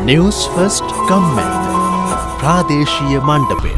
News first කම්මැද්ද ප්‍රාදේශීය මණ්ඩපය.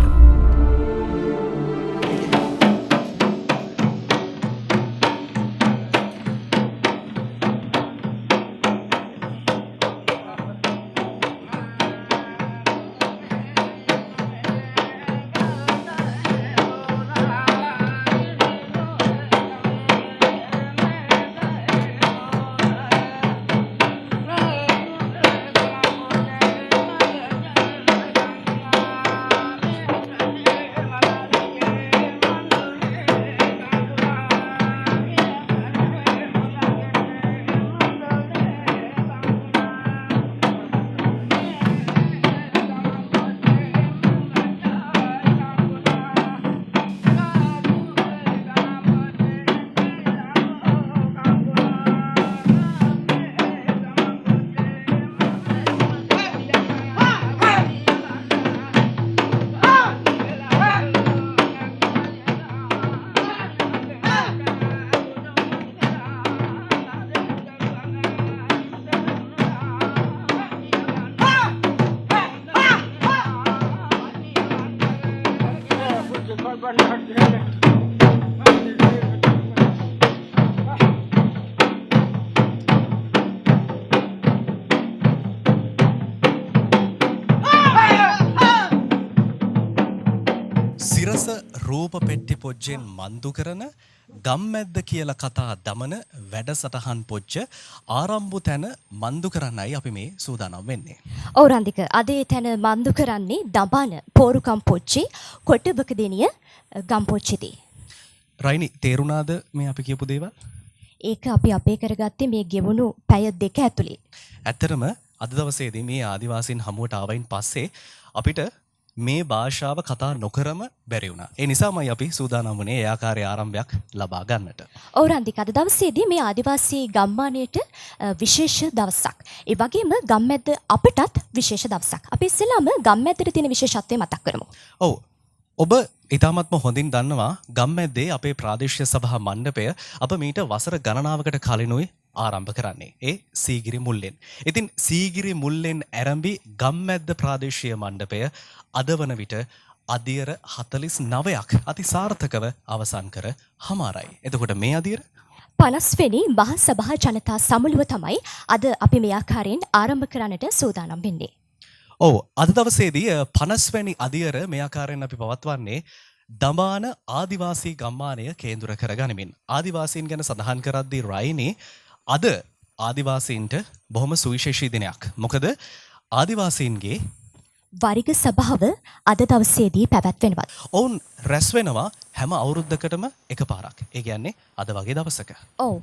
සිරස රූප පෙට්ටි පොජ්ජෙන් මන්දු කරන ගම්මැද්ද කියලා කතා දමන වැඩසටහන් පොජ්ජ ආරම්භු තැන මන්දු කරන්නයි අපි මේ සූදානම් වෙන්නේ. ඔව් රන්දික, අද ඒ තැන මන්දු කරන්නේ දඹන පෝරුකම් පොච්චි කොටබක දෙනිය ගම් පොච්චිදී. රයිනි, තේරුණාද මේ අපි කියපු දේවල්? ඒක අපි අපේ කරගත්තේ මේ ගෙවුණු පැය දෙක ඇතුලේ. ඇත්තටම අද දවසේදී මේ ආදිවාසීන් හමුවට ආවයින් පස්සේ අපිට මේ භාෂාව කතා නොකරම බැරි වුණා. ඒ නිසාමයි අපි සූදානම් වුණේ ඒ ආකාරයේ ආරම්භයක් ලබා ගන්නට. ඔව් රන්දික, අද දවසේදී මේ ආදිවාසී ගම්මානයට විශේෂ දවසක්. ඒ වගේම ගම්මැද්ද අපටත් විශේෂ දවසක්. අපි ඉස්සෙල්ලාම ගම්මැද්දට තියෙන විශේෂත්වය මතක් කරමු. ඔව්. ඔබ ඉතාමත්ම හොඳින් දන්නවා ගම්මැද්දේ අපේ ප්‍රාදේශීය සභා මණ්ඩපය අප මීට වසර ගණනාවකට කලිනුයි ආරම්භ කරන්නේ. ඒ සීගිරි මුල්ලෙන්. ඉතින් සීගිරි මුල්ලෙන් ආරම්භි ගම්මැද්ද ප්‍රාදේශීය මණ්ඩපය අද වන විට අදියර 49ක් අති සාර්ථකව අවසන් කර හමාරයි. එතකොට මේ අදියර 50 වෙනි මහ සභා ජනතා සමුළුව තමයි අද අපි මේ ආකාරයෙන් ආරම්භ කරන්නට සූදානම් වෙන්නේ. ඔව්, අද දවසේදී 50 වැනි අදියර මේ ආකාරයෙන් අපි පවත්වන්නේ දඹාන ආදිවාසී ගම්මානය කේන්ද්‍ර කරගනිමින්. ආදිවාසීන් ගැන සඳහන් කරද්දී රයිනේ අද ආදිවාසීන්ට බොහොම සුවිශේෂී දිනයක්. මොකද ආදිවාසීන්ගේ වරිග සභාව අද දවසේදී පැවැත්වෙනවා. ඔවුන් රැස් වෙනවා හැම අවුරුද්දකටම එකපාරක්. ඒ කියන්නේ අද වගේ දවසක. ඔව්,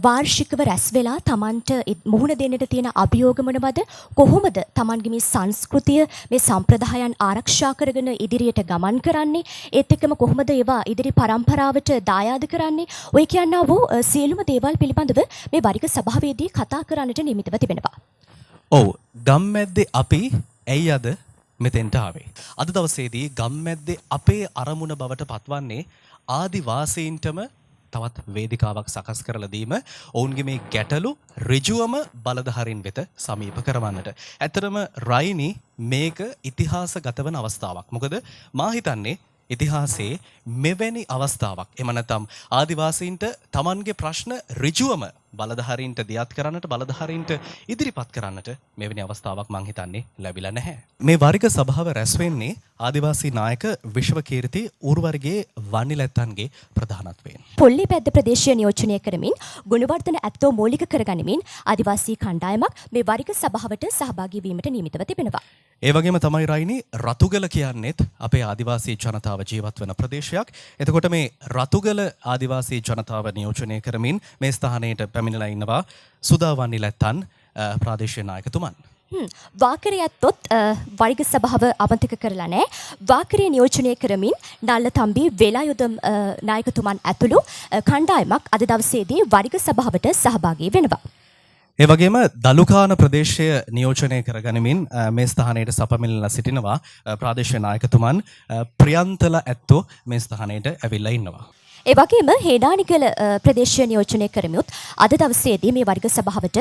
වාර්ෂිකව රැස් වෙලා Tamanට මුහුණ දෙන්නට තියෙන අභියෝග මොනවද? කොහොමද Tamanගේ මේ සංස්කෘතිය, මේ සම්ප්‍රදායන් ආරක්ෂා කරගෙන ඉදිරියට ගමන් කරන්නේ? ඒත් එක්කම කොහොමද ඒවා ඉදිරි පරම්පරාවට දායාද කරන්නේ? ඔය කියන්නා වූ සියලුම දේවල් පිළිබඳව මේ වරිග සභාවේදී කතා කරන්නට නියමිතව තිබෙනවා. ඔව්, ගම්මැද්දේ අපි ඇයි අද මෙතෙන්ට ආවේ? අද දවසේදී ගම්මැද්දේ අපේ අරමුණ බවට පත්වන්නේ ආදිවාසීන්ටම තවත් වේදිකාවක් සකස් කරලා දීම, ඔවුන්ගේ මේ ගැටලු ඍජුවම බලධාරීන් වෙත සමීප කරවන්නට. ඇත්තටම රයිනි, මේක ඉතිහාසගත වන අවස්ථාවක්. මොකද මා හිතන්නේ ඉතිහාසයේ මෙවැනි අවස්ථාවක්, එහෙම නැත්නම් ආදිවාසීන්ට Tamanගේ ප්‍රශ්න ඍජුවම බලධාරීන්ට දියත් කරන්නට, බලධාරීන්ට ඉදිරිපත් කරන්නට මෙවැනි අවස්ථාවක් මං හිතන්නේ ලැබිලා නැහැ. මේ වරිග සභාව රැස් වෙන්නේ ආදිවාසී නායක විශ්වකීර්ති ඌර්වර්ගයේ වන්නිලැත්තන්ගේ ප්‍රධානත්වයෙන්. පොල්ලිපැද්ද ප්‍රදේශය නියෝජනය කරමින් ගුණවර්ධන ඇත්තෝ මූලික කරගනිමින් ආදිවාසී කණ්ඩායමක් මේ වරිග සභාවට සහභාගී වීමට නියමිතව තිබෙනවා. ඒ වගේම තමයි රයිනි, රතුගල කියන්නේත් අපේ ආදිවාසී ජනතාව ජීවත් වන ප්‍රදේශයක්. එතකොට මේ රතුගල ආදිවාසී ජනතාව නියෝජනය කරමින් මේ ස්ථානයට පැමිණලා ඉන්නවා සුදා වන්නිලැත්තන් ප්‍රාදේශීය නායකතුමන්. වාකරේ ඇත්තොත් වරිග සභාව අමතක කරලා නැහැ. වාකරේ නියෝජනය කරමින් නල්ලතම්බි වෙලායුදම් නායකතුමන් ඇතුළු කණ්ඩායමක් අද දවසේදී වරිග සභාවට සහභාගී වෙනවා. ඒ වගේම දලුකාන ප්‍රදේශය නියෝජනය කරගනිමින් මේ ස්ථානයට සපමිලලා සිටිනවා ප්‍රාදේශීය නායකතුමන් ප්‍රියන්තල ඇත්තෝ මේ ස්ථානයට ඇවිල්ලා ඉන්නවා. ඒ වගේම හේනානිකල ප්‍රදේශය නියෝජනය කරමියොත් අද දවසේදී මේ වර්ග සභාවට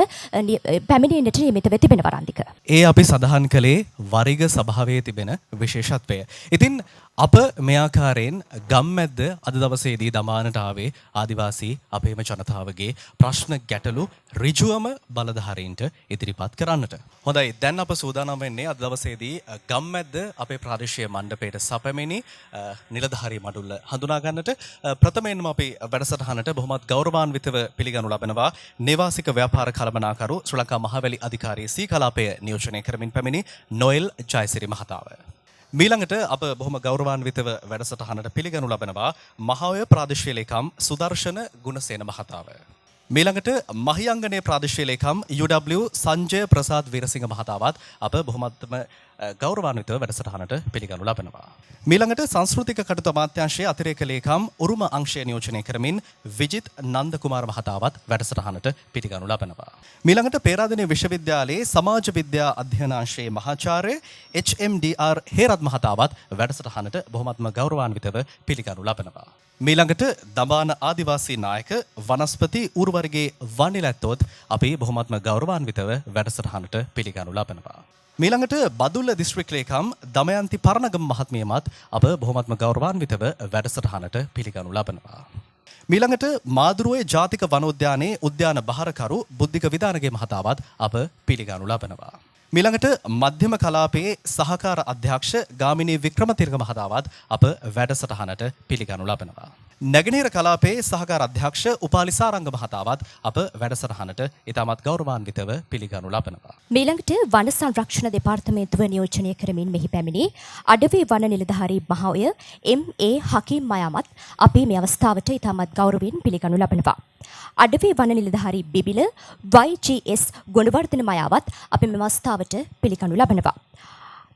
පැමිණෙන්නට නියමිතව තිබෙන වරන්දික. ඒ අපි සඳහන් කළේ වරිග සභාවේ තිබෙන විශේෂත්වය. ඉතින් අප මේ ආකාරයෙන් ගම්මැද්ද අද දවසේදී දමානට ආවේ ආදිවාසී අපේම ජනතාවගේ ප්‍රශ්න ගැටලු ඍජුවම බලධාරීන්ට ඉදිරිපත් කරන්නට. හොඳයි, දැන් අප සූදානම් වෙන්නේ අද දවසේදී ගම්මැද්ද අපේ ප්‍රාදේශීය මණ්ඩපයට සැපෙමිනි නිලධාරී මඩුල්ල හඳුනා ගන්නට. ප්‍රථමයෙන්ම අපි වැඩසටහනට බොහොමත් ගෞරවාන්විතව පිළිගනු ලබනවා නේවාසික ව්‍යාපාර කළමනාකරු ශ්‍රී ලංකා මහවැලි අධිකාරිය සී කලාපය නියෝජනය කරමින් පැමිණි නොයල් ජයසිරි මහතාව. මීළඟට අප බොහොම ගෞරවාන්විතව වැඩසටහනට පිළිගනු ලබනවා මහාවය ප්‍රාදේශීය ලේකම් සුදර්ශන ගුණසේන මහතාව. මීළඟට මහියංගනයේ ප්‍රාදේශීය ලේකම් UW සංජය ප්‍රසාද් වීරසිංහ මහතාවත් අප බොහොමත්ම ගෞරවාන්විතව වැඩසටහනට පිළිගනු ලබනවා. මීළඟට සංස්කෘතික කටයුතු අමාත්‍යාංශයේ අතිරේක ලේකම් උරුම අංශය නියෝජනය කරමින් විජිත් නන්ද කුමාර මහතාවත් වැඩසටහනට පිළිගනු ලබනවා. මීළඟට පේරාදෙණිය විශ්වවිද්‍යාලයේ සමාජ විද්‍යා අධ්‍යයනාංශයේ මහාචාර්ය HMDR හේරත් මහතාවත් වැඩසටහනට බොහොමත්ම ගෞරවාන්විතව පිළිගනු ලබනවා. මීළඟට දඹාන ආදිවාසී නායක වනස්පති ඌරුවරගේ වනිලැත්තොත් අපි බොහොමත්ම ගෞරවාන්විතව වැඩසටහනට පිළිගනු ලබනවා. මීළඟට බදුල්ල දිස්ත්‍රික් ලේකම් දමයන්ති පරණගම මහත්මියමත් අප බොහොමත්ම ගෞරවාන්විතව වැඩසටහනට පිළිගනු ලබනවා. මීළඟට මාදුරුවේ ජාතික වනෝද්‍යානයේ උද්‍යාන බහරකරු බුද්ධික විදානගේ මහතාවත් අප පිළිගනු ලබනවා. මීළඟට මධ්‍යම කලාපයේ සහකාර අධ්‍යක්ෂ ගාමිණී වික්‍රමතිලක මහතාවත් අප වැඩසටහනට පිළිගනු ලබනවා. නැගෙනහිර කලාපයේ සහකාර අධ්‍යක්ෂ උපාලි සාරංග මහතාවත් අප වැඩසටහනට ඉතාමත් ගෞරවාන්විතව පිළිගනු ලබනවා. මීළඟට වන සංරක්ෂණ දෙපාර්තමේන්තුව නියෝජනය කරමින් මෙහි පැමිණි අඩවි වන නිලධාරී මහෝය MA හකීම් මයාමත් අපි මේ අවස්ථාවට ඉතාමත් ගෞරවයෙන් පිළිගනු ලබනවා. අඩවි වන නිලධාරී බිබිල YGS ගුණවර්ධන මයාවත් අපි මේ අවස්ථාවට පිළිගනු ලබනවා.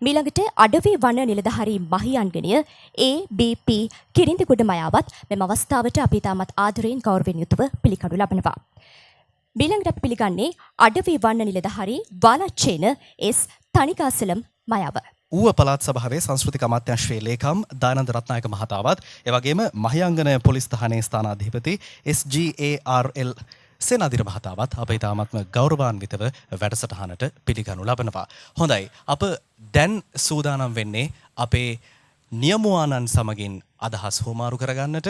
මීළඟට අඩවි වන නිලධාරී මහියන්ගනිය ABP කිරින්දිගුඩ මයාවත් මෙම අවස්ථාවට අපි ඉතාමත් ආදරයෙන් ගෞරවයෙන් යුතුව පිළිගනු ලබනවා. මීළඟට අපි පිළිගන්නේ අඩවි වන නිලධාරී වාලච්චේන S තනිකාසලම් මයාව. ඌව පළාත් සභාවේ සංස්කෘතික අමාත්‍යාංශයේ ලේකම් දානන්ද රත්නායක මහතාවත් එවැගේම මහියංගන පොලිස් ස්ථානයේ ස්ථානාධිපති SGARL සේනාධිර මහතාවත් අප ඉතාමත්ම ගෞරවාන්විතව වැඩසටහනට පිළිගනු ලබනවා. හොඳයි, අප දැන් සූදානම් වෙන්නේ අපේ නියමුවානන් සමගින් අදහස් හුවමාරු කරගන්නට.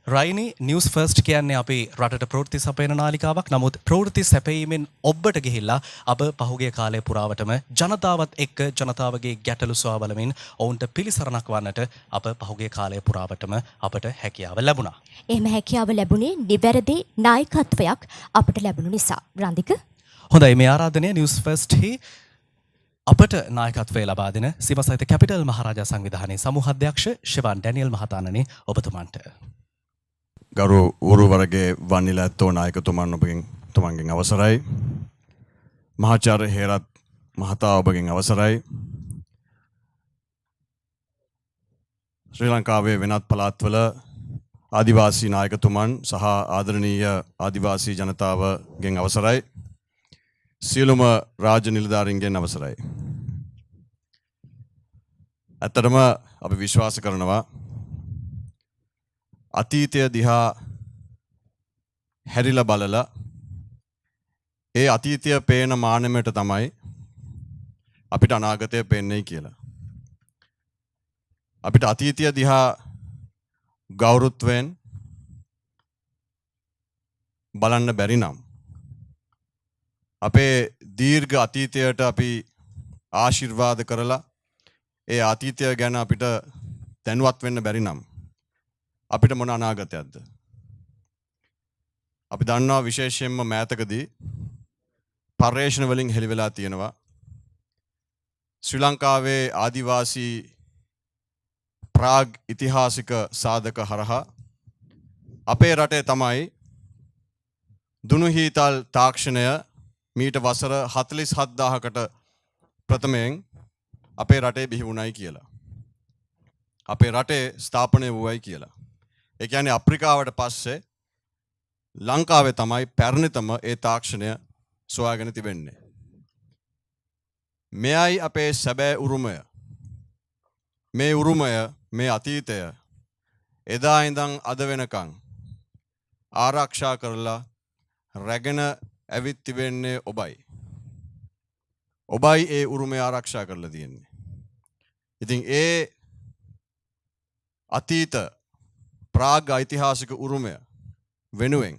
රයිනි නිවස් ෆර්ස්ට් කියන්නේ අපි රටට ප්‍රවෘත්ති සපයන නාලිකාවක්. නමුත් ප්‍රවෘත්ති සැපයීමෙන් ඔබට ගිහිල්ලා අප පහුගිය කාලය පුරාවටම ජනතාවත් එක්ක ජනතාවගේ ගැටලු සොයා බලමින් ඔවුන්ට පිළිසරණක් වන්නට අප පහුගිය කාලය පුරාවටම අපට හැකියාව ලැබුණා. එහෙම හැකියාව ලැබුණේ නිවැරදි නායකත්වයක් අපට ලැබුණු නිසා. රන්දික. හොඳයි, මේ ආරාධනය නිවස් ෆර්ස්ට්හි අපට නායකත්වය ලබා දෙන සිමසහිත කැපිටල් මහරජා සංවිධානයේ සමූහ අධ්‍යක්ෂ ශිවන් ඩැනියල් මහතාණනි ඔබතුමන්ට. ගරු ඌරුවරගේ වන්නිල ඇත්තෝ නායකතුමන් තුමන්ගෙන් අවසරයි. මහාචාර්ය හේරත් මහතා ඔබගෙන් අවසරයි. ශ්‍රී ලංකාවේ වෙනත් පළාත්වල ආදිවාසී නායකතුමන් සහ ආදරණීය ආදිවාසී ජනතාවගෙන් අවසරයි. සියලුම රාජ්‍ය නිලධාරීන්ගෙන් අවසරයි. ඇත්තටම අපි විශ්වාස කරනවා අතීතය දිහා හැරිලා බලලා ඒ අතීතය පේන මානෙමට තමයි අපිට අනාගතය පේන්නේ කියලා. අපිට අතීතය දිහා ගෞරවයෙන් බලන්න බැරි නම් අපේ දීර්ඝ අතීතයට අපි ආශිර්වාද කරලා ඒ අතීතය ගැන අපිට දැනුවත් වෙන්න බැරි නම් අපිට මොන අනාගතයක්ද? අපි දන්නවා විශේෂයෙන්ම මෑතකදී පර්යේෂණ වලින් හෙළි වෙලා තියෙනවා ශ්‍රී ලංකාවේ ආදිවාසී ප්‍රාග් ඉතිහාසික සාධක හරහා අපේ රටේ තමයි දුනුහීතල් තාක්ෂණය මීට වසර 47000කට ප්‍රථමයෙන් අපේ රටේ බිහි වුණයි කියලා. අපේ රටේ ස්ථාපනය වුවයි කියලා. ඒ කියන්නේ අප්‍රිකාවට පස්සේ ලංකාවේ තමයි පැරණිතම ඒ තාක්ෂණය සොයාගෙන තිබෙන්නේ. මෙයයි අපේ සැබෑ උරුමය. මේ උරුමය, මේ අතීතය එදා ඉඳන් අද වෙනකන් ආරක්ෂා කරලා රැගෙන ඇවිත් තිබෙන්නේ ඔබයි. ඔබයි ඒ උරුමය ආරක්ෂා කරලා තියෙන්නේ. ඉතින් ඒ අතීත ප්‍රාග් ඓතිහාසික උරුමය වෙනුවෙන්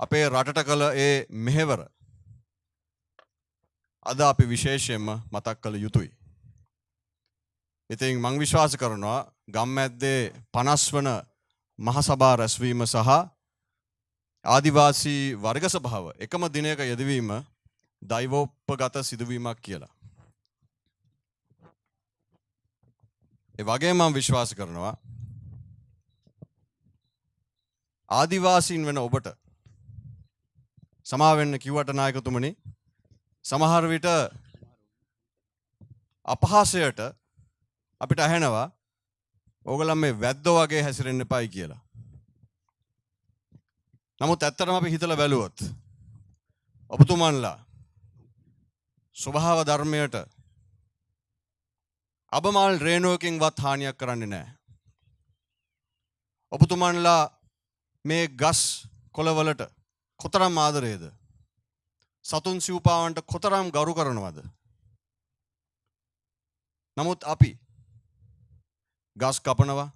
අපේ රටට කළ ඒ මෙහෙවර අද අපි විශේෂයෙන්ම මතක් කළ යුතුයි. ඉතින් මං විශ්වාස කරනවා ගම්මැද්දේ 50 වන මහසභා රැස්වීම සහ ආදිවාසී වර්ග සභාව එකම දිනයක යෙදවීම දෛවෝපගත සිදුවීමක් කියලා. ඒ වගේම මම විශ්වාස කරනවා ආදිවාසීන් වෙන ඔබට සමා වෙන්න කිව්වට නායකතුමනි සමහර විට අපහාසයට අපිට ඇහෙනවා ඕගොල්ලන් මේ වැද්දෝ වගේ හැසිරෙන්න එපායි කියලා. නමුත් ඇත්තටම අපි හිතලා බැලුවොත් ඔබතුමන්ලා ස්වභාව ධර්මයට අබමාල් රේණුවකින්වත් හානියක් කරන්නේ නැහැ. ඔබතුමන්ලා මේ ගස් කොළවලට කොතරම් ආදරේද? සතුන් සිව්පාවන්ට කොතරම් ගරු කරනවද? නමුත් අපි ගස් කපනවා,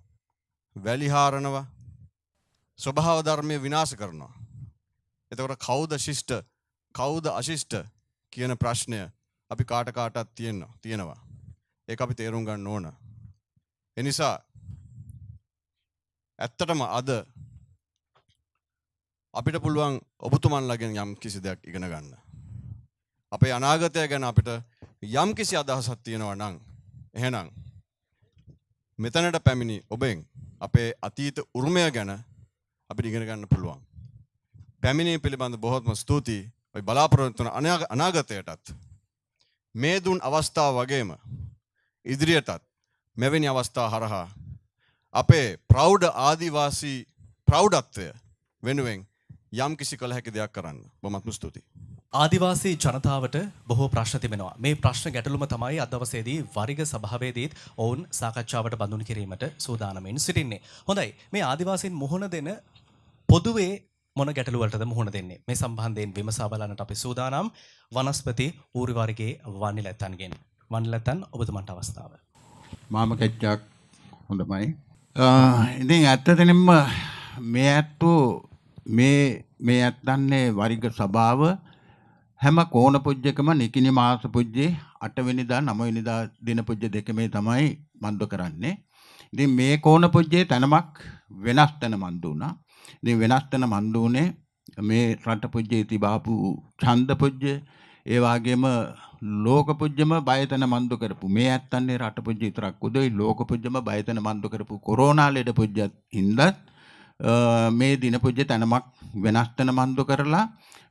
වැලි හාරනවා, ස්වභාව ධර්මය විනාශ කරනවා. එතකොට කවුද ශිෂ්ට, කවුද අශිෂ්ට කියන ප්‍රශ්නය අපි කාට කාටත් තියෙනවා. ඒක අපි තේරුම් ගන්න ඕන. ඒ නිසා ඇත්තටම අද අපිට පුළුවන් ඔබතුමන්ලාගෙන් යම් කිසි දෙයක් ඉගෙන ගන්න. අපේ අනාගතය ගැන අපිට යම් කිසි අදහසක් තියෙනවා නම් එහෙනම් මෙතනට පැමිණි ඔබෙන් අපේ අතීත උරුමය ගැන අපිට ඉගෙන ගන්න පුළුවන්. පැමිණීම පිළිබඳ බොහොත්ම ස්තුතියි. ඔය බලාපොරොත්තු වන අනාගතයටත් මේ දුන් අවස්ථාව වගේම ඉදිරියටත් මෙවැනි අවස්ථා හරහා අපේ ප්‍රෞಢ ආදිවාසී ප්‍රෞಢත්වය වෙනුවෙන් යම් කිසි කළ හැකි දෙයක් කරන්න. බොහොමත්ම ස්තුතියි. ආදිවාසී ජනතාවට බොහෝ ප්‍රශ්න තිබෙනවා. මේ ප්‍රශ්න ගැටලුම තමයි අද දවසේදී වරිග සභාවේදීත් ඔවුන් සාකච්ඡාවට බඳුන් කිරීමට සූදානමින් සිටින්නේ. හොඳයි. මේ ආදිවාසීන් මුහුණ දෙන පොදුවේ මොන ගැටලු වලටද මුහුණ දෙන්නේ? මේ සම්බන්ධයෙන් විමසා බලන්නට අපි සූදානම් වනස්පති ඌරිවරිගේ වන්නිලැත්තන්ගෙන්. වන්නිලැත්තන් ඔබතුමන්ට අවස්ථාව. මාම කෙච්චක් හොඳමයි. ඉතින් ඇත්තටම මේ ඇත්තෝ මේ ඇත්තන්නේ වරිග සභාව හැම කෝණ පුජ්‍යකම නිකිනි මාස පුජ්‍යේ 8 වෙනිදා 9 වෙනිදා දින පුජ්‍ය දෙකමේ තමයි මන්දු කරන්නේ. ඉතින් මේ කෝණ පුජ්‍යේ තනමක් වෙනස් තැන මන්දු වුණා. ඉතින් වෙනස් තැන මන්දු උනේ මේ රට පුජ්‍යේ තිබාපු ඡන්ද පුජ්‍ය ඒ වගේම ලෝක පුජ්‍යම බයතන මන්දු කරපු මේ ඇත්තන්නේ රට පුජ්‍ය විතරක් උදේ ලෝක පුජ්‍යම බයතන මන්දු කරපු කොරෝනා ලෙඩ පුජ්‍යත් හින්දා මේ දින පුජ්‍ය තනමක් වෙනස් තැන මන්දු කරලා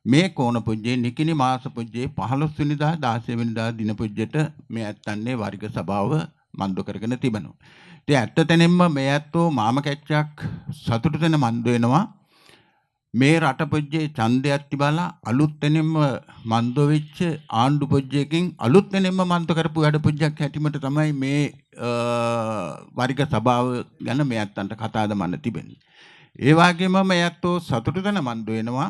මේ කෝණ පුජ්‍යේ නිකිනි මාස පුජ්‍යේ 15 වෙනිදා 16 වෙනිදා දින පුජ්‍යට මේ ඇත්තන්නේ වර්ග සභාව මන්දු කරගෙන තිබෙනවා. ඉතින් ඇත්තටම මේ ඇත්තෝ මාම කැච්චක් සතුටු වෙන මන්දු වෙනවා. මේ රට පුජ්‍යේ ඡන්දයක් තිබලා අලුත්ෙනින්ම මන්දු වෙච්ච ආණ්ඩු පුජ්‍යයකින් අලුත්ෙනින්ම මන්දු කරපු වැඩ පුජ්‍යක් හැටිමට තමයි මේ වර්ග සභාව ගැන මේ ඇත්තන්ට කතා දමන්න තිබෙන්නේ. ඒ වගේම මේ ඇත්තෝ සතුටු වෙන මන්දු වෙනවා.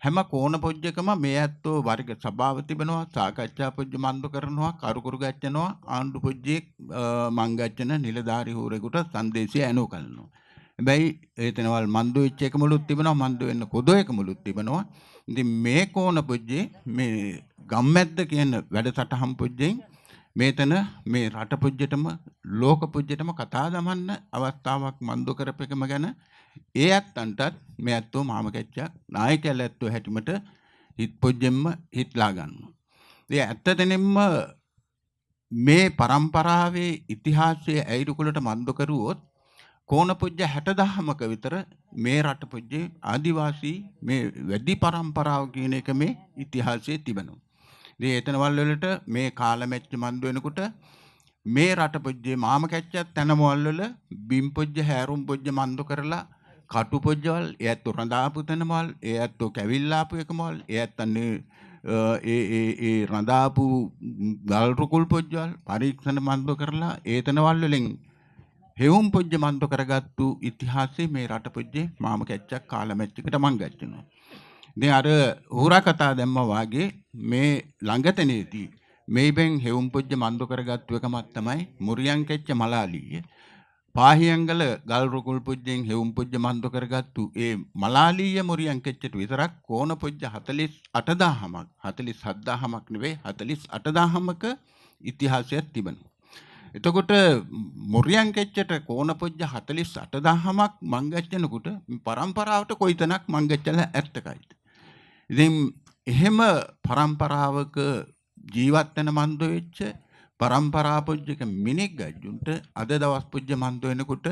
හැම කෝණ පුජ්‍යකම මේ ඇත්තෝ වර්ග සභාව තිබෙනවා සාකච්ඡා පුජ්‍ය මන්දු කරනවා කරුකුරු ගැච්චනවා ආණ්ඩු පුජ්‍යේ මංගච්චන නිලධාරි හූරෙකුට සංදේශය ඇනෝ කරනවා. හැබැයි ඒතනවල් මන්දු වෙච්ච එකමලුත් තිබෙනවා මන්දු වෙන්න කොදෝ එකමලුත් තිබෙනවා. ඉතින් මේ කෝණ පුජ්‍යේ මේ ගම්මැද්ද කියන වැඩසටහන් පුජ්‍යෙන් මේතන මේ රට පුජ්‍යටම ලෝක පුජ්‍යටම කතා දමන්න අවස්ථාවක් මන්දු කරපෙකම ගැන ඒ ඇත්තන්ටත් මේ ඇත්තෝ මාම කැච්චක් නායකයල ඇත්තෝ හැටිමට හිත් පුජ්‍යෙන්ම හිටලා ගන්නවා. ඒ ඇත්තටෙනෙම මේ පරම්පරාවේ ඉතිහාසයේ ඇයිරුකුලට මන්දු කරුවොත් කෝණ පුජ්‍ය 60000ක විතර මේ රට පුජ්‍යේ ආදිවාසී මේ වැඩි පරම්පරාව කියන එක මේ ඉතිහාසයේ තිබෙනවා. ඉතින් එතනවල වලට මේ කාලමැච්ච මන්දු වෙනකොට මේ රට පුජ්‍යේ මාම කැච්චක් තනමවල වල බිම් පුජ්‍ය හැරුම් පුජ්‍ය මන්දු කරලා කටු පුජ්‍යවල් ඒත් රඳාපු තනමවල් ඒත් කැවිල්ලාපු එකමවල් ඒත් අන්නේ ඒ රඳාපු ගල් රුකුල් පුජ්‍යවල් පරීක්ෂණ මන්දු කරලා ඒතනවල වලින් හෙවුම් පොජ්ජ මන්දු කරගත්තු ඉතිහාසයේ මේ රට පොජ්ජේ මාම කැච්චක් කාලමැච්චකට මං ගච්චනවා. ඉතින් අර හුරා කතා දැම්මා වාගේ මේ ළඟතනේදී මේබෙන් හෙවුම් පොජ්ජ මන්දු කරගත්තු එකමත් තමයි මුරියන් කැච්ච මලාලිය. පාහියංගල ගල් රුකුල් පුජ්ජෙන් හෙවුම් පුජ්ජ මන්දු කරගත්තු ඒ මලාලීය මුරියන් කෙච්චට විතරක් කෝණ පුජ්ජ 48000ක් 47000ක් නෙවෙයි 48000ක ඉතිහාසයක් තිබෙනවා. එතකොට මුරියන් කෙච්චට කෝණ පුජ්ජ 48000ක් මං ගැච්චෙනකොට පරම්පරාවට කොයිතනක් මං ගැච්චලා ඇත්තකයිද? ඉතින් එහෙම පරම්පරාවක ජීවත් වෙන මන්දු වෙච්ච පරම්පරා පුජ්ජක මිනික් ගජ්ජුන්ට අද දවස් පුජ්ජ මන්දු වෙනකොට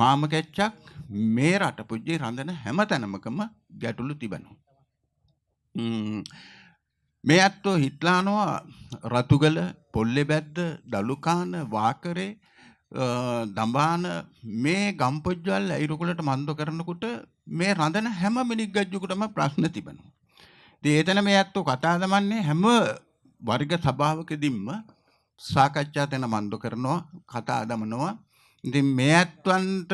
මාම කැච්චක් මේ රට පුජ්ජේ රඳන හැම තැනමකම ගැටලු තිබෙනවා. මේ අත්තෝ හිටලානවා රතුගල, පොල්ලෙබැද්ද, දලුකාන, වාකරේ, දඹාන මේ ගම්පොජ්ජවල් අයිරුකුලට මන්දු කරනකොට මේ රඳන හැම මිනික් ගජ්ජුකටම ප්‍රශ්න තිබෙනවා. ඉතින් ඒතන මේ අත්තෝ කතා දමන්නේ හැම වර්ග සභාවකදීම සාකච්ඡා තැන මන්දු කරනවා, කතා දමනවා. ඉතින් මේ ඇත්තන්ට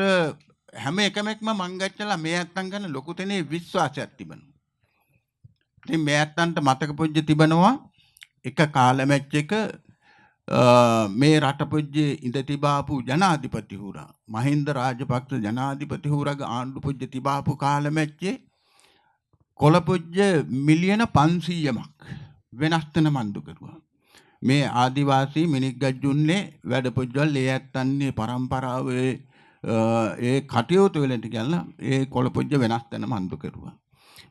හැම එකමෙක්ම මං ගච්චලා මේ ඇත්තන් ගැන ලොකු තැනේ විශ්වාසයක් තිබෙනවා. ඉතින් මේ ඇත්තන්ට මතක පුජ්ජ තිබෙනවා එක කාලමැච් එක මේ රට පුජ්ජේ ඉඳ තිබාපු ජනාධිපති හුරා මහින්ද රාජපක්ෂ ජනාධිපති හුරාගේ ආණ්ඩු පුජ්ජ තිබාපු කාලමැච්චේ කොළ පුජ්ජ මිලියන 500ක් වෙනස් වෙන මන්දු කරුවා. මේ ආදිවාසී මිනික් ගජ්ජුන්නේ වැඩ පුජ්ජල් ඒ ඇත්තන්නේ පරම්පරාවේ ඒ කටයුතු වලට කියලා ඒ කොළ පුජ්ජ වෙනස් වෙන මන්දු කරුවා.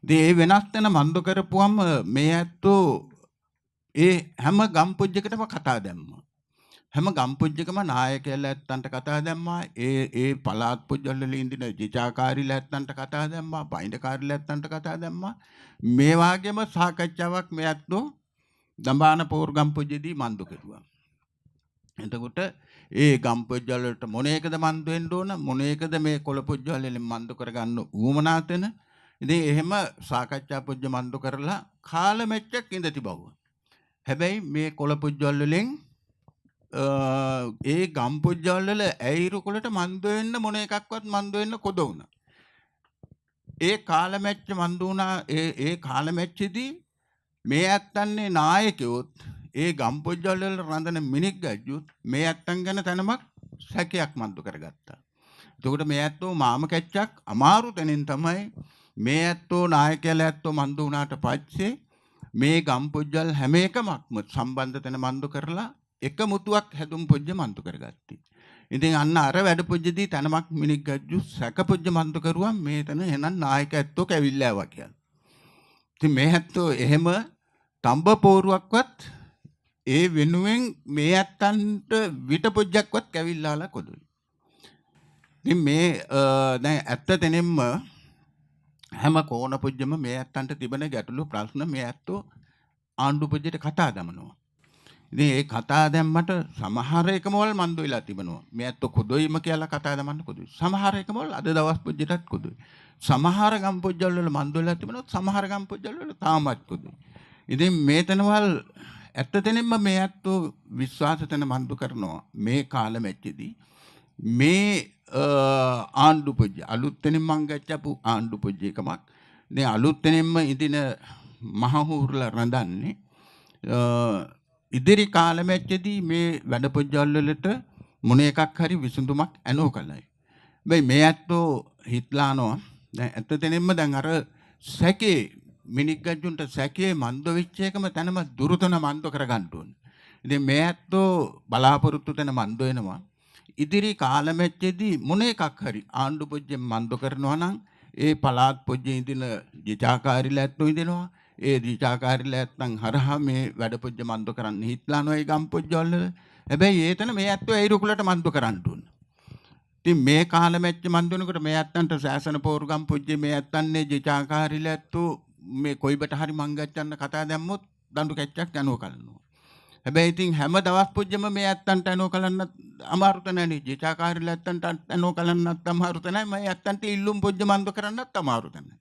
ඉතින් ඒ වෙනස් වෙන මන්දු කරපුවම මේ ඇත්තෝ ඒ හැම ගම් පුජ්ජකටම කතා දැම්මා. හැම ගම් පුජ්ජකම නායකයලා ඇත්තන්ට කතා දැම්මා. ඒ පළාත් පුජ්ජල් වල ඉඳින ජිජාකාරීලා ඇත්තන්ට කතා දැම්මා. බයින්ඩකාරීලා ඇත්තන්ට කතා දැම්මා. මේ වාගේම සාකච්ඡාවක් මේ ඇත්තෝ දඹාන පෝර් ගම්පොජ්ජේදී මන්දු කෙරුවා. එතකොට ඒ ගම්පොජ්ජවල වලට මොන එකද මන්දු වෙන්න ඕන, මොන එකද මේ කොළ පොජ්ජවල වලින් මන්දු කරගන්න ඌමනා තැන. ඉතින් එහෙම සාකච්ඡා පොජ්ජ මන්දු කරලා කාලමැච්චක් ඉඳ තිබවුවා. හැබැයි මේ කොළ පොජ්ජවල වලින් ඒ ගම්පොජ්ජවල වල ඇයිරු කොළට මන්දු වෙන්න මොන එකක්වත් මන්දු වෙන්න කොද වුණා. ඒ කාලමැච්ච මන්දු වුණා. ඒ කාලමැච්චේදී මේ ඇත්තන්නේ නායකයොත් ඒ ගම්පොජ්ජවල වල රඳන මිනික් ගජ්ජුත් මේ ඇත්තන් ගැන තනමක් සැකයක් මන්දු කරගත්තා. එතකොට මේ ඇත්තෝ මාම කැච්චක් අමාරු තැනින් තමයි මේ ඇත්තෝ නායකයලා ඇත්තෝ මන්දු වුණාට පස්සේ මේ ගම්පොජ්ජල් හැම එකමක්ම සම්බන්ධ තැන මන්දු කරලා එක මුතුවක් හැදුම් පොජ්ජ මන්දු කරගත්තා. ඉතින් අන්න අර වැඩ පොජ්ජදී තනමක් මිනික් ගජ්ජු සැක පොජ්ජ මන්දු කරුවා මේ තැන එහෙනම් නායක ඇත්තෝ කැවිල්ලා ආවා කියලා. ඉතින් මේ ඇත්තෝ එහෙම තඹ පෝරුවක්වත් ඒ වෙනුවෙන් මේ ඇත්තන්ට විට පොජ්ජක්වත් කැවිල්ලාලා කොදුයි. ඉතින් මේ දැන් ඇත්ත තැනින්ම හැම කෝණ පොජ්ජම මේ ඇත්තන්ට තිබෙන ගැටලු ප්‍රශ්න මේ ඇත්තෝ ආණ්ඩු පොජ්ජයට කතා දමනවා. ඉතින් ඒ කතා දැම්මට සමහර එකමවල් මන්දු වෙලා තිබෙනවා. මේ ඇත්තෝ කොදුයිම කියලා කතා දමන්න කොදුයි. සමහර එකමවල් අද දවස් පොජ්ජයටත් කොදුයි. සමහර ගම් පොජ්ජවල වල මන්දු වෙලා තිබෙනවා. සමහර ගම් පොජ්ජවල වල තාමත් කොදුයි. ඉතින් මේ තැනවල් ඇත්ත තැනින්ම මේ ඇත්තෝ විශ්වාස තැන මන්දු කරනවා. මේ කාලමැච්චේදී මේ ආණ්ඩු පොජ්ජ අලුත්ෙනින් මං ගච්ඡපු ආණ්ඩු පොජ්ජ එකමක්. දැන් අලුත්ෙනින්ම ඉදින මහහූර්ලා රඳන්නේ ඉදිරි කාලමැච්චේදී මේ වැඩ පොජ්ජවල වලට මොන එකක් හරි විසඳුමක් ඇනෝ කළයි. මේ ඇත්තෝ හිටලානවා දැන් ඇත්ත තැනින්ම දැන් අර සැකේ මිනික් ගජ්ජුන්ට සැකේ මන්දු වෙච්ච එකම තැනම දුරුතන මන්දු කරගන්න ඕනේ. ඉතින් මේ ඇත්තෝ බලාපොරොත්තු තැන මන්දු වෙනවා. ඉදිරි කාලමැච්චේදී මොන එකක් හරි ආණ්ඩු පොජ්ජෙන් මන්දු කරනවා නම් ඒ පළාත් පොජ්ජේ ඉඳින ජිජාකාරීලා ඇත්තෝ ඉඳිනවා. ඒ ජිජාකාරීලා ඇත්තන් හරහා මේ වැඩ පොජ්ජ මන්දු කරන්න හිටලානවා ඒ ගම් පොජ්ජවල. හැබැයි ඒතන මේ ඇත්තෝ ඒ රුකුලට මන්දු කරන්න ඕනේ. ඉතින් මේ කාලමැච්ච මන්දු වෙනකොට මේ ඇත්තන්ට සෑසන පෝරු ගම් පොජ්ජේ මේ ඇත්තන්නේ ජිජාකාරීලා ඇත්තෝ මේ කොයිබට හරි මං ගච්ඡන්න කතා දැම්මොත් දඬු කැච්චක් යනවා කලනවා. හැබැයි ඉතින් හැම දවස් පොජ්ජෙම මේ ඇත්තන්ට යනවා කලන්න අමාරු තැනනේ. ජීචාකාරීලා ඇත්තන්ට යනවා කලන්නත් අමාරු තැනයි. මේ ඇත්තන්ට ඉල්ලුම් පොජ්ජ මන්ද කරන්නත් අමාරු තැනයි.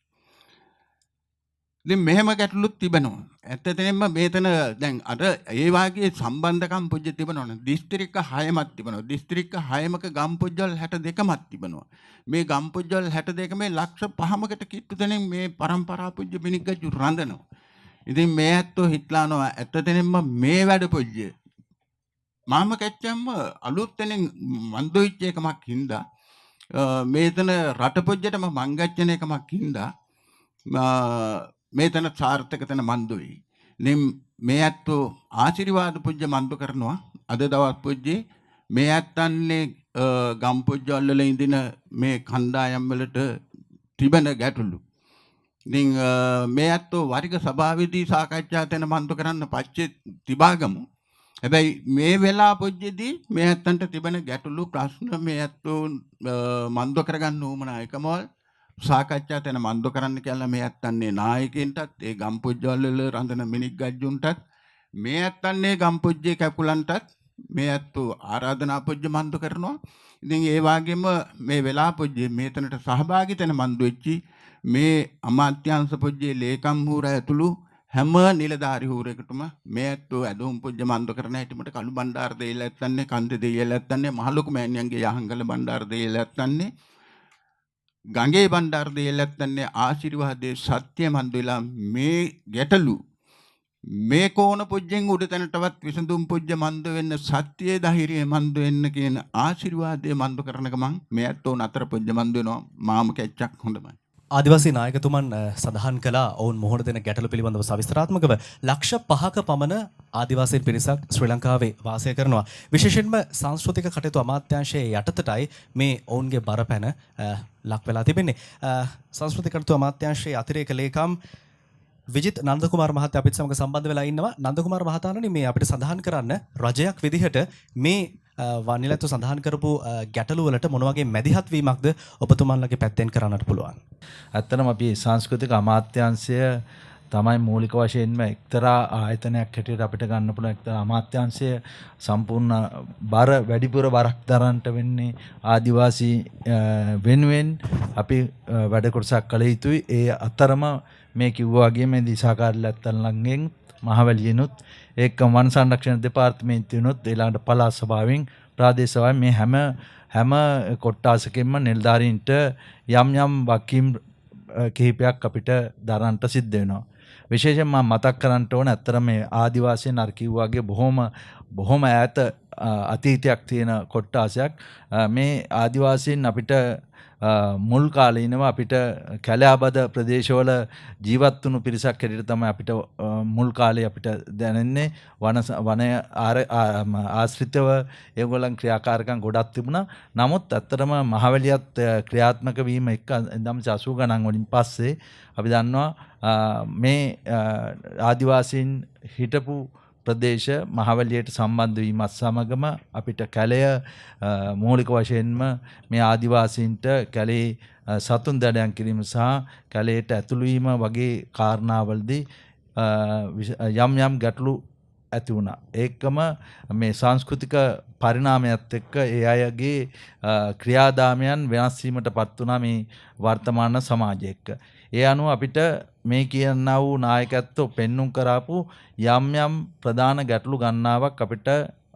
ඉතින් මෙහෙම ගැටලුත් තිබෙනවා. ඇත්තටම මේතන දැන් අර ඒ වාගේ සම්බන්ධකම් පුජ්‍ය තිබෙනවනේ. දිස්ත්‍රික්ක 6ක් තිබෙනවා. දිස්ත්‍රික්ක 6ක ගම් පුජ්‍යල් 62ක් තිබෙනවා. මේ ගම් පුජ්‍යල් 62 මේ ලක්ෂ 5කට කිට්ටු දෙනෙක් මේ පරම්පරා පුජ්‍ය බිනිග්ගජු රඳනවා. ඉතින් මේ ඇත්තෝ හිටලානවා ඇත්තටම මේ වැඩ පුජ්‍ය මාම කැච්චම්ම අලුත්ෙන් මන්දොයිච්ච එකමක් හින්දා මේතන රට පුජ්‍යටම මංගච්චන එකමක් හින්දා මේතන සාර්ථක තැන මන්දුයි. ඉතින් මේ ඇත්තෝ ආශිර්වාද පුජ්‍ය මන්දු කරනවා. අද දවස් පුජ්‍යේ මේ ඇත්තන්නේ ගම් පුජ්‍යවල වල ඉඳින මේ කණ්ඩායම් වලට තිබෙන ගැටලු. ඉතින් මේ ඇත්තෝ වරික සභාවේදී සාකච්ඡා තැන මන්දු කරන්න පච්චේ තිබාගමු. හැබැයි මේ වෙලා පුජ්‍යදී මේ ඇත්තන්ට තිබෙන ගැටලු ප්‍රශ්න මේ ඇත්තෝ මන්දු කරගන්න උවමනා එකමවල් සාකච්ඡා තැන මන්දු කරන්න කියලා මේ ඇත්තන්නේ නායකයින්ටත් ඒ ගම් පුජ්‍යවල වල රඳන මිනිග්ගජ්ජුන්ටත් මේ ඇත්තන්නේ ගම් පුජ්‍යේ කැපුලන්ටත් මේ ඇත්තෝ ආරාධනා පුජ්‍ය මන්දු කරනවා. ඉතින් ඒ වගේම මේ වෙලා පුජ්‍යේ මේතනට සහභාගී තැන මන්දු වෙච්චි මේ අමාත්‍යාංශ පුජ්‍යේ ලේකම් හූර ඇතුළු හැම නිලධාරි හූරෙකුටම මේ ඇත්තෝ ඇදහුම් පුජ්‍ය මන්දු කරන හැටිමට කළු බණ්ඩාර දෙයියලා ඇත්තන්නේ කන්ද දෙයියලා ඇත්තන්නේ මහලොකු මෑණියන්ගේ යහංගල බණ්ඩාර දෙයියලා ඇත්තන්නේ ගංගේ බණ්ඩාර දෙයියලා ඇත්තන්නේ ආශිර්වාදයේ සත්‍ය මන්දු වෙලා මේ ගැටලු මේ කෝණ පුජ්‍යෙන් උඩ තැනටවත් විසඳුම් පුජ්‍ය මන්ද වෙන්න සත්‍යයේ ධෛර්යය මන්ද වෙන්න කියන ආශිර්වාදයේ මන්ද කරන ගමන් මේ ඇත්තෝ නතර පුජ්‍ය මන්ද වෙනවා මාම කැච්චක් හොඳමයි. ආදිවාසී නායකතුමන් සඳහන් කළා ඔවුන් මුහුණ දෙන ගැටලු පිළිබඳව සවිස්තරාත්මකව ලක්ෂ 5ක පමණ ආදිවාසීන් පිරිසක් ශ්‍රී ලංකාවේ වාසය කරනවා. විශේෂයෙන්ම සංස්කෘතික කටයුතු අමාත්‍යාංශයේ යටතටයි මේ ඔවුන්ගේ බරපැන ලක් වෙලා තිබෙන්නේ. සංස්කෘතික කටයුතු අමාත්‍යාංශයේ අතිරේක ලේකම් විජිත් නන්දකුමාර මහත්තයා අපිත් සමග සම්බන්ධ වෙලා ඉන්නවා. නන්දකුමාර මහතාණනි මේ අපිට සඳහන් කරන්න රජයක් විදිහට මේ වනිලතු සඳහන් කරපු ගැටලු වලට මොන වගේ මැදිහත් වීමක්ද ඔබතුමන්ලගේ පැත්තෙන් කරන්නට පුළුවන්? ඇත්තටම අපි සංස්කෘතික අමාත්‍යාංශය තමයි මූලික වශයෙන්ම එක්තරා ආයතනයක් හැටියට අපිට ගන්න පුළුවන්. එක්තරා අමාත්‍යාංශය සම්පූර්ණ බර වැඩිපුර බරක් දරන්නට වෙන්නේ ආදිවාසී වෙනුවෙන් අපි වැඩ කොටසක් කළ යුතුයි. ඒ අතරම මේ කිව්වා වගේ මේ දිසාකාරලත්තන් ළඟෙන් මහවැලියනොත් එක්ක වන සංරක්ෂණ දෙපාර්තමේන්තුවනොත් ඊළඟට පළාත් සභාවෙන් ප්‍රාදේශ සභාවෙන් මේ හැම කොට්ටාසකින්ම නිලධාරීන්ට යම් යම් වකීම් කිහිපයක් අපිට දරන්නට සිද්ධ වෙනවා. විශේෂයෙන් මම මතක් කරන්න ඕන ඇත්තට මේ ආදිවාසීන් අර කිව්වා වගේ බොහොම ඈත අතීතයක් තියෙන කොට්ටාසයක්. මේ ආදිවාසීන් අපිට මුල් කාලේ ඉනවා අපිට කැලෑබද ප්‍රදේශවල ජීවත් වුණු පිරිසක් හැටියට තමයි අපිට මුල් කාලේ අපිට දැනෙන්නේ. වනය ආශ්‍රිතව ඒගොල්ලන් ක්‍රියාකාරකම් ගොඩක් තිබුණා. නමුත් ඇත්තටම මහවැලියත් ක්‍රියාත්මක වීම එක්ක 1980 ගණන් වලින් පස්සේ අපි දන්නවා මේ ආදිවාසීන් හිටපු ප්‍රදේශ මහවැලියට සම්බන්ධ වීමත් සමගම අපිට කැලය මූලික වශයෙන්ම මේ ආදිවාසීන්ට කැලේ සතුන් දඩයන් කිරීම සහ කැලේට ඇතුළු වීම වගේ කාරණාවලදී යම් ගැටලු ඇති වුණා. ඒකම මේ සංස්කෘතික පරිණාමයත් එක්ක ඒ අයගේ ක්‍රියාදාමයන් වෙනස් වීමටපත් වුණා මේ වර්තමාන සමාජය එක්ක. ඒ අනුව අපිට මේ කියනා වූ නායකත්වෝ පෙන්눔 කරාපු යම් ප්‍රධාන ගැටලු ගණනාවක් අපිට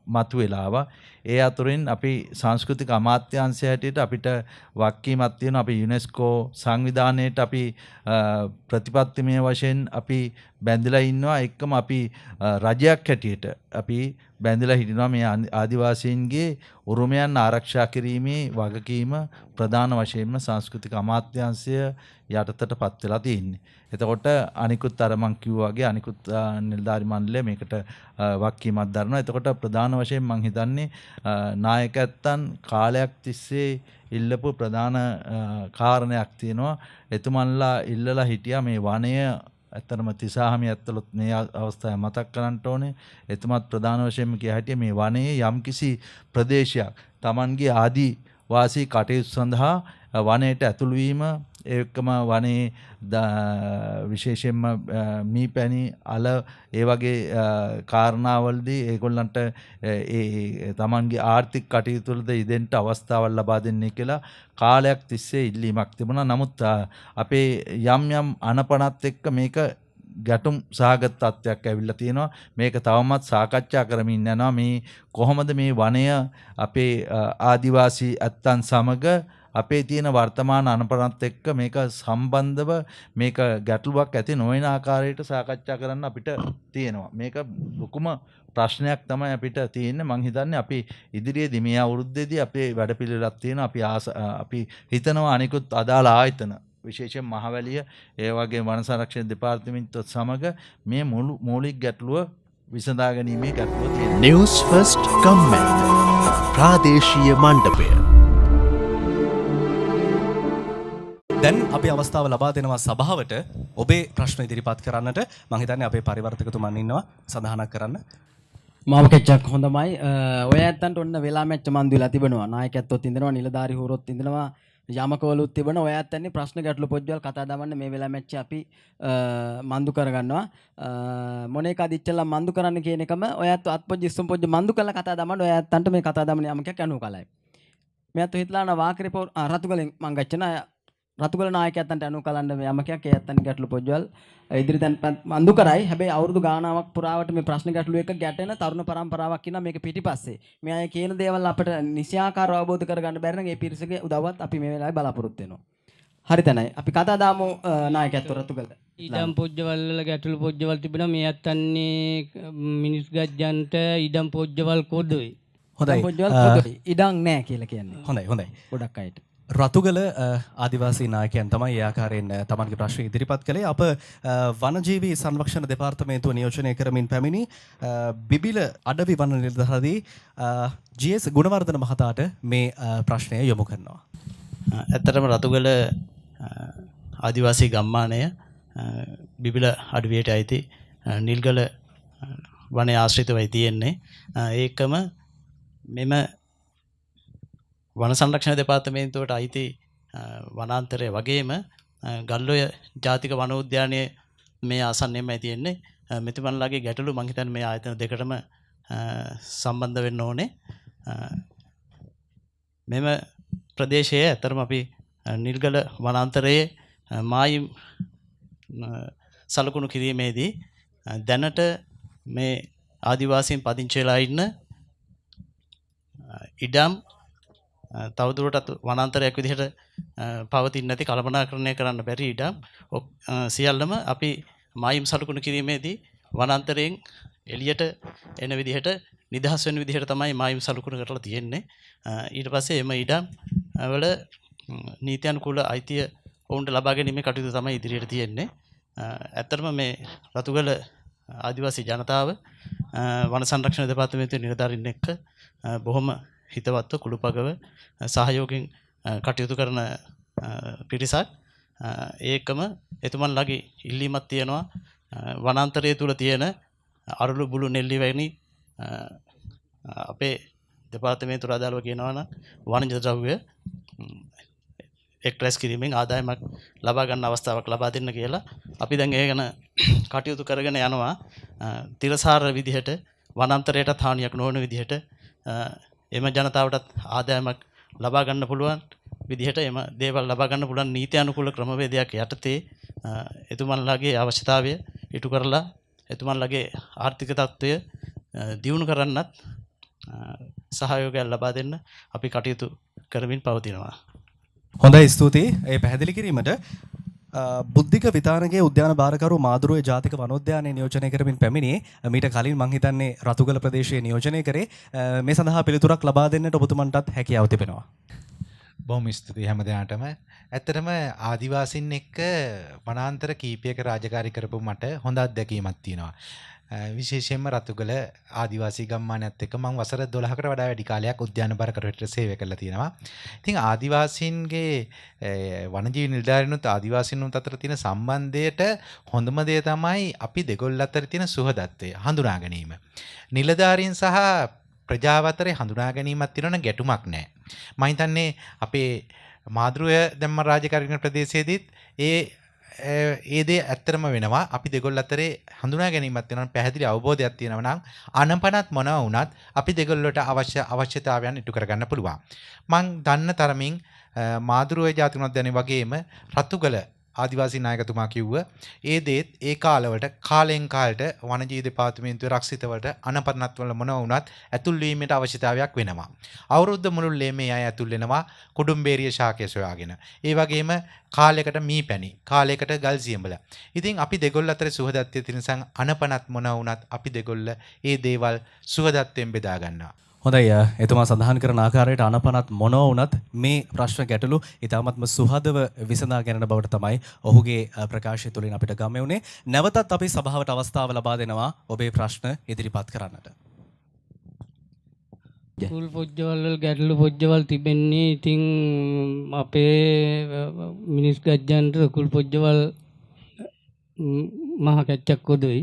මතුවෙලා. ඒ අතුරින් අපි සංස්කෘතික අමාත්‍යාංශය හැටියට අපිට වක්කීමක් තියෙනවා. අපි යුනෙස්කෝ සංවිධානයේට අපි ප්‍රතිපත්තිමය වශයෙන් අපි බැඳලා ඉන්නවා. එක්කම අපි රජයක් හැටියට අපි බැඳලා හිටිනවා මේ ආදිවාසීන්ගේ උරුමයන් ආරක්ෂා කිරීමේ වගකීම ප්‍රධාන වශයෙන්ම සංස්කෘතික අමාත්‍යාංශය යටතටපත් වෙලා තියෙන්නේ. එතකොට අනිකුත් අර මං කිව්වා වගේ අනිකුත් නිලධාරි මණ්ඩලය මේකට වක්කීමක් දරනවා. එතකොට ප්‍රධාන වශයෙන් මං හිතන්නේ නායකයන් කාලයක් තිස්සේ ඉල්ලපු ප්‍රධාන කාරණයක් තියෙනවා. එතුමන්ලා ඉල්ලලා හිටියා මේ වනය ඇත්තටම තිසාහමි ඇත්තලොත් මේ අවස්ථාවේ මතක් කරන්න ඕනේ. එතුමත් ප්‍රධාන වශයෙන්ම කිය හැටිය මේ වනයේ යම්කිසි ප්‍රදේශයක් Tamanගේ ආදි වාසී කටයුතු සඳහා වනයේට ඇතුළු වීම ඒකම වනයේ විශේෂයෙන්ම මීපැණි අල ඒ වගේ කාරණාවලදී ඒගොල්ලන්ට ඒ තමන්ගේ ආර්ථික කටයුතු වලද ඉදෙන්න අවස්ථාවක් ලබා දෙන්නේ කියලා කාලයක් තිස්සේ ඉල්ලීමක් තිබුණා. නමුත් අපේ යම් යම් අනපනත් එක්ක මේක ගැටුම් සහගත තත්ත්වයක් ඇවිල්ලා තියෙනවා. මේක තවමත් සාකච්ඡා කරමින් යනවා. මේ කොහොමද මේ වනය අපේ ආදිවාසී ඇත්තන් සමග අපේ තියෙන වර්තමාන අනපනත් එක්ක මේක සම්බන්ධව මේක ගැටලුවක් ඇති නොවන ආකාරයට සාකච්ඡා කරන්න අපිට තියෙනවා. මේක ලොකුම ප්‍රශ්නයක් තමයි අපිට තියෙන්නේ. මං හිතන්නේ අපි ඉදිරියේදී මේ අවුරුද්දේදී අපේ වැඩපිළිවෙලක් තියෙනවා. අපි හිතනවා අනිකුත් අදාළ ආයතන විශේෂයෙන් මහවැලිය ඒ වගේ වන සංරක්ෂණ දෙපාර්තමේන්තුවත් සමග මේ මූලික ගැටලුව විසඳා ගැනීමේ ගැටලුව තියෙනවා. නිවුස් ෆස්ට් කම්මැද්ද ප්‍රාදේශීය මණ්ඩපය. දැන් අපි අවස්ථාව ලබා දෙනවා සභාවට ඔබේ ප්‍රශ්න ඉදිරිපත් කරන්නට. මම හිතන්නේ අපේ පරිවර්තකතුමන් ඉන්නවා සඳහනක් කරන්න. මාවකච්චක් හොඳමයි. ඔය ඇත්තන්ට ඔන්න වෙලා මැච්ච මන්දු වෙලා තිබෙනවා. නායකයත්වොත් ඉඳනවා, නිලධාරි හුරුවොත් ඉඳනවා, යමකවලුත් තිබෙනවා. ඔය ඇත්තන්නේ ප්‍රශ්න ගැටළු පොජ්ජවල් කතා දාන්න මේ වෙලා මැච්ච අපි මන්දු කරගන්නවා. මොනේක අදිච්චලා මන්දු කරන්න කියන එකම ඔය ඇත්ත අත්පොජ්ජ ඉස්සම් පොජ්ජ මන්දු කරලා කතා දාන්න ඔය ඇත්තන්ට මේ කතා දාන්න යමකයක් අනු කලයි. මේ අත හිතලාන වාකරේ රතුගලෙන් මං ගච්චන රතුගල නායකයන්ට අනු කලන්න යමකයක් ඒ ඇත්තන් ගැටළු පොජ්ජවල් ඉදිරියෙන් මන්දු කරයි. හැබැයි අවුරුදු ගානාවක් පුරාවට මේ ප්‍රශ්න ගැටළු එක ගැටෙන තරුණ පරම්පරාවක් ඉන්නවා මේක පිටිපස්සේ. මේ අය කියන දේවල් අපිට නිසියාකාරව අවබෝධ කරගන්න බැරි නම් ඒ පිරිසගේ උදව්වත් අපි මේ වෙලාවේ බලාපොරොත්තු වෙනවා. හරි තැනයි. අපි කතා දාමු නායකයන්ට රතුගල. ඉඩම් පොජ්ජවල් වල ගැටළු පොජ්ජවල් තිබෙනවා. මේ ඇත්තන්නේ මිනිස් ගජ්ජන්ට ඉඩම් පොජ්ජවල් කොඩුයි. හොඳයි. පොජ්ජවල් කොඩුයි. ඉඩම් නැහැ කියලා කියන්නේ. හොඳයි. ගොඩක් අයට. රතුගල ආදිවාසී නායකයන් තමයි ඒ ආකාරයෙන් තමන්ගේ ප්‍රශ්න ඉදිරිපත් කළේ. අප වනජීවී සංරක්ෂණ දෙපාර්තමේන්තුව නියෝජනය කරමින් පැමිණි බිබිල අඩවි වන නිලධාරී ජී.එස්. ගුණවර්ධන මහතාට මේ ප්‍රශ්නය යොමු කරනවා. ඇත්තටම රතුගල ආදිවාසී ගම්මානය බිබිල අඩවියට අයිති නිල්ගල වනයේ ආශ්‍රිතවයි තියෙන්නේ. ඒකම මෙම වන සංරක්ෂණ දෙපාර්තමේන්තුවට අයිති වනාන්තරය වගේම ගල්ඔය ජාතික වනෝද්‍යානයේ මේ ආසන්නයෙන්මයි තියෙන්නේ. මෙතුමන්ලාගේ ගැටලු මං හිතන්නේ මේ ආයතන දෙකටම සම්බන්ධ වෙන්න ඕනේ. මෙම ප්‍රදේශයේ ඇත්තටම අපි නිල්ගල වනාන්තරයේ මායිම් සලකුණු කිරීමේදී දැනට මේ ආදිවාසීන් පදිංචි වෙලා ඉන්න ඉඩම් තවදුරටත් වනාන්තරයක් විදිහට පවතින්නේ නැති කළමනාකරණය කරන්න බැරි ඉඩම් සියල්ලම අපි මායිම් සලකුණු කිරීමේදී වනාන්තරයෙන් එළියට එන විදිහට නිදහස් වෙන විදිහට තමයි මායිම් සලකුණු කරලා තියෙන්නේ. ඊට පස්සේ එම ඉඩම් වල නීත්‍යානුකූල අයිතිය ඔවුන්ට ලබා ගැනීමේ කටයුතු තමයි ඉදිරියට තියෙන්නේ. ඇත්තටම මේ රතුගල ආදිවාසී ජනතාව වන සංරක්ෂණ දෙපාර්තමේන්තුවේ නිලධාරීන් එක්ක බොහොම හිතවත්ව කුළුපගව සහයෝගයෙන් කටයුතු කරන පිරිසක්. ඒකම එතුමන්ලගේ ඉල්ලීමක් තියෙනවා වනාන්තරය තුල තියෙන අරළු බුළු නෙල්ලි වැනි අපේ දෙපාර්තමේන්තුව අදාළව කියනවා නම් වනජ ද්‍රව්‍ය එක්රැස් කිරීමෙන් ආදායමක් ලබා ගන්න අවස්ථාවක් ලබා දෙන්න කියලා අපි දැන් ඒ ගැන කටයුතු කරගෙන යනවා. තිරසාර විදිහට වනාන්තරයටත් හානියක් නොවන විදිහට එම ජනතාවටත් ආදායමක් ලබා ගන්න පුළුවන් විදිහට එම දේවල් ලබා ගන්න පුළුවන් නීත්‍යානුකූල ක්‍රමවේදයක් යටතේ එතුමන්ලාගේ අවශ්‍යතාවය ඉටු කරලා එතුමන්ලාගේ ආර්ථික තත්ත්වය දියුණු කරන්නත් සහයෝගයක් ලබා දෙන්න අපි කටයුතු කරමින් පවතිනවා. හොඳයි, ස්තුතියි ඒ පැහැදිලි කිරීමට. බුද්ධික විතානගේ උද්‍යාන භාරකරු මාදුරුවේ ජාතික වනෝද්‍යානයේ නියෝජනය කරමින් පැමිණියේ මීට කලින් මං හිතන්නේ රතුගල ප්‍රදේශයේ නියෝජනය කරේ. මේ සඳහා පිළිතුරක් ලබා දෙන්නට ඔබතුමන්ටත් හැකියාව තිබෙනවා. බොහොම ස්තුතියි හැම දෙනාටම. ඇත්තටම ආදිවාසීන් එක්ක වනාන්තර කීපයක රාජකාරී කරපු මට හොඳ අත්දැකීමක් තියෙනවා. විශේෂයෙන්ම රතුගල ආදිවාසී ගම්මානයත් එක්ක මම වසර 12කට වඩා වැඩි කාලයක් උද්‍යාන භාරකරුවෙක්ට සේවය කරලා තියෙනවා. ඉතින් ආදිවාසීන්ගේ වනජීවි නිලධාරීනුත් ආදිවාසීනුත් අතර තියෙන සම්බන්ධයට හොඳම දේ තමයි අපි දෙගොල්ල අතර තියෙන සුහදත්වය හඳුනා ගැනීම. නිලධාරීන් සහ ප්‍රජාව අතරේ හඳුනා ගැනීමක් තියෙනවනම් ගැටුමක් නැහැ. මම හිතන්නේ අපේ මාතෘය දැම්ම රාජකාරී කරන ප්‍රදේශයේදීත් ඒ දේ ඇත්තරම වෙනවා. අපි දෙගොල්ල අතරේ හඳුනා ගැනීමක් තියෙනවා, පැහැදිලි අවබෝධයක් තියෙනවා නම් අනපනත් මොනවා වුණත් අපි දෙගොල්ලට අවශ්‍යතාවයන් ඉටු කරගන්න පුළුවන්. මම දන්න තරමින් මාතෘය ජාතික උද්‍යානය වගේම රතුගල ආදිවාසී නායකතුමා කිව්ව ඒ දේත් ඒ කාලවලට කාලෙන් කාලට වනජීවි දෙපාර්තමේන්තුවේ රක්ෂිතවලට අනපනත් වල මොනවා වුණත් ඇතුල් වීමට අවශ්‍යතාවයක් වෙනවා. අවුරුද්ද මුළුල්ලේ මේ අය ඇතුල් වෙනවා කුඩුම්බේරිය ශාකය සොයාගෙන. ඒ වගේම කාලයකට මීපැණි, කාලයකට ගල් සියඹල. ඉතින් අපි දෙගොල්ල අතර සුහදත්වයේ තියෙන නිසා අනපනත් මොනවා වුණත් අපි දෙගොල්ල ඒ දේවල් සුහදත්වයෙන් බෙදා ගන්නවා. හොඳයි එතුමා සඳහන් කරන ආකාරයට අනපනත් මොනවා වුණත් මේ ප්‍රශ්න ගැටලු ඉතාමත්ම සුහදව විසඳා ගැනීම බවට තමයි ඔහුගේ ප්‍රකාශය තුළින් අපිට ගම්ම වුණේ. නැවතත් අපි සභාවට අවස්ථාව ලබා දෙනවා ඔබේ ප්‍රශ්න ඉදිරිපත් කරන්නට. කුල් පොජ්ජවල් වල ගැටලු පොජ්ජවල් තිබෙන්නේ ඉතින් අපේ මිනිස් ගජ්ජන්ට කුල් පොජ්ජවල් මහ කැච්චක් කොදොයි.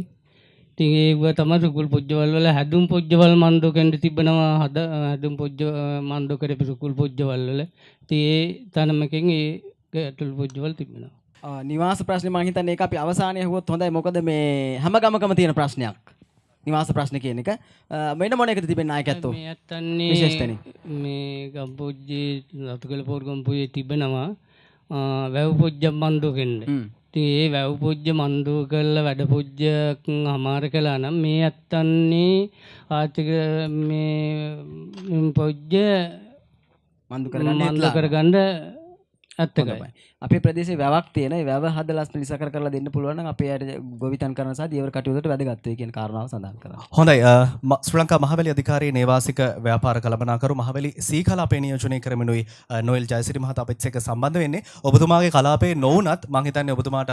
ඉතින් ඒව තමයි රුකුල් පොජ්ජවල් වල හැදුම් පොජ්ජවල් මණ්ඩෝකෙන්ද තිබෙනවා හැදුම් පොජ්ජ මණ්ඩෝ කරපු රුකුල් පොජ්ජවල් වල. ඉතින් ඒ තනමකින් ඒ ගැටලු පොජ්ජවල් තිබෙනවා. නිවාස ප්‍රශ්නේ මම හිතන්නේ ඒක අපි අවසානයේ හුවොත් හොඳයි. මොකද මේ හැම ගමකම තියෙන ප්‍රශ්නයක්. නිවාස ප්‍රශ්න කියන එක මෙන්න මොන එකද තිබෙන්නේ නායකයෝ? මේ අත්තන්නේ විශේෂතනේ මේ ගම්පොජ්ජේ රතුගල පොර ගම්පොජ්ජේ තිබෙනවා වැව් පොජ්ජ මණ්ඩෝකෙන්ද. ඉතින් ඒ වැව් පොජ්ජ මණ්ඩෝ කරලා වැඩ පොජ්ජක් අමාර කළා නම් මේ අත්තන්නේ ආර්ථික මේ පොජ්ජ මණ්ඩු කරගන්න ඇත්තකයි. අපේ ප්‍රදේශයේ වැවක් තියෙන. ඒ වැව හදලා පිළිසකර කරලා දෙන්න පුළුවන් නම් අපේ අය ගොවිතැන් කරන සහ දීවර කටයුතුට වැදගත් වෙයි කියන කාරණාව සඳහන් කරා. හොඳයි ශ්‍රී ලංකා මහවැලි අධිකාරියේ නේවාසික ව්‍යාපාර කළමනාකරු මහවැලි සී කලාපේ නියෝජනය කරමිනුයි නොයල් ජයසිරි මහතා අපිත් එක්ක සම්බන්ධ වෙන්නේ. ඔබතුමාගේ කලාපේ නොවුනත් මම හිතන්නේ ඔබතුමාට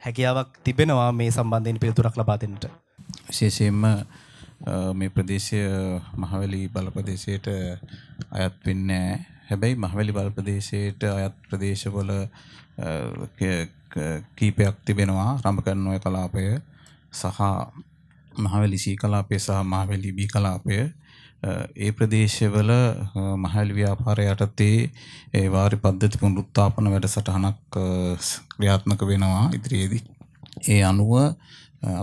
හැකියාවක් තිබෙනවා මේ සම්බන්ධයෙන් පිළිතුරක් ලබා දෙන්නට. විශේෂයෙන්ම මේ ප්‍රදේශය මහවැලි බල ප්‍රදේශයට අයත් වෙන්නේ නැහැ. හැබැයි මහවැලි බල ප්‍රදේශයට අයත් ප්‍රදේශවල කීපයක් තිබෙනවා. රඹකර්ණෝය කලාපය සහ මහවැලි සී කලාපය සහ මහවැලි බී කලාපය. ඒ ප්‍රදේශවල මහවැලි ව්‍යාපාරය යටතේ ඒ වාරි පද්ධති පුනරුත්ථාපන වැඩසටහනක් ක්‍රියාත්මක වෙනවා ඉදිරියේදී. ඒ අනුව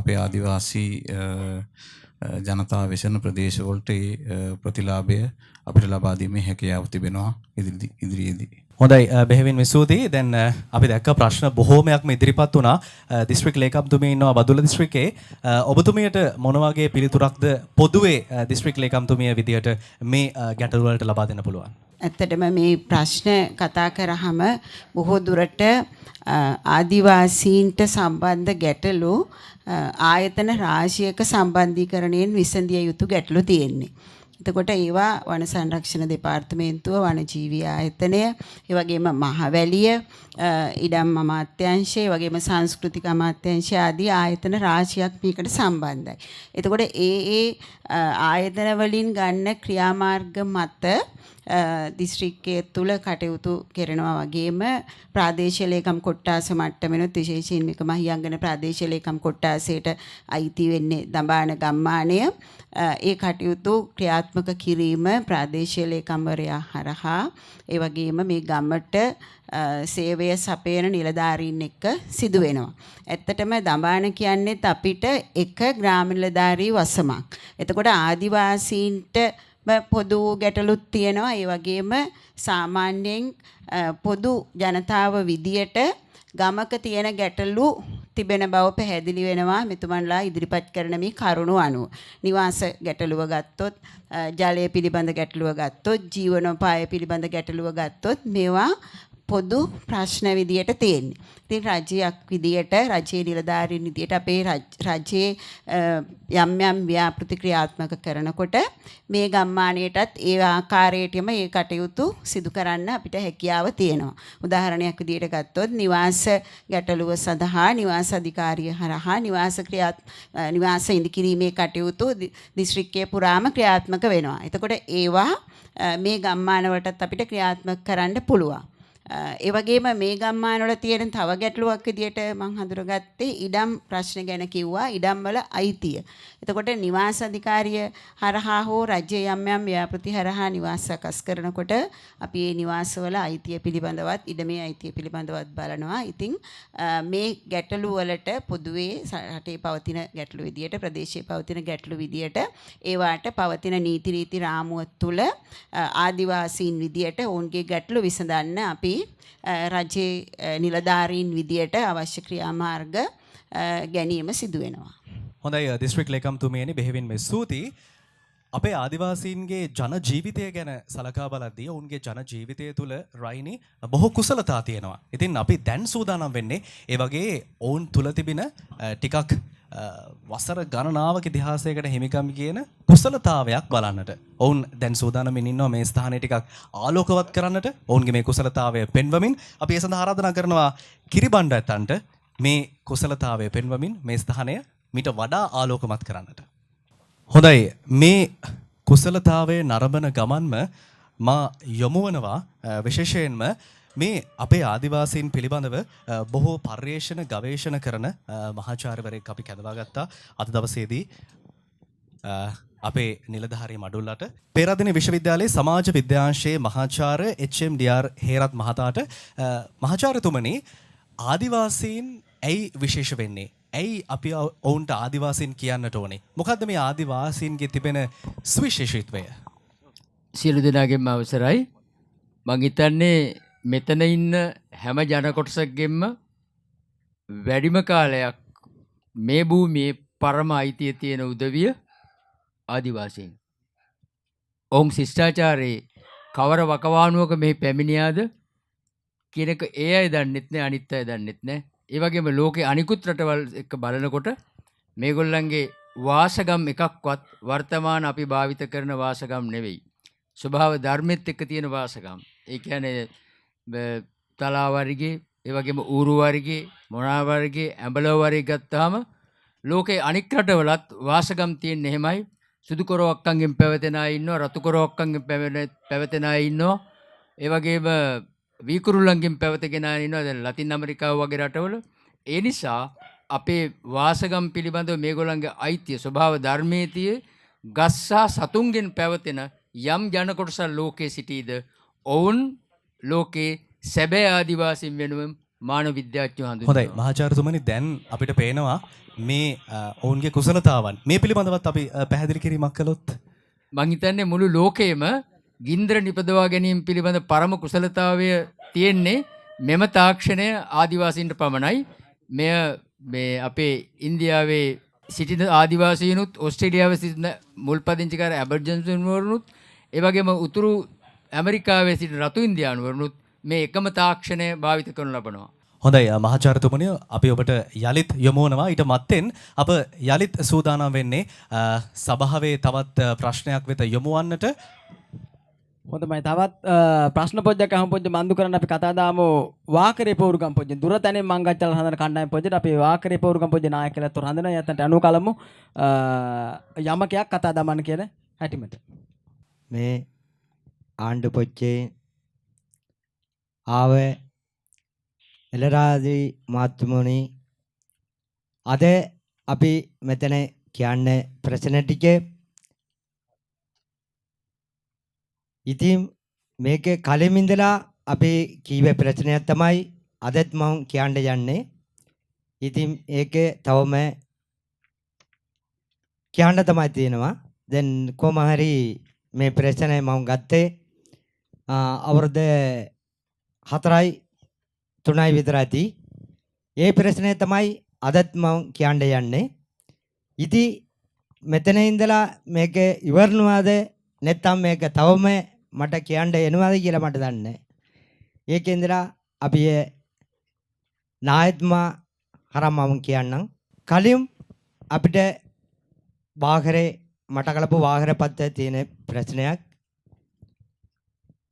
අපේ ආදිවාසී ජනතාව වෙසෙන ප්‍රදේශවලට ප්‍රතිලාභය අපිට ලබා දීමේ හැකියාව තිබෙනවා ඉදිරියේදී. හොඳයි බෙහෙවින් ස්තුතියි. දැන් අපි දැක්ක ප්‍රශ්න බොහෝමයක්ම ඉදිරිපත් වුණා. දිස්ත්‍රික් ලේකම්තුමිය ඉන්නවා බදුල්ල දිස්ත්‍රික්කේ. ඔබතුමියට මොන වගේ පිළිතුරක්ද පොදුවේ දිස්ත්‍රික් ලේකම්තුමිය විදියට මේ ගැටලු වලට ලබා දෙන්න පුළුවන්? ඇත්තටම මේ ප්‍රශ්න කතා කරාම බොහෝ දුරට ආදිවාසීන්ට සම්බන්ධ ගැටලු ආයතන රාශියක සම්බන්ධීකරණයෙන් විසඳිය යුතු ගැටලු තියෙන්නේ. එතකොට ඒවා වන සංරක්ෂණ දෙපාර්තමේන්තුව, වනජීවී ආයතනය, ඒ වගේම මහවැලිය, ඉඩම් අමාත්‍යාංශය, ඒ වගේම සංස්කෘතික අමාත්‍යාංශය ආදී ආයතන රාශියක් මේකට සම්බන්ධයි. එතකොට ඒ ආයතන වලින් ගන්න ක්‍රියාමාර්ග මත දිස්ත්‍රික්කයේ තුල කටයුතු කරනවා වගේම ප්‍රාදේශීය ලේකම් කොට්ටාස මට්ටමෙනුත් විශේෂයෙන් මේක මහියංගන ප්‍රාදේශීය ලේකම් කොට්ටාසයට අයිති වෙන්නේ දඹාන ගම්මානය. ඒ කටයුතු ක්‍රියාත්මක කිරීම ප්‍රාදේශීය ලේකම්වරයා හරහා ඒ වගේම මේ ගමට සේවය සපයන නිලධාරීන් එක්ක සිදු වෙනවා. ඇත්තටම දඹාන කියන්නේත් අපිට එක ග්‍රාම නිලධාරී වසමක්. එතකොට ආදිවාසීන්ට පොදු ගැටලුත් තියෙනවා. ඒ වගේම සාමාන්‍යයෙන් පොදු ජනතාව විදියට ගමක තියෙන ගැටලු තිබෙන බව පැහැදිලි වෙනවා මෙතුමන්ලා ඉදිරිපත් කරන මේ කරුණු අනුව. නිවාස ගැටලුව ගත්තොත්, ජලය පිළිබඳ ගැටලුව ගත්තොත්, ජීවනෝපාය පිළිබඳ ගැටලුව ගත්තොත් මේවා පොදු ප්‍රශ්න විදියට තියෙන්නේ. ඉතින් රජයක් විදියට, රජයේ නිලධාරීන් විදියට අපේ රජයේ යම් යම් ව්‍යාපෘති ක්‍රියාත්මක කරනකොට මේ ගම්මානයටත් ඒ ආකාරයටම ඒ කටයුතු සිදු කරන්න අපිට හැකියාව තියෙනවා. උදාහරණයක් විදියට ගත්තොත් නිවාස ගැටලුව සඳහා නිවාස අධිකාරිය හරහා නිවාස ඉදිකිරීමේ කටයුතු දිස්ත්‍රික්කයේ පුරාම ක්‍රියාත්මක වෙනවා. එතකොට ඒවා මේ ගම්මාන වලටත් අපිට ක්‍රියාත්මක කරන්න පුළුවන්. ඒ වගේම මේ ගම්මානවල තියෙන තව ගැටලුවක් විදියට මම හඳුනගත්තේ ඉඩම් ප්‍රශ්න ගැන කිව්වා ඉඩම් වල අයිතිය. එතකොට නිවාස අධිකාරිය හරහා හෝ රජ්‍ය යම් යම් ව්‍යාපෘති හරහා නිවාස සකස් කරනකොට අපි මේ නිවාසවල අයිතිය පිළිබඳවත් ඉඩමේ අයිතිය පිළිබඳවත් බලනවා. ඉතින් මේ ගැටලු වලට පොදුවේ රටේ පවතින ගැටලු විදියට ප්‍රදේශයේ පවතින ගැටලු විදියට ඒවාට පවතින නීති රීති රාමුව තුළ ආදිවාසීන් විදියට ඔවුන්ගේ ගැටලු විසඳන්න අපි රජයේ නිලධාරීන් විදියට අවශ්‍ය ක්‍රියාමාර්ග ගැනීම සිදු වෙනවා. හොඳයි දිස්ත්‍රික් ලේකම්තුමියනි බෙහෙවින්ම ස්තුතියි. අපේ ආදිවාසීන්ගේ ජන ජීවිතය ගැන සලකා බලද්දී ඔවුන්ගේ ජන ජීවිතය තුළ රයිනි බොහෝ කුසලතා තියෙනවා. ඉතින් අපි දැන් සූදානම් වෙන්නේ ඒ වගේ ඔවුන් තුළ තිබෙන ටිකක් වසර ගණනාවක ඉතිහාසයකට හිමිකම් කියන කුසලතාවයක් බලන්නට. ඔවුන් දැන් සූදානම්ින් ඉන්නවා මේ ස්ථානය ටිකක් ආලෝකවත් කරන්නට. ඔවුන්ගේ මේ කුසලතාවය පෙන්වමින් අපි ඒ සඳහා ආරාධනා කරනවා කිරිබණ්ඩ ඇතන්ට මේ කුසලතාවය පෙන්වමින් මේ ස්ථානය මීට වඩා ආලෝකමත් කරන්නට. හොඳයි මේ කුසලතාවයේ නරඹන ගමන්ම මා යොමු වනවා විශේෂයෙන්ම මේ අපේ ආදිවාසීන් පිළිබඳව බොහෝ පර්යේෂණ ගවේෂණ කරන මහාචාර්යවරයෙක් අපි කැඳවා ගත්තා අද දවසේදී අපේ නිලධාරී මඩුල්ලට පේරාදෙණිය විශ්වවිද්‍යාලයේ සමාජ විද්‍යාංශයේ මහාචාර්ය HMDR හේරත් මහතාට මහාචාර්යතුමනි ආදිවාසීන් ඇයි විශේෂ වෙන්නේ? ඇයි අපි ඔවුන්ට ආදිවාසීන් කියන්නට ඕනේ? මොකද්ද මේ ආදිවාසීන්ගේ තිබෙන සුවිශේෂීත්වය? සියලු දෙනාගේම අවසරයි. මං හිතන්නේ මෙතන ඉන්න හැම ජන කොටසකගෙම වැඩිම කාලයක් මේ භූමියේ පරම අයිතිය තියෙන උදවිය ආදිවාසීන්. ඔවුන් ශිෂ්ටාචාරයේ කවර වකවානුවක මේ පැමිණියාද කියන එක ඒ අය දන්නෙත් නෑ අනිත් අය දන්නෙත් නෑ. ඒ වගේම ලෝකේ අනිකුත් රටවල් එක්ක බලනකොට මේගොල්ලන්ගේ වාසගම් එකක්වත් වර්තමාන අපි භාවිත කරන වාසගම් නෙවෙයි. ස්වභාව ධර්මෙත් එක්ක තියෙන වාසගම්. ඒ කියන්නේ තලා වර්ගයේ, ඒ වගේම ඌරු වර්ගයේ, මොනා වර්ගයේ, ඇඹලව වර්ගයේ ගත්තාම ලෝකේ අනික් රටවලත් වාසගම් තියෙන්නේ එහෙමයි. සුදු කොරවක්කන්ගෙන් පැවතෙන අය ඉන්නවා, රතු කොරවක්කන්ගෙන් පැවතෙන අය ඉන්නවා. ඒ වගේම වීකුරුල්ලන්ගෙන් පැවතගෙන අය ඉන්නවා දැන් ලතින් ඇමරිකාව වගේ රටවල. ඒ නිසා අපේ වාසගම් පිළිබඳව මේගොල්ලන්ගේ අයිතිය ස්වභාව ධර්මයේ තියේ ගස්සා සතුන්ගෙන් පැවතෙන යම් ජන කොටසක් ලෝකයේ සිටීද ඔවුන් ලෝකේ සැබෑ ආදිවාසීන් වෙනුවෙන් මානව විද්‍යාඥයෝ හඳුන්වනවා. හොඳයි මහාචාර්යතුමනි දැන් අපිට පේනවා මේ ඔවුන්ගේ කුසලතාවන් මේ පිළිබඳවත් අපි පැහැදිලි කිරීමක් කළොත් මං හිතන්නේ මුළු ලෝකෙම ගින්දර නිපදවා ගැනීම පිළිබඳ පරම කුසලතාවය තියෙන්නේ මෙම තාක්ෂණය ආදිවාසීන්ට පමණයි. මෙය මේ අපේ ඉන්දියාවේ සිටින ආදිවාසීනුත් ඕස්ට්‍රේලියාවේ සිටින මුල්පදිංචිකාර ඇබර්ජන්ස්වරුනුත් ඒ වගේම උතුරු ඇමරිකාවේ සිටින රතු ඉන්දියානුවරුනුත් මේ එකම තාක්ෂණය භාවිත කරනු ලබනවා. හොඳයි මහාචාර්යතුමනි අපි ඔබට යලිත් යොමු වෙනවා. ඊට මත්තෙන් අප යලිත් සූදානම් වෙන්නේ සභාවේ තවත් ප්‍රශ්නයක් වෙත යොමු වන්නට. හොඳයි තවත් ප්‍රශ්න පොජ්ජක් අහමු පොජ්ජ මන්දු කරන්න අපි කතා දාමු වාකරේ පෝරුගම් පොජ්ජ දුර තැනින් මංගච්චල හඳන කණ්ඩායම පොජ්ජට අපි වාකරේ පෝරුගම් පොජ්ජ නායකලතුර හඳන යතන්ට අනු කලමු යමකයක් කතා දාමන්න කියන හැටිමට මේ ආණ්ඩු පොච්චේ ආව එළරාදී මාත්තුමුණි අද අපි මෙතන කියන්න ප්‍රශ්න ටික ඉතින් මේක කලින් ඉඳලා අපි කීවේ ප්‍රශ්නයක් තමයි අදත් මම කියන්න යන්නේ. ඉතින් ඒකේ තවම කියන්න තමයි තියෙනවා. දැන් කොහොම හරි මේ ප්‍රශ්නේ මම ගත්තේ අවුරුදු 4යි 3යි විතර ඇති. ඒ ප්‍රශ්නේ තමයි අදත් මම කියන්න යන්නේ. ඉතින් මෙතන ඉඳලා මේක ඉවරනවාද නැත්නම් මේක තවම මට කියන්න එනවාද කියලා මට දන්නේ නැහැ. ඒකෙන්දලා අපි නායත්මා හරම මම කියන්නම්. කලින් අපිට වාහරේ මට කලපු වාහර පත්තේ තියෙන ප්‍රශ්නයක්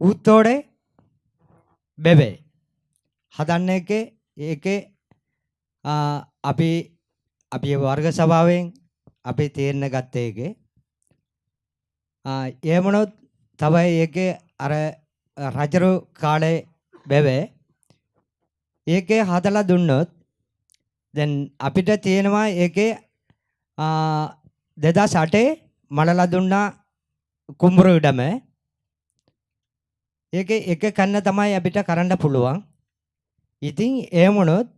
උත්තෝඩේ බෙබේ හදන්න ඒකේ අපි වර්ග සභාවෙන් අපි තීරණ ගත්ත එකේ එහෙමනොත් තවයි ඒකේ අර රජරු කාලේ බෙවේ ඒකේ හදලා දුන්නොත් දැන් අපිට තියෙනවා ඒකේ 2008 මලලා දුන්නා කුඹුරු ඉඩම. ඒකේ එක කන්න තමයි අපිට කරන්න පුළුවන්. ඉතින් එහෙම වුණොත්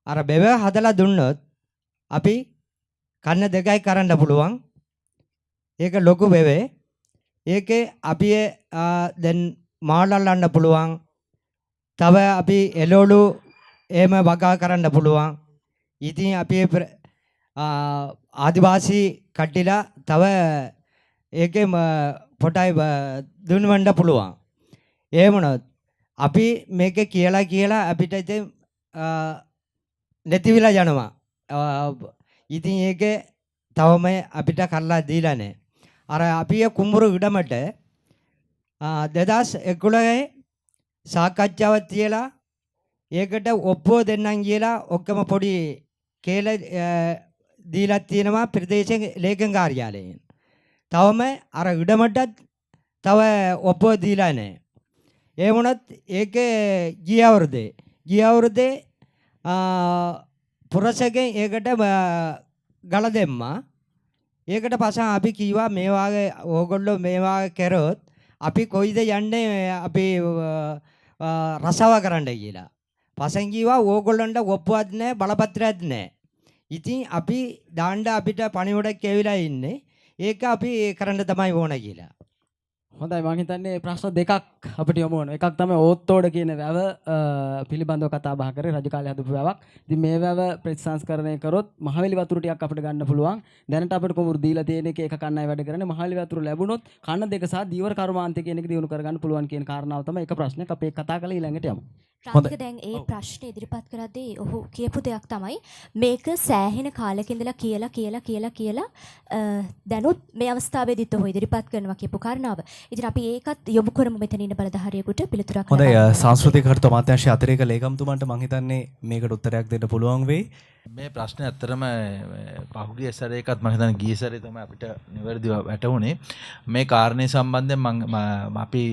අර බෙව හදලා දුන්නොත් අපි කන්න දෙකයි කරන්න පුළුවන්. ඒක ලොකු බෙවේ. ඒකේ අපි දැන් මාළල්ලන්න පුළුවන්. තව අපි එළවලු එහෙම වගා කරන්න පුළුවන්. ඉතින් අපි ආදිවාසී කට්ටිලා තව ඒකේ පොටයි දුන්වන්න පුළුවන්. එහෙම වුණොත් අපි මේක කියලා අපිට ඉතින් නැති වෙලා යනවා. ඉතින් ඒකේ තවම අපිට කරලා දීලා නැහැ. අර අපි කුඹුරු ඉඩමට 2011 සාකච්ඡාවක් තියලා ඒකට ඔප්පුව දෙන්නම් කියලා ඔක්කොම පොඩි කේල දීලා තියෙනවා ප්‍රදේශයේ ලේකම් කාර්යාලයෙන්. තවම අර ඉඩමටත් තව ඔප්පුව දීලා නැහැ. ඒ වුණත් ඒකේ ගිය අවුරුද්දේ පුරසකෙන් ඒකට ගල දෙම්මා. ඒකට පස්සේ අපි කිව්වා මේ වාගේ ඕගොල්ලෝ මේ වාගේ කරොත් අපි කොයිද යන්නේ අපි රසව කරන්න කියලා. පස්සෙන් කිව්වා ඕගොල්ලන්ට ඔප්පුවක් නැහැ බලපත්‍රයක් නැහැ. ඉතින් අපි දාන්න අපිට පණිවුඩක් ඇවිලා ඉන්නේ. ඒක අපි කරන්න තමයි ඕන කියලා. හොඳයි මම හිතන්නේ ප්‍රශ්න දෙකක් අපිට යොමු වෙනවා. එකක් තමයි ඕත්තෝඩ කියන වැව පිළිබඳව කතා බහ කරේ රජ කාලේ හදපු වැවක්. ඉතින් මේ වැව ප්‍රතිසංස්කරණය කරොත් මහවැලි වතුර ටිකක් අපිට ගන්න පුළුවන්. දැනට අපිට කුඹුරු දීලා තියෙන එක එක කන්නයි වැඩ කරන්නේ. මහවැලි වතුර ලැබුණොත් කන්න දෙක සහ දීවර කර්මාන්තය කියන එක දිනු කරගන්න පුළුවන් කියන කාරණාව තමයි එක ප්‍රශ්නයක්. අපි ඒක කතා කරලා ඊළඟට යමු. රාජික දැන් ඒ ප්‍රශ්නේ ඉදිරිපත් කරද්දී ඔහු කියපු දෙයක් තමයි මේක සෑහෙන කාලෙක ඉඳලා කියලා දැනුත් මේ අවස්ථාවේදීත් ඔහු ඉදිරිපත් කරනවා කියපු කාරණාව. ඉතින් අපි ඒකත් යොමු කරමු මෙතන ඉන්න බලධාරියෙකුට පිළිතුරක්. හොඳයි සංස්කෘතික කටයුතු අමාත්‍යාංශයේ අතිරේක ලේකම්තුමන්ට මම හිතන්නේ මේකට උත්තරයක් දෙන්න පුළුවන් වෙයි. මේ ප්‍රශ්නේ ඇත්තටම පහුගිය සැරේ එකත් මම හිතන්නේ ගිය සැරේ තමයි අපිට නිවැරදිව වැටුනේ. මේ කාරණේ සම්බන්ධයෙන් මම අපි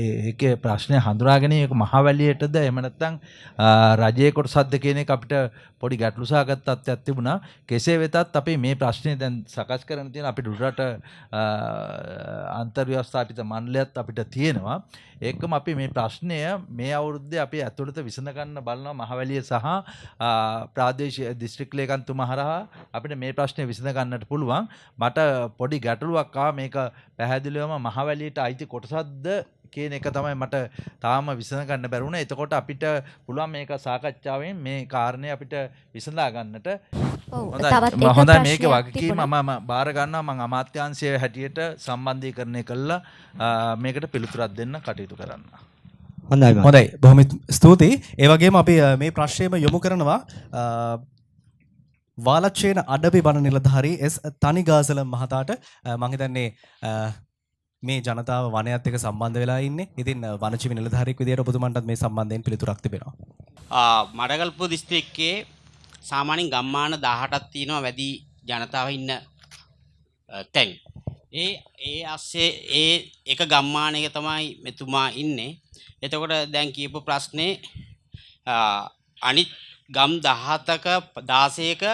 ඒකේ ප්‍රශ්නේ හඳුනාගෙන ඒක මහවැලියටද එහෙම නැත්නම් රජයේ කොටසක්ද කියන එක අපිට පොඩි ගැටලු සහගත තත්ත්වයක් තිබුණා. කෙසේ වෙතත් අපි මේ ප්‍රශ්නේ දැන් සකස් කරන්න තියෙන අපිට උඩරට අන්තර්ව්‍යවස්ථාපිත මණ්ඩලයත් අපිට තියෙනවා. ඒකම අපි මේ ප්‍රශ්නය මේ අවුරුද්දේ අපි ඇතුළත විසඳ ගන්න බලනවා මහවැලිය සහ ප්‍රාදේශීය දිස්ත්‍රික් ලේකම්තුමා හරහා අපිට මේ ප්‍රශ්නේ විසඳ ගන්නට පුළුවන්. මට පොඩි ගැටලුවක් ආවා මේක පැහැදිලිවම මහවැලියට අයිති කොටසක්ද කියන එක තමයි මට තාම විසඳ ගන්න බැරි වුණා. එතකොට අපිට පුළුවන් මේක සාකච්ඡාවෙන් මේ කාරණේ අපිට විසඳා ගන්නට. හොඳයි මේක වගකීම මම බාර ගන්නවා. මම අමාත්‍යාංශයේ හැටියට සම්බන්ධීකරණය කළා මේකට පිළිතුරක් දෙන්න කටයුතු කරන්න. හොඳයි බොහොම ස්තුතියි. ඒ වගේම අපි මේ ප්‍රශ්නයම යොමු කරනවා වාලච්චේන අඩවි වන නිලධාරී එස් තනිගාසල මහතාට. මම හිතන්නේ මේ ජනතාව වනයත් එක්ක සම්බන්ධ වෙලා ඉන්නේ. ඉතින් වනජීවි නිලධාරියෙක් විදියට ඔබතුමන්ටත් මේ සම්බන්ධයෙන් පිළිතුරක් තිබෙනවා. මඩගල්පුව දිස්ත්‍රික්කයේ සාමාන්‍යයෙන් ගම්මාන 18ක් තියෙනවා වැඩි ජනතාව ඉන්න තැන්. ඒ ASCII ඒ එක ගම්මානයක තමයි මෙතුමා ඉන්නේ. එතකොට දැන් කියපු ප්‍රශ්නේ අනිත් ගම් 17ක 16ක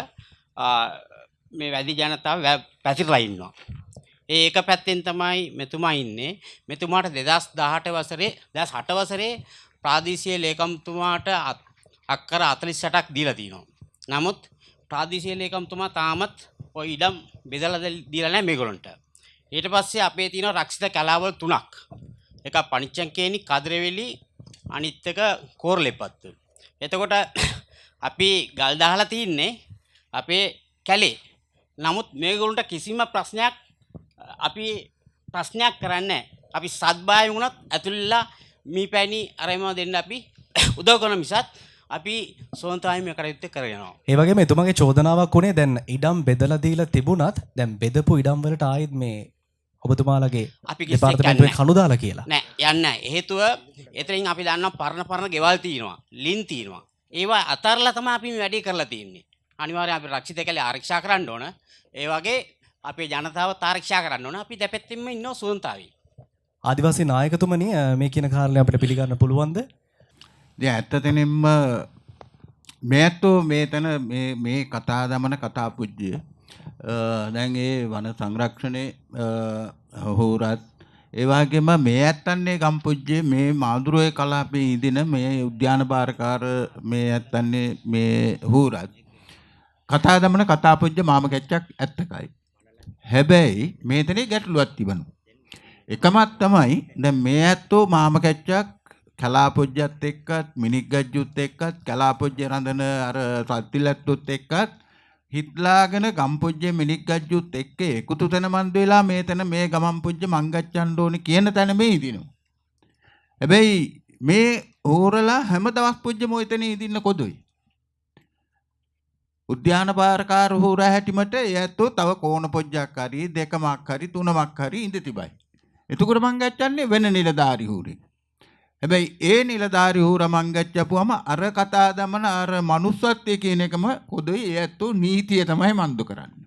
මේ වැඩි ජනතාව පැතිරලා ඉන්නවා. ඒක පැත්තෙන් තමයි මෙතුමා ඉන්නේ. මෙතුමාට 2018 වසරේ ප්‍රාදේශීය ලේකම්තුමාට අක්කර 48ක් දීලා තිනවා. නමුත් ප්‍රාදේශීය ලේකම්තුමා තාමත් ඔය ඉඩම් බෙදලා දීලා නැහැ මේගොල්ලන්ට. ඊට පස්සේ අපේ තියෙන රක්ෂිත කලාවල් 3ක්. එකක් පණිච්චංකේනි කදිරවෙලි අනිත් එක කෝරළේපත්තු. එතකොට අපි ගල් දාලා තින්නේ අපේ කැලේ. නමුත් මේගොල්ලන්ට කිසිම ප්‍රශ්නයක් කරන්නේ අපි සත්බාය වුණත් ඇතුළේලා මීපැණි අරම දෙන්න අපි උදව් කරන මිසත් අපි සෝන්තායි මේ කටයුත්ත කරනවා. ඒ වගේම එතුමාගේ චෝදනාවක් උනේ දැන් ඉඩම් බෙදලා දීලා තිබුණත් දැන් බෙදපු ඉඩම් වලට ආයෙත් මේ ඔබතුමාලගේ දෙපාර්තමේන්තුවේ කණු දාලා කියලා. නෑ යන්නේ නෑ. හේතුව එතනින් අපි දන්නවා පරණ ගෙවල් තියෙනවා, ලින් තියෙනවා. ඒවා අතරලා තමයි අපි මේ වැඩේ කරලා තියෙන්නේ. අනිවාර්යයෙන් අපි රක්ෂිත කැලේ ආරක්ෂා කරන්න ඕන. ඒ වගේ අපේ ජනතාව ආරක්ෂා කරන්න ඕන. අපි දෙපැත්තෙන්ම ඉන්නවා සුවන්තාවේ. ආදිවාසී නායකතුමනි මේ කියන කාරණේ අපිට පිළිගන්න පුළුවන්ද? දැන් ඇත්තටම මේ ඇත්තෝ මේතන මේ කතා දමන කතා පුජ්‍ය දැන් ඒ වන සංරක්ෂණයේ හෝරත් ඒ වගේම මේ ඇත්තන්නේ ගම්පුජ්ජේ මේ මාදුරුවේ කලාපයේ ඉදින මේ උද්‍යාන භාරකාර මේ ඇත්තන්නේ මේ හෝරත් කතා දමන කතා පුජ්‍ය මාම කැච්චක් ඇත්තකයි. හැබැයි මේතනේ ගැටලුවක් තිබෙනවා. එකමත් තමයි දැන් මේ ඇත්තෝ මාම කැච්චක් කලාපොජ්ජත් එක්කත් මිනිග්ගජ්ජුත් එක්කත් කලාපොජ්ජේ රඳන අර සත්තිලැත්තුත් එක්කත් හිටලාගෙන ගම්පොජ්ජේ මිනිග්ගජ්ජුත් එක්ක එකතු තැන මන්ද වෙලා මේතන මේ ගමන් පොජ්ජ මංගච්ඡන්න ඕනේ කියන තැන මේ ඉදිනවා. හැබැයි මේ හෝරලා හැම දවස් පොජ්ජම ඔය තැන ඉදින්න කොදොයි. උද්‍යාන භාරකාර හෝරා හැටිමට එයත්ෝ තව කෝණ පොජ්ජක් හරි දෙකමක් හරි තුනමක් හරි ඉඳ තිබයි. එතකොට මංගච්ඡන්නේ වෙන නිලධාරි හෝරේ. හැබැයි ඒ නිලධාරි හූර මං ගච්ඡපුවම අර කතා දමන අර මනුස්සත්වයේ කියන එකම කොදොයි ඒ ඇත්තෝ නීතිය තමයි මන්දු කරන්නේ.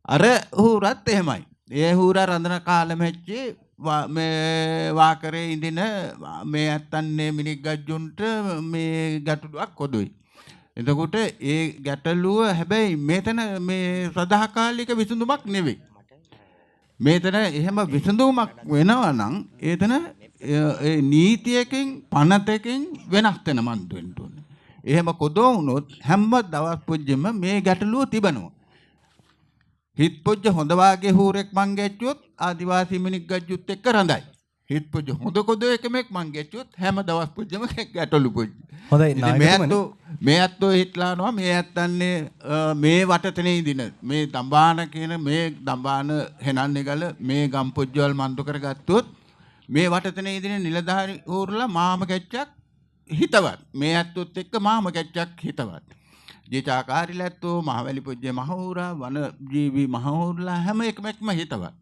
අර හූරත් එහෙමයි. ඒ හූර රඳන කාලෙම හැච්චේ මේ වාකරේ ඉඳින මේ ඇත්තන්නේ මිනිග්ගජ්ජුන්ට මේ ගැටලුවක් කොදොයි. එතකොට ඒ ගැටලුව හැබැයි මෙතන මේ සදාකාලික විසඳුමක් නෙවෙයි. මෙතන එහෙම විසඳුමක් වෙනවා නම් ඒතන නීතියකින් පනතකින් වෙනස් වෙන මන්ද වෙන්න ඕනේ. එහෙම කොදෝ වුණොත් හැම දවස් පොජ්ජෙම මේ ගැටලුව තිබෙනවා. හිත් පොජ්ජ හොඳ වාගේ හූරෙක් මං ගැච්චුවොත් ආදිවාසී මිනිග්ගජ්ජුත් එක්ක රඳයි. හිත් පොජ්ජ හොඳ කොදෝ එකමෙක් මං ගැච්චුවොත් හැම දවස් පොජ්ජෙම ගැටලු පොජ්ජ. හොඳයි මේ ඇත්තෝ හිටලානවා මේ ඇත්තන්නේ මේ වටතනේ ඉදින මේ දම්බාන කියන මේ දම්බාන හෙනන්නේ ගල මේ ගම් පොජ්ජවල් මන්දු කරගත්තොත් මේ වටතනේ ඉදින නිලධාරි හෝරලා මාම කැච්චක් හිතවත් මේ ඇත්තොත් එක්ක මාම කැච්චක් හිතවත් ජීචාකාරිලැත්තෝ මහවැලි පොජ්ජේ මහවුරා වන ජීවි මහවුරලා හැම එකමෙක්ම හිතවත්.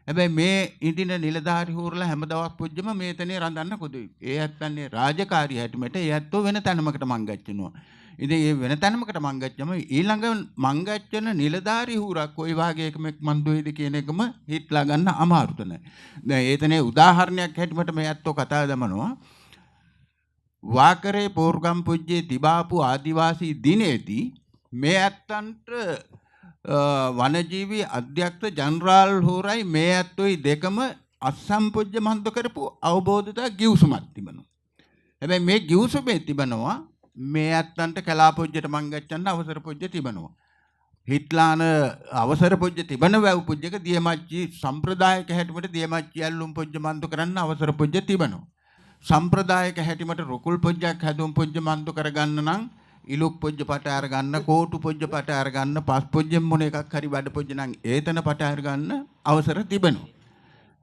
හැබැයි මේ ඉදින නිලධාරි හෝරලා හැම දවස් පොජ්ජම මේතනේ රඳන්න කොදුයි. ඒ ඇත්තන්නේ රාජකාරී හැටිමට ඒ ඇත්තෝ වෙන තැනමකට මං ගච්චනවා. ඉතින් ඒ වෙන තැනමකට මං ගච්චම ඊළඟ මං ගච්චන නිලධාරි හූරක් කොයි වාගේ එකමෙක් මන් දුවේද කියන එකම හිටලා ගන්න අමාරු තැන. දැන් ඒතනේ උදාහරණයක් හැටිමට මේ ඇත්තෝ කතා දමනවා. වාකරේ පෝර්ගම් පුජ්ජේ තිබාපු ආදිවාසී දිනේදී මේ ඇත්තන්ට වනජීවී අධ්‍යක්ෂ ජනරාල් හෝරයි මේ ඇත්තොයි දෙකම අසම්පොජ්ජ මන්ද කරපු අවබෝධතා ගිවිසුමක් තිබෙනවා. හැබැයි මේ ගිවිසුමේ තිබෙනවා මේ ඇත්තන්ට කලාපොජ්ජට මං ගච්ඡන්න අවසර පොජ්ජ තිබෙනවා. හිට්ලාන අවසර පොජ්ජ තිබෙන වැව් පොජ්ජක දියමච්චි සම්ප්‍රදායික හැටිමට දියමච්චි ඇල්ලුම් පොජ්ජ මන්ද කරන්න අවසර පොජ්ජ තිබෙනවා. සම්ප්‍රදායික හැටිමට රුකුල් පොජ්ජක් හැදුම් පොජ්ජ මන්දු කරගන්න නම් ඉලුක් පොජ්ජ පට අරගන්න කෝටු පොජ්ජ පට අරගන්න පස් පොජ්ජෙන් මොන එකක් හරි වැඩ පොජ්ජ නම් ඒතන පට අරගන්න අවසර තිබෙනවා.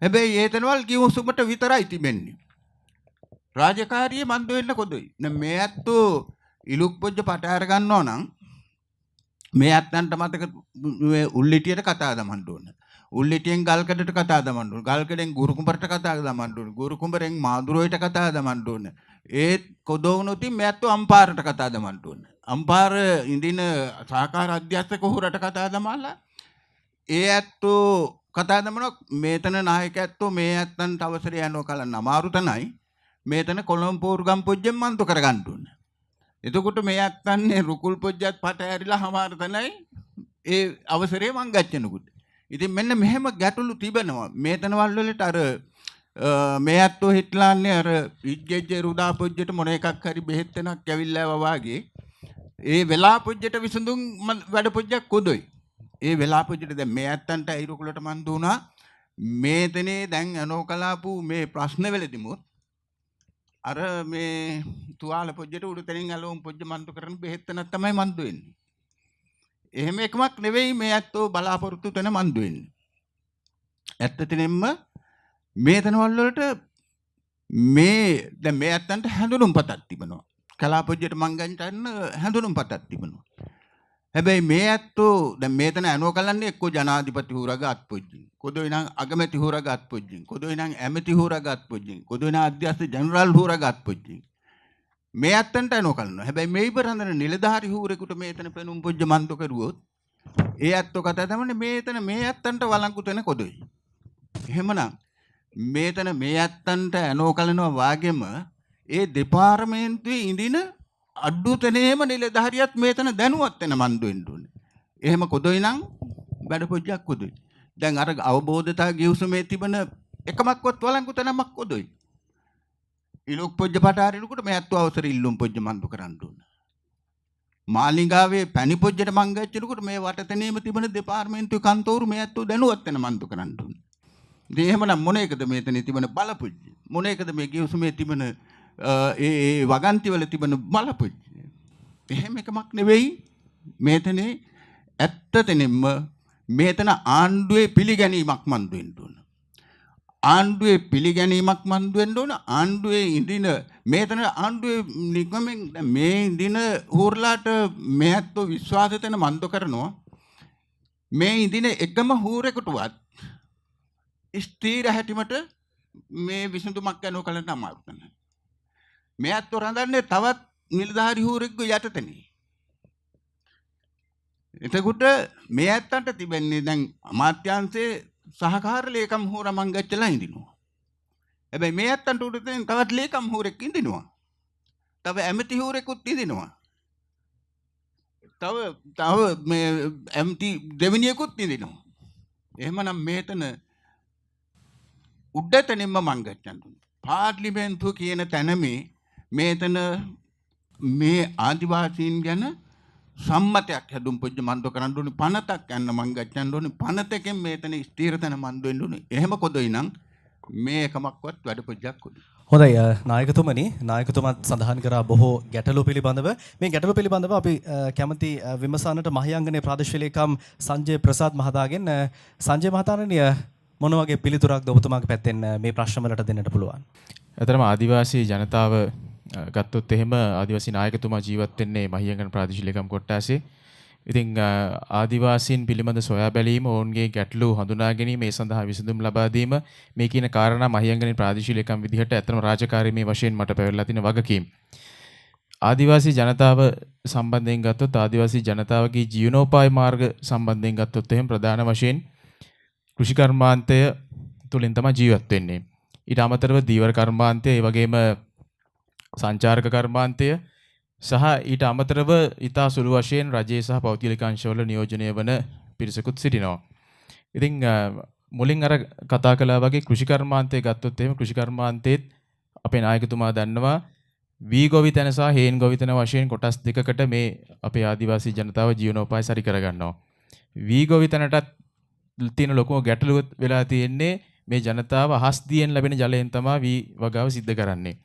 හැබැයි ඒතනවල් කිව්වසුමට විතරයි තිබෙන්නේ. රාජකාරිය මන්ද වෙන්න කොදොයි. දැන් මේ ඇත්තෝ ඉලුක් පොජ්ජ පට අරගන්නවා නම් මේ ඇත්තන්ට මතක උල්ලිටියට කතා දමන්න ඕන. උල්ලිටියෙන් ගල්කඩට කතා දමන්න ඕන. ගල්කඩෙන් ගුරුකුඹරට කතා දමන්න ඕන. ගුරුකුඹරෙන් මාදුරෝයට කතා දමන්න ඕන. ඒත් කොදෝනොත් මේ ඇත්තෝ අම්පාරට කතා දමන්න ඕන. අම්පාර ඉඳින සහකාර අධ්‍යක්ෂක හොරට කතා දමලා ඒ ඇත්තෝ කතා දමනවා මේතන නායක ඇත්තෝ මේ ඇත්තන්ට අවසරය යනවා කලන්න අමාරු තනයි. මේතන කොළඹ පෝර්ගම් පොජ්ජෙන් මන්තු කරගන්න ඕන. එතකොට මේ ඇත්තන්නේ රුකුල් පොජ්ජත් පට ඇරිලා හමාර තනයි ඒ අවසරේ මං ගච්ඡනකොට. ඉතින් මෙන්න මෙහෙම ගැටලු තිබෙනවා. මේතනවල වලට අර මේ ඇත්තෝ හිටලාන්නේ අර ඉජ්ජෙජ්ජේ රුදා පොජ්ජට මොන එකක් හරි බෙහෙත් වෙනක් ඇවිල්ලා වවාගේ ඒ වෙලා පොජ්ජට විසඳුම් වැඩ පොජ්ජක් කොදොයි. ඒ වෙලා පොජ්ජට දැන් මේ ඇත්තන්ට අයිරුකුලට මන් දුනා මේතනේ දැන් අනෝකලාපු මේ ප්‍රශ්න වෙලදිමුත් අර මේ තුවාල පොජ්ජට උඩ තැනින් අලෝම් පොජ්ජ මන්තු කරන බෙහෙත් වෙනක් තමයි මන්දු වෙන්නේ. එහෙම එකමක් නෙවෙයි මේ ඇත්තෝ බලාපොරොත්තු වෙන මන්දු වෙන්නේ. ඇත්තටම මේ තනවල වලට මේ දැන් මේ ඇත්තන්ට හැඳුනුම් පතක් තිබෙනවා. කලාපොජ්ජට මං ගන්න හැඳුනුම් පතක් තිබෙනවා. හැබැයි මේ ඇත්තෝ දැන් මේතන ඇනෝ කලන්නේ එක්ක ජනාධිපති හුරාගේ අත්පොජ්ජින්. කොදොයි නම් අගමැති හුරාගේ අත්පොජ්ජින්. කොදොයි නම් ඇමති හුරාගේ අත්පොජ්ජින්. කොදොයි නම් අධ්‍යක්ෂ ජනරාල් හුරාගේ අත්පොජ්ජින්. මේ ඇත්තන්ට ඇනෝ කලනවා. හැබැයි මේ ඉබරඳන නිලධාරි හුරෙකුට මේතන පෙනුම් පොජ්ජ මන්තු කරුවොත් ඒ ඇත්තෝ කතා තමන්නේ මේතන මේ ඇත්තන්ට වළංගු තැන කොදොයි. එහෙමනම් මේතන මේ ඇත්තන්ට ඇනෝ කලනවා වාගෙම ඒ දෙපාර්තමේන්තුවේ ඉඳින අඩුතනේම නිලධාරියත් මේතන දැනුවත් වෙන මන් දෙන්න ඕනේ. එහෙම කොදොයි නම් වැඩ පොජ්ජක් කොදොයි. දැන් අර අවබෝධතා ගිවිසුමේ තිබෙන එකමක්වත් වළංගු තැනමක් කොදොයි. ඉලොක් පොජ්ජ පටාරිනකොට මේත් අවසර ඉල්ලුම් පොජ්ජ මන්දු කරන්න ඕන. මාලිගාවේ පැණි පොජ්ජට මං ගච්චනකොට මේ වටතනේම තිබෙන දෙපාර්තමේන්තුවේ කන්තෝරු මේත් දැනුවත් වෙන මන්දු කරන්න ඕන. ඉතින් එහෙමනම් මොන එකද මේතන තිබෙන බලපොජ්ජ? මොන එකද මේ ගිවිසුමේ තිබෙන ඒ වගන්තිවල තිබෙන බලපොජ්ජ? එහෙම එකමක් නෙවෙයි. මේතනේ ඇත්තටම මේතන ආණ්ඩුවේ පිළිගැනීමක් මන්දු වෙන්න ඕන. ආණ්ඩුවේ පිළිගැනීමක් මන්දු වෙන්න ඕන. ආණ්ඩුවේ ඉඳින මේතන ආණ්ඩුවේ නිගමෙන් මේ ඉඳින හූර්ලාට මේත්ව විශ්වාස තන මන්දු කරනවා. මේ ඉඳින එකම හූරෙකුටවත් ස්ථීර හැටිමට මේ විසඳුමක් ගන්නව කලන්න අමාරු නැහැ. මේත්ව රඳන්නේ තවත් නිලධාරි හූරෙක්ගේ යටතනේ. එතකොට මේ ඇත්තන්ට තිබෙන්නේ දැන් අමාත්‍යාංශයේ සහකාර ලේකම් හෝර මං ගච්චලා ඉඳිනවා. හැබැයි මේ ඇත්තන්ට උඩ තියෙන තවත් ලේකම් හෝරෙක් ඉඳිනවා. තව ඇමති හෝරෙකුත් ඉඳිනවා. තව මේ ඇමති දෙවෙනියෙකුත් ඉඳිනවා. එහෙමනම් මේතන උඩතනින්ම මං ගච්ඡන්න ඕනේ. පාර්ලිමේන්තුව කියන තැන මේතන මේ ආදිවාසීන් ගැන සම්මතයක් හැදුම් පොජ්ජ මන්දු කරන්න ඕනේ. පනතක් යන්න මං ගච්ඡන්න ඕනේ. පනතකින් මේතන ස්ථීර තැන මන්දු වෙන්න ඕනේ. එහෙම කොදොයි නම් මේ එකමක්වත් වැඩ පොජ්ජක් කොදොයි. හොඳයි නායකතුමනි, නායකතුමත් සඳහන් කරා බොහෝ ගැටලු පිළිබඳව. මේ ගැටලු පිළිබඳව අපි කැමති විමසන්නට මහියංගනේ ප්‍රාදේශීය ලේකම් සංජය ප්‍රසාද් මහතාගෙන්. සංජය මහතාණනි, මොන වගේ පිළිතුරක්ද ඔබතුමාගේ පැත්තෙන් මේ ප්‍රශ්න වලට දෙන්නට පුළුවන්? ඇතරම ආදිවාසී ජනතාව ගත්තොත් එහෙම ආදිවාසී නායකතුමා ජීවත් වෙන්නේ මහියංගන ප්‍රාදේශීය ලේකම් කොට්ටාසේ. ඉතින් ආදිවාසීන් පිළිබඳ සොයා බැලීම, ඔවුන්ගේ ගැටලු හඳුනා ගැනීම, ඒ සඳහා විසඳුම් ලබා දීම, මේ කියන කාරණා මහියංගනේ ප්‍රාදේශීය ලේකම් විදිහට ඇත්තම රාජකාරී මේ වශයෙන් මට පැවරලා තියෙන වගකීම්. ආදිවාසී ජනතාව සම්බන්ධයෙන් ගත්තොත්, ආදිවාසී ජනතාවගේ ජීවනෝපාය මාර්ග සම්බන්ධයෙන් ගත්තොත් එහෙම ප්‍රධාන වශයෙන් කෘෂි කර්මාන්තය තුලින් තමයි ජීවත් වෙන්නේ. ඊට අමතරව දීවර කර්මාන්තය, ඒ වගේම සංචාරක කර්මාන්තය සහ ඊට අමතරව ඊතා සුළු වශයෙන් රජයේ සහ පෞද්ගලික අංශවල නියෝජනය වන පිරිසකුත් සිටිනවා. ඉතින් මුලින් අර කතා කළා වගේ කෘෂි කර්මාන්තය ගත්තොත් එහෙම කෘෂි කර්මාන්තයේත් අපේ නායකතුමා දන්නවා වී ගොවිතැන සහ හේන් ගොවිතැන වශයෙන් කොටස් දෙකකට මේ අපේ ආදිවාසී ජනතාව ජීවනෝපාය සරි කරගන්නවා. වී ගොවිතැනටත් තියෙන ලොකුම ගැටලුව වෙලා තියෙන්නේ මේ ජනතාව අහස් දියෙන් ලැබෙන ජලයෙන් තමයි වී වගාව සිද්ධ කරන්නේ.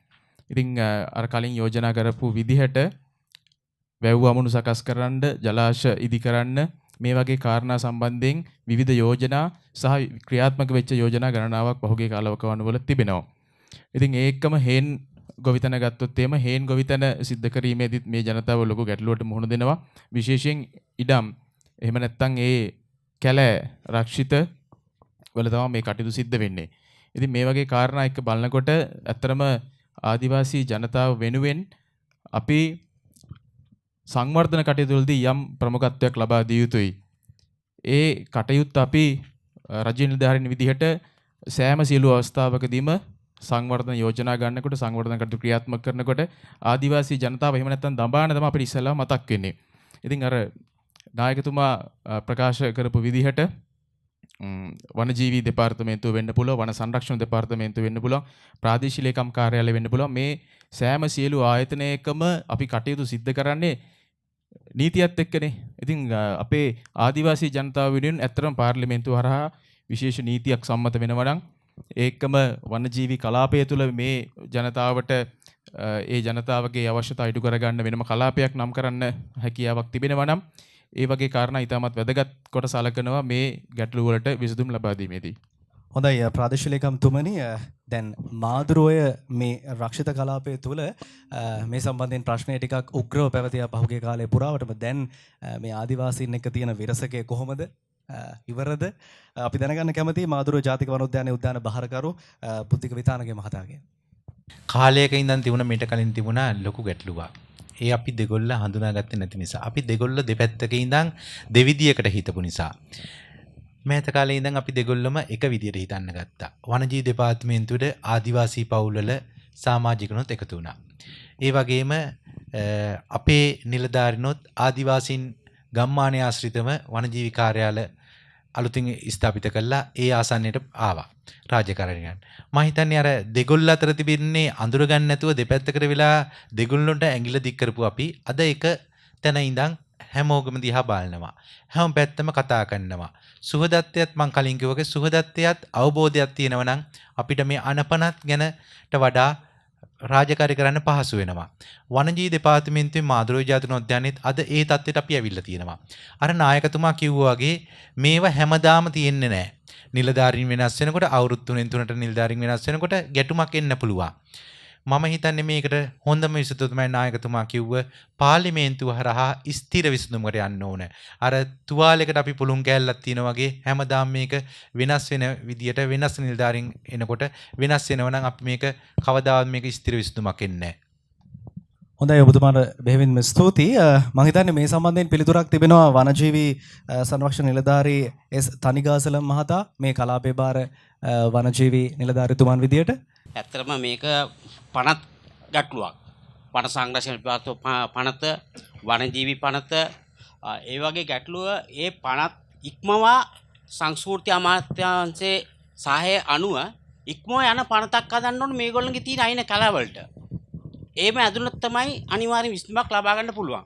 ඉතින් අර කලින් යෝජනා කරපු විදිහට වැව් අමුණු සකස් කරන්න, ජලාශ ඉදි කරන්න, මේ වගේ කාරණා සම්බන්ධයෙන් විවිධ යෝජනා සහ ක්‍රියාත්මක වෙච්ච යෝජනා ගණනාවක් පහුගිය කාලවකවානු වල තිබෙනවා. ඉතින් ඒකම හේන් ගොවිතැන ගත්තොත් එහෙම හේන් ගොවිතැන සිද්ධ කිරීමේදීත් මේ ජනතාව ලොකු ගැටලුවට මුහුණ දෙනවා. විශේෂයෙන් ඉඩම් එහෙම නැත්නම් ඒ කැලෑ රක්ෂිත වල තමයි මේ කටයුතු සිද්ධ වෙන්නේ. ඉතින් මේ වගේ කාරණා එක්ක බලනකොට ඇත්තරම ආදිවාසී ජනතාව වෙනුවෙන් අපි සංවර්ධන කටයුතු වලදී යම් ප්‍රමුඛත්වයක් ලබා දිය යුතුයි. ඒ කටයුත්ත අපි රජ නිලධාරීන් විදිහට සෑම සියලු අවස්ථාවකදීම සංවර්ධන යෝජනා ගන්නකොට, සංවර්ධන කටයුතු ක්‍රියාත්මක කරනකොට ආදිවාසී ජනතාව එහෙම නැත්නම් දඹාන තමයි අපිට ඉස්සෙල්ලා මතක් වෙන්නේ. ඉතින් අර නායකතුමා ප්‍රකාශ කරපු විදිහට වනජීවී දෙපාර්තමේන්තුව වෙන්න පුළුවන්, වන සංරක්ෂණ දෙපාර්තමේන්තුව වෙන්න පුළුවන්, ප්‍රාදේශීය ලේකම් කාර්යාලය වෙන්න පුළුවන්. මේ සෑම සියලු ආයතනයකම අපි කටයුතු සිද්ධ කරන්නේ නීතියත් එක්කනේ. ඉතින් අපේ ආදිවාසී ජනතාව වෙනුවෙන් ඇත්තටම පාර්ලිමේන්තුව හරහා විශේෂ නීතියක් සම්මත වෙනවා නම්, ඒකම වනජීවී කලාපය තුළ මේ ජනතාවට ඒ ජනතාවගේ අවශ්‍යතා ඉටු කරගන්න වෙනම කලාපයක් නම් කරන්න හැකියාවක් තිබෙනවා නම්, ඒ වගේ කාරණා ඉතාමත් වැදගත් කොට සලකනවා මේ ගැටලු වලට විසඳුම් ලබා දීමේදී. හොඳයි ප්‍රාදේශීය ලේකම්තුමනි, දැන් මාදුරෝය මේ රක්ෂිත කලාපය තුළ මේ සම්බන්ධයෙන් ප්‍රශ්නය ටිකක් උග්‍රව පැවතියා පහුගිය කාලේ පුරාවටම. දැන් මේ ආදිවාසීන් එක්ක තියෙන විරසකය කොහොමද? ඉවරද? අපි දැනගන්න කැමතියි මාදුරෝය ජාතික වනෝද්‍යානයේ උද්‍යාන බහරකරු පුත්තික විතානගේ මහතාගෙන්. කාලයක ඉඳන් තිබුණ මීට කලින් තිබුණා ලොකු ගැටලුවක්. ඒ අපි දෙගොල්ල හඳුනාගත්තේ නැති නිසා. අපි දෙගොල්ල දෙපැත්තක ඉඳන් දෙවිදියකට හිතපු නිසා. මෑත කාලේ ඉඳන් අපි දෙගොල්ලම එක විදියට හිතන්න ගත්තා. වනජීවි දෙපාර්තමේන්තුවේ ආදිවාසී පවුල්වල සමාජිකනොත් එකතු වුණා. ඒ වගේම අපේ නිලධාරිනොත් ආදිවාසීන් ගම්මානය ආශ්‍රිතව වනජීවි කාර්යාල අලුතින් ස්ථාපිත කළා ඒ ආසන්නයට ආවා රාජකාරණියන්. මම හිතන්නේ අර දෙගොල්ල අතර තිබෙන්නේ අඳුර ගන්න නැතුව දෙපැත්තකට වෙලා දෙගොල්ලන්ට ඇඟිල්ල දික් කරපු අපි අද එක තැන ඉඳන් හැමෝගම දිහා බලනවා. හැම පැත්තම කතා කරනවා. සුහදත්වයත් මං කලින් කිව්වාගේ සුහදත්වයත් අවබෝධයක් තියෙනවා නම් අපිට මේ අනපනත් ගැනට වඩා රාජකාරී කරන්න පහසු වෙනවා. වනජීවි දෙපාර්තමේන්තුවේ මාදුරුවේ ජාතිනෝද්‍යානයේත් අද ඒ තත්ත්වයට අපි ඇවිල්ලා තියෙනවා. අර නායකතුමා කිව්වා වගේ මේව හැමදාම තියෙන්නේ නැහැ. නිලධාරීන් වෙනස් වෙනකොට අවුරුදු 3න් 3ට නිලධාරීන් වෙනස් වෙනකොට ගැටුමක් එන්න පුළුවන්. මම හිතන්නේ මේකට හොඳම විසඳුම තමයි නායකතුමා කිව්ව පාර්ලිමේන්තුව හරහා ස්ථිර විසඳුමකට යන්න ඕන. අර තුවාලයකට අපි පුළුන් කෑල්ලක් තියෙනා වගේ හැමදාම මේක වෙනස් වෙන විදියට වෙනස් නිලධාරීන් එනකොට වෙනස් වෙනවා නම් අපි මේක කවදාවත් මේක ස්ථිර විසඳුමක් එන්නේ නැහැ. හොඳයි ඔබතුමාට බෙහෙවින්ම ස්තුතියි. මම හිතන්නේ මේ සම්බන්ධයෙන් පිළිතුරක් තිබෙනවා වනජීවි සංරක්ෂණ නිලධාරී එස් තනිගාසල මහතා මේ කලාපේ බාර වනජීවි නිලධාරීතුමන් විදියට. ඇත්තටම මේක පනත් ගැටලුවක්. වන සංරක්ෂණ පනත වනජීවි පනත ඒ වගේ ගැටලුව ඒ පනත් ඉක්මවා සංස්කෘති අමාත්‍යාංශයේ සහාය අනුව ඉක්මව යන පනතක් හදන්න ඕනේ මේගොල්ලන්ගේ තියෙන අයින කලාවලට. ඒම ඇතුළත තමයි අනිවාර්ය විසඳුමක් ලබා ගන්න පුළුවන්.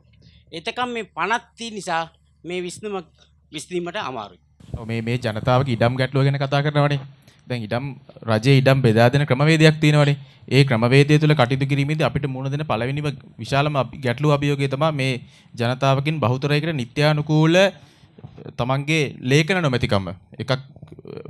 එතකම් මේ පනත් තියෙන නිසා මේ විසඳීමට අමාරුයි. මේ ජනතාවගේ ඉඩම් ගැටලුව ගැන කතා කරනවානේ. දැන් ඉඩම් රජයේ ඉඩම් බෙදා දෙන ක්‍රමවේදයක් තියෙනවානේ. ඒ ක්‍රමවේදය තුළ කටයුතු කිරීමේදී අපිට මුහුණ දෙන පළවෙනිම විශාලම ගැටලුව අභියෝගය තමයි මේ ජනතාවකින් බහුතරයකට නිත්‍යානුකූල තමන්ගේ ලේඛන නොමැතිකම. එකක්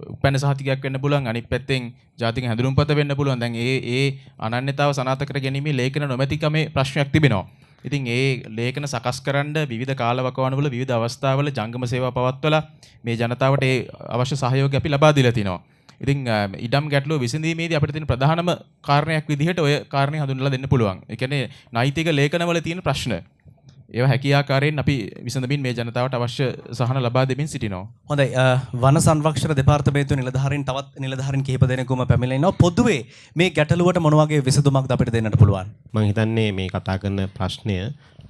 උපැන්න සහතිකයක් වෙන්න පුළුවන්, අනිත් පැත්තෙන් ජාතික හැඳුනුම්පත වෙන්න පුළුවන්. දැන් ඒ අනන්‍යතාව සනාථ කර ගැනීමේ ලේඛන නොමැතිකමේ ප්‍රශ්නයක් තිබෙනවා. ඉතින් ඒ ලේඛන සකස් කරන්න විවිධ කාලවකවානුවල විවිධ අවස්ථාවල ජංගම සේවා පවත්වලා මේ ජනතාවට ඒ අවශ්‍ය සහයෝගය අපි ලබා දීලා තිනවා. ඉතින් ඉඩම් ගැටලුව විසඳීමේදී අපිට තියෙන ප්‍රධානම කාරණයක් විදිහට ඔය කාරණේ හඳුන්වලා දෙන්න පුළුවන්. ඒ කියන්නේ නෛතික ලේඛනවල තියෙන ප්‍රශ්න. ඒවා හැකිය ආකාරයෙන් අපි විසඳමින් මේ ජනතාවට අවශ්‍ය සහන ලබා දෙමින් සිටිනවා. හොඳයි. වන සංරක්ෂණ දෙපාර්තමේන්තුවේ නිලධාරීන් තවත් නිලධාරීන් කිහිප දෙනෙකුම පැමිණලා ඉන්නවා. පොදුවේ මේ ගැටලුවට මොන වගේ විසඳුමක්ද අපිට දෙන්නට පුළුවන්? මම හිතන්නේ මේ කතා කරන ප්‍රශ්නය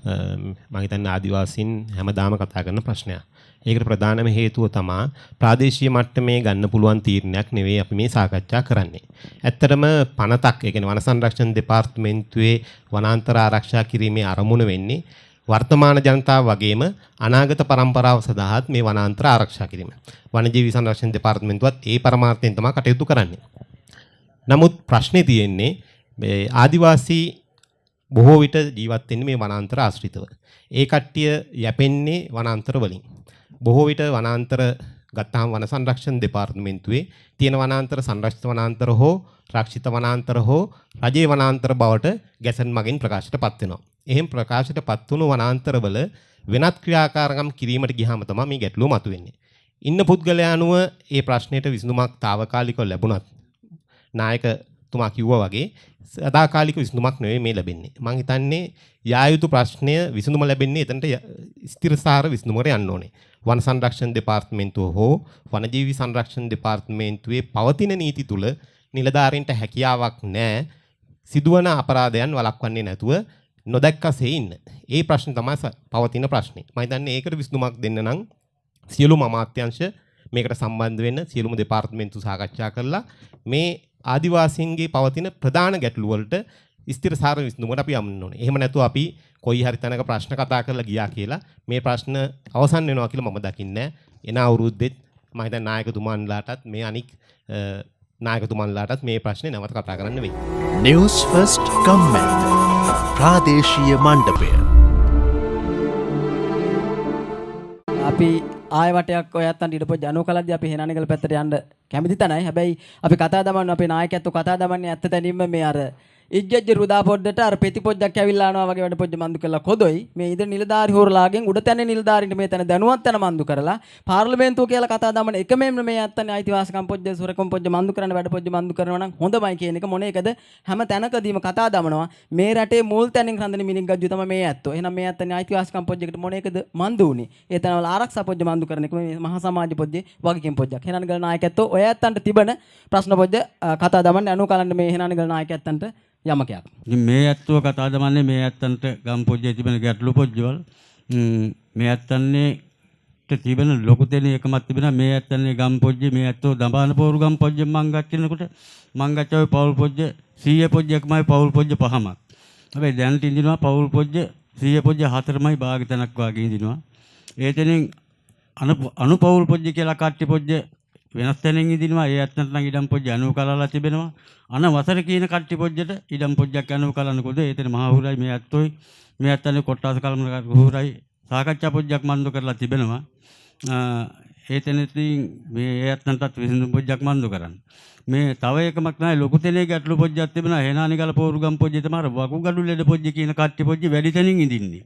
මම හිතන්නේ ආදිවාසීන් හැමදාම කතා කරන ප්‍රශ්නයක්. ඒකට ප්‍රධානම හේතුව තමයි ප්‍රාදේශීය මට්ටමේ ගන්න පුළුවන් තීරණයක් නෙවෙයි අපි මේ සාකච්ඡා කරන්නේ. ඇත්තටම පනතක්, ඒ කියන්නේ වන සංරක්ෂණ දෙපාර්තමේන්තුවේ වනාන්තර ආරක්ෂා කිරීමේ අරමුණ වෙන්නේ වර්තමාන ජනතාව වගේම අනාගත පරම්පරාව සඳහාත් මේ වනාන්තර ආරක්ෂා කිරීම. වනජීවි සංරක්ෂණ දෙපාර්තමේන්තුවත් ඒ පරමාර්ථයෙන් තමයි කටයුතු කරන්නේ. නමුත් ප්‍රශ්නේ තියෙන්නේ මේ ආදිවාසී බොහෝ විට ජීවත් වෙන්නේ මේ වනාන්තර ආශ්‍රිතව. ඒ කට්ටිය යැපෙන්නේ වනාන්තර වලින්. බොහෝ විට වනාන්තර ගත්තාම වන සංරක්ෂණ දෙපාර්තමේන්තුවේ තියෙන වනාන්තර සංරක්ෂිත වනාන්තර හෝ රක්ෂිත වනාන්තර හෝ රජයේ වනාන්තර බවට ගැසන් මගින් ප්‍රකාශයටපත් වෙනවා. එහෙන් ප්‍රකාශයටපත් වුණු වනාන්තරවල වෙනත් ක්‍රියාකාරකම් කිරීමට ගියාම තමයි මේ ගැටලුව මතුවෙන්නේ. ඉන්න පුද්ගලයා අනුව මේ ප්‍රශ්නෙට විසඳුමක් తాවකාලිකව ලැබුණත් නායකතුමා කිව්වා වගේ සදාකාලික විසඳුමක් නෙවෙයි මේ ලැබෙන්නේ. මම හිතන්නේ යා යුතු ප්‍රශ්නය විසඳුම ලැබෙන්නේ එතනට ස්ථිරසාර විසඳුමකට යන්න ඕනේ. වන සංරක්ෂණ දෙපාර්තමේන්තුව හෝ වනජීවි සංරක්ෂණ දෙපාර්තමේන්තුවේ පවතින නීති තුල නිලධාරීන්ට හැකියාවක් නැහැ සිදුවන අපරාධයන් වළක්වන්නේ නැතුව නොදැක්කසේ ඉන්න. ඒ ප්‍රශ්න තමයි පවතින ප්‍රශ්නේ. මම හිතන්නේ ඒකට විසඳුමක් දෙන්න නම් සියලුම අමාත්‍යාංශ මේකට සම්බන්ධ වෙන්න, සියලුම දෙපාර්තමේන්තු සාකච්ඡා කරලා මේ ආදිවාසීන්ගේ පවතින ප්‍රධාන ගැටලු වලට ස්ථිරසාර විසඳුමකට අපි යන්න ඕනේ. එහෙම නැතුව අපි කොයි හරි තැනක ප්‍රශ්න කතා කරලා ගියා කියලා මේ ප්‍රශ්න අවසන් වෙනවා කියලා මම දකින්නේ නැහැ. එන අවුරුද්දෙත් මම හිතන්නේ නායකතුමන්ලාටත් මේ අනික් නායකතුමන්ලාටත් මේ ප්‍රශ්නේ නැවත කතා කරන්න වෙයි. නිවුස් ෆස්ට් කම්මැන්ට් ප්‍රාදේශීය මණ්ඩපය. අපි ආය වටයක් ඔයත් අන්ට ඊට පස්සේ ජනෝ කලද්දී අපි හේනානිකල පැත්තට යන්න කැමති තැනයි. හැබැයි අපි කතා දමන්න අපේ නායකයත්ව කතා දමන්නේ ඇත්ත තැනින්ම මේ අර ඉජ්ජජ්ජ රුදා පොඩ්ඩට අර පෙති පොඩ්ඩක් ඇවිල්ලා යනවා වගේ වැඩ පොඩ්ඩ මන්දු කරලා කොදොයි මේ ඉද නිලධාරි හොරලාගෙන් උඩ තැන නිලධාරින්ට මේ තැන දැනුවත් තැන මන්දු කරලා පාර්ලිමේන්තුව කියලා කතා දමන එකමෙන්න මේ ඇත්තනේ අයිතිවාසිකම් පොඩ්ඩ සුරකම් පොඩ්ඩ මන්දු කරන වැඩ පොඩ්ඩ මන්දු කරනවා නම් හොඳමයි කියන එක මොන එකද හැම තැනකදීම කතා දමනවා මේ රටේ මූල් තැනින් රඳන මිනික් ගජ්ජු තමයි මේ ඇත්තෝ. එහෙනම් මේ ඇත්තනේ අයිතිවාසිකම් පොඩ්ඩකට මොන එකද මන්දු උනේ. ඒ තැනවල ආරක්ෂා පොඩ්ඩ මන්දු කරන එක මේ මහා සමාජ පොඩ්ඩේ වගකීම් පොඩ්ඩක්. හේනානිකල නායකයත්ව ඔය ඇත්තන්ට තිබෙන ප්‍රශ්න පොඩ්ඩ කතා දමන්න අනු කලන්න මේ හේනානිකල නායකයන්ට යමකයක්. ඉතින් මේ ඇත්තෝ කතා දමන්නේ මේ ඇත්තන්ට ගම් පොජ්ජේ තිබෙන ගැටලු පොජ්ජවල් මේ ඇත්තන්නේ තිබෙන ලොකු දෙන එකමත් තිබෙනවා මේ ඇත්තන්නේ ගම් පොජ්ජේ මේ ඇත්තෝ දඹාන පෝරු ගම් පොජ්ජේ මං ගච්චිනකොට මං ගච්චාවේ පවුල් පොජ්ජේ 100 පොජ්ජේ එකමයි පවුල් පොජ්ජේ පහමක්. හැබැයි දැන් තින්දිනවා පවුල් පොජ්ජේ 100 පොජ්ජේ හතරමයි භාගතනක් වාගේ ඉඳිනවා. ඒ තැනින් අනුපවුල් පොජ්ජේ කියලා කට්ටි පොජ්ජේ වෙනස් තැනින් ඉඳිනවා. ඒ ඇත්තන්ට නම් ඉඩම් පොජ්ජේ අනුව කලාලා තිබෙනවා. වසර කියන කට්ටි පොජ්ජේට ඉඩම් පොජ්ජයක් අනුව කලනකොට ඒ තැන මහහුරයි මේ ඇත්තෝයි මේ ඇත්තන්නේ කොට්ටාස කලමන හුරයි සාකච්ඡා පොජ්ජක් මන්දු කරලා තිබෙනවා. ඒ තැනදී මේ ඇත්තන්ටත් විසඳුම් පොජ්ජක් මන්දු කරන්න. මේ තව එකමක් නැහැ ලොකු තැනේ ගැටලු පොජ්ජක් තිබෙනවා. හේනානිගල පෝරුගම් පොජ්ජේ තමයි වකුගඩු ලෙඩ පොජ්ජේ කියන කට්ටි පොජ්ජේ වැඩි තැනින් ඉඳින්නේ.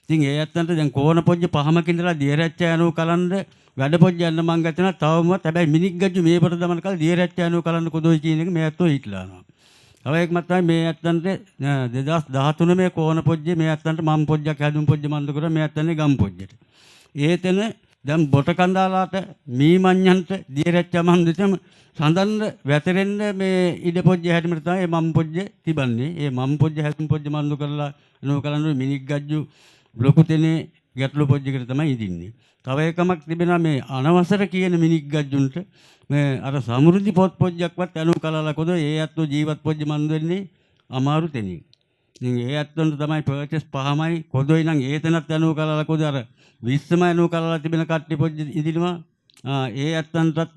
ඉතින් ඒ ඇත්තන්ට දැන් කෝණ පොජ්ජේ පහමක ඉඳලා දියරැච්ච යනෝ කලන්ද වැඩ පොජ්ජේ යන්න මං ගත්තනවා තවමත් හැබැයි මිනික් ගජ්ජු මේ පොට දමන කල දියරැච්ච යනෝ කලන්ද කොදොයි කියන එක මේ ඇත්තෝ හිටලානවා. තව එකමක් තමයි මේ ඇත්තන්ට 2013 මේ කෝණ පොජ්ජේ මේ ඇත්තන්ට මම් පොජ්ජක් හැදුම් පොජ්ජේ මන්ද කරා මේ ඇත්තන්නේ ගම් පොජ්ජේට. ඒතන දැන් බොට කන්දාලාට මීමඤ්ඤන්ට දියරැච්ච මන්දිතම සඳන්න වැතරෙන්න මේ ඉඩ පොජ්ජේ හැදෙමට තමයි මම් පොජ්ජේ තිබන්නේ. ඒ මම් පොජ්ජේ හැදුම් පොජ්ජේ මන්ද කරලා නෝ කලන්ද මිනික් ගජ්ජු ලොකු තැනේ ගැටලු පොජ්ජයකට තමයි ඉදින්නේ. තව එකමක් තිබෙනවා මේ අනවසර කියන මිනික් ගජ්ජුන්ට මේ අර සමෘද්ධි පොත් පොජ්ජක්වත් අනු කලලා කොද ඒ ඇත්තෝ ජීවත් පොජ්ජ මන් වෙන්නේ අමාරු තැනින්. ඉතින් ඒ ඇත්තන්ට තමයි පර්චේස් පහමයි කොදොයි නම් ඒ තැනත් අනු කලලා කොද අර 20ම අනු කලලා තිබෙන කට්ටි පොජ්ජ ඉදිනවා. ඒ ඇත්තන්ටත්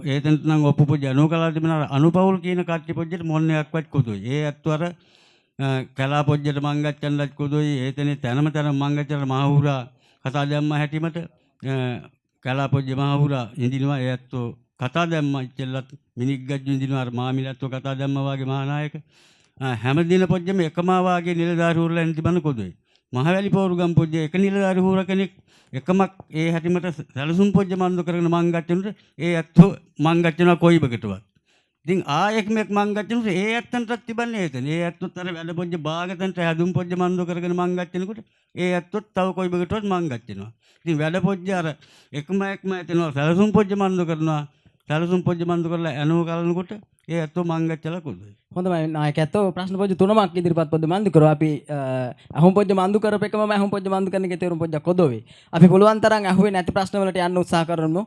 ඒ තැනට නම් ඔප්පු පොජ්ජ අනු කලලා තිබෙන අර අනුපවුල් කියන කට්ටි පොජ්ජෙට මොන එකක්වත් කොදොයි. ඒ ඇත්තෝ අර කලා පොජ්ජට මං ගච්ඡන්නත් කොදොයි ඒ තැනේ තැනම තැන මං ගච්ඡන මහහුරා කතා දැම්ම හැටිමට කලා පොජ්ජේ මහහුරා ඉඳිනවා. ඒ ඇත්තෝ කතා දැම්ම ඉච්චෙල්ලත් මිනික් ගජ්ජු ඉඳිනවා. අර මාමිලත්ව කතා දැම්ම වාගේ මහානායක හැම දින පොජ්ජෙම එකම වාගේ නිලධාරි හුරලා ඉඳිබන කොදොයි. මහවැලි පෝරුගම් පොජ්ජේ එක නිලධාරි හුර කෙනෙක් එකමක් ඒ හැටිමට සැලසුම් පොජ්ජ මන්ද කරගෙන මං ගච්ඡනට ඒ ඇත්තෝ මං ගච්ඡනවා කොයිබකටවත්. ඉතින් ආයෙක් මේක මං ගච්ඡනකොට ඒ ඇත්තන්ටත් තිබන්නේ ඒතන. ඒ ඇත්තොත් අර වැඩ පොජ්ජ භාගතන්ට හැදුම් පොජ්ජ මන්ද කරගෙන මං ගච්ඡනකොට ඒ ඇත්තොත් තව කොයිබකටවත් මං ගච්ඡනවා. ඉතින් වැඩ පොජ්ජ අර එකම එතනවා සැලසුම් පොජ්ජ මන්ද කරනවා. සැලසුම් පොජ්ජ මන්ද කරලා ඇනෝ කලනකොට ඒ ඇත්තෝ මං ගච්ඡලා කොදොයි. හොඳයි නායකයෝ ප්‍රශ්න පොජ්ජ තුනක් ඉදිරිපත් පොද්ද මන්දු කරා. අපි අහුම් පොජ්ජ මන්දු කරපෙකම අහුම් පොජ්ජ මන්දු කරන එකේ තේරුම් පොජ්ජක් කොදොවේ. අපි පුළුවන් තරම් අහුවේ නැති ප්‍රශ්න වලට යන්න උත්සාහ කරමු.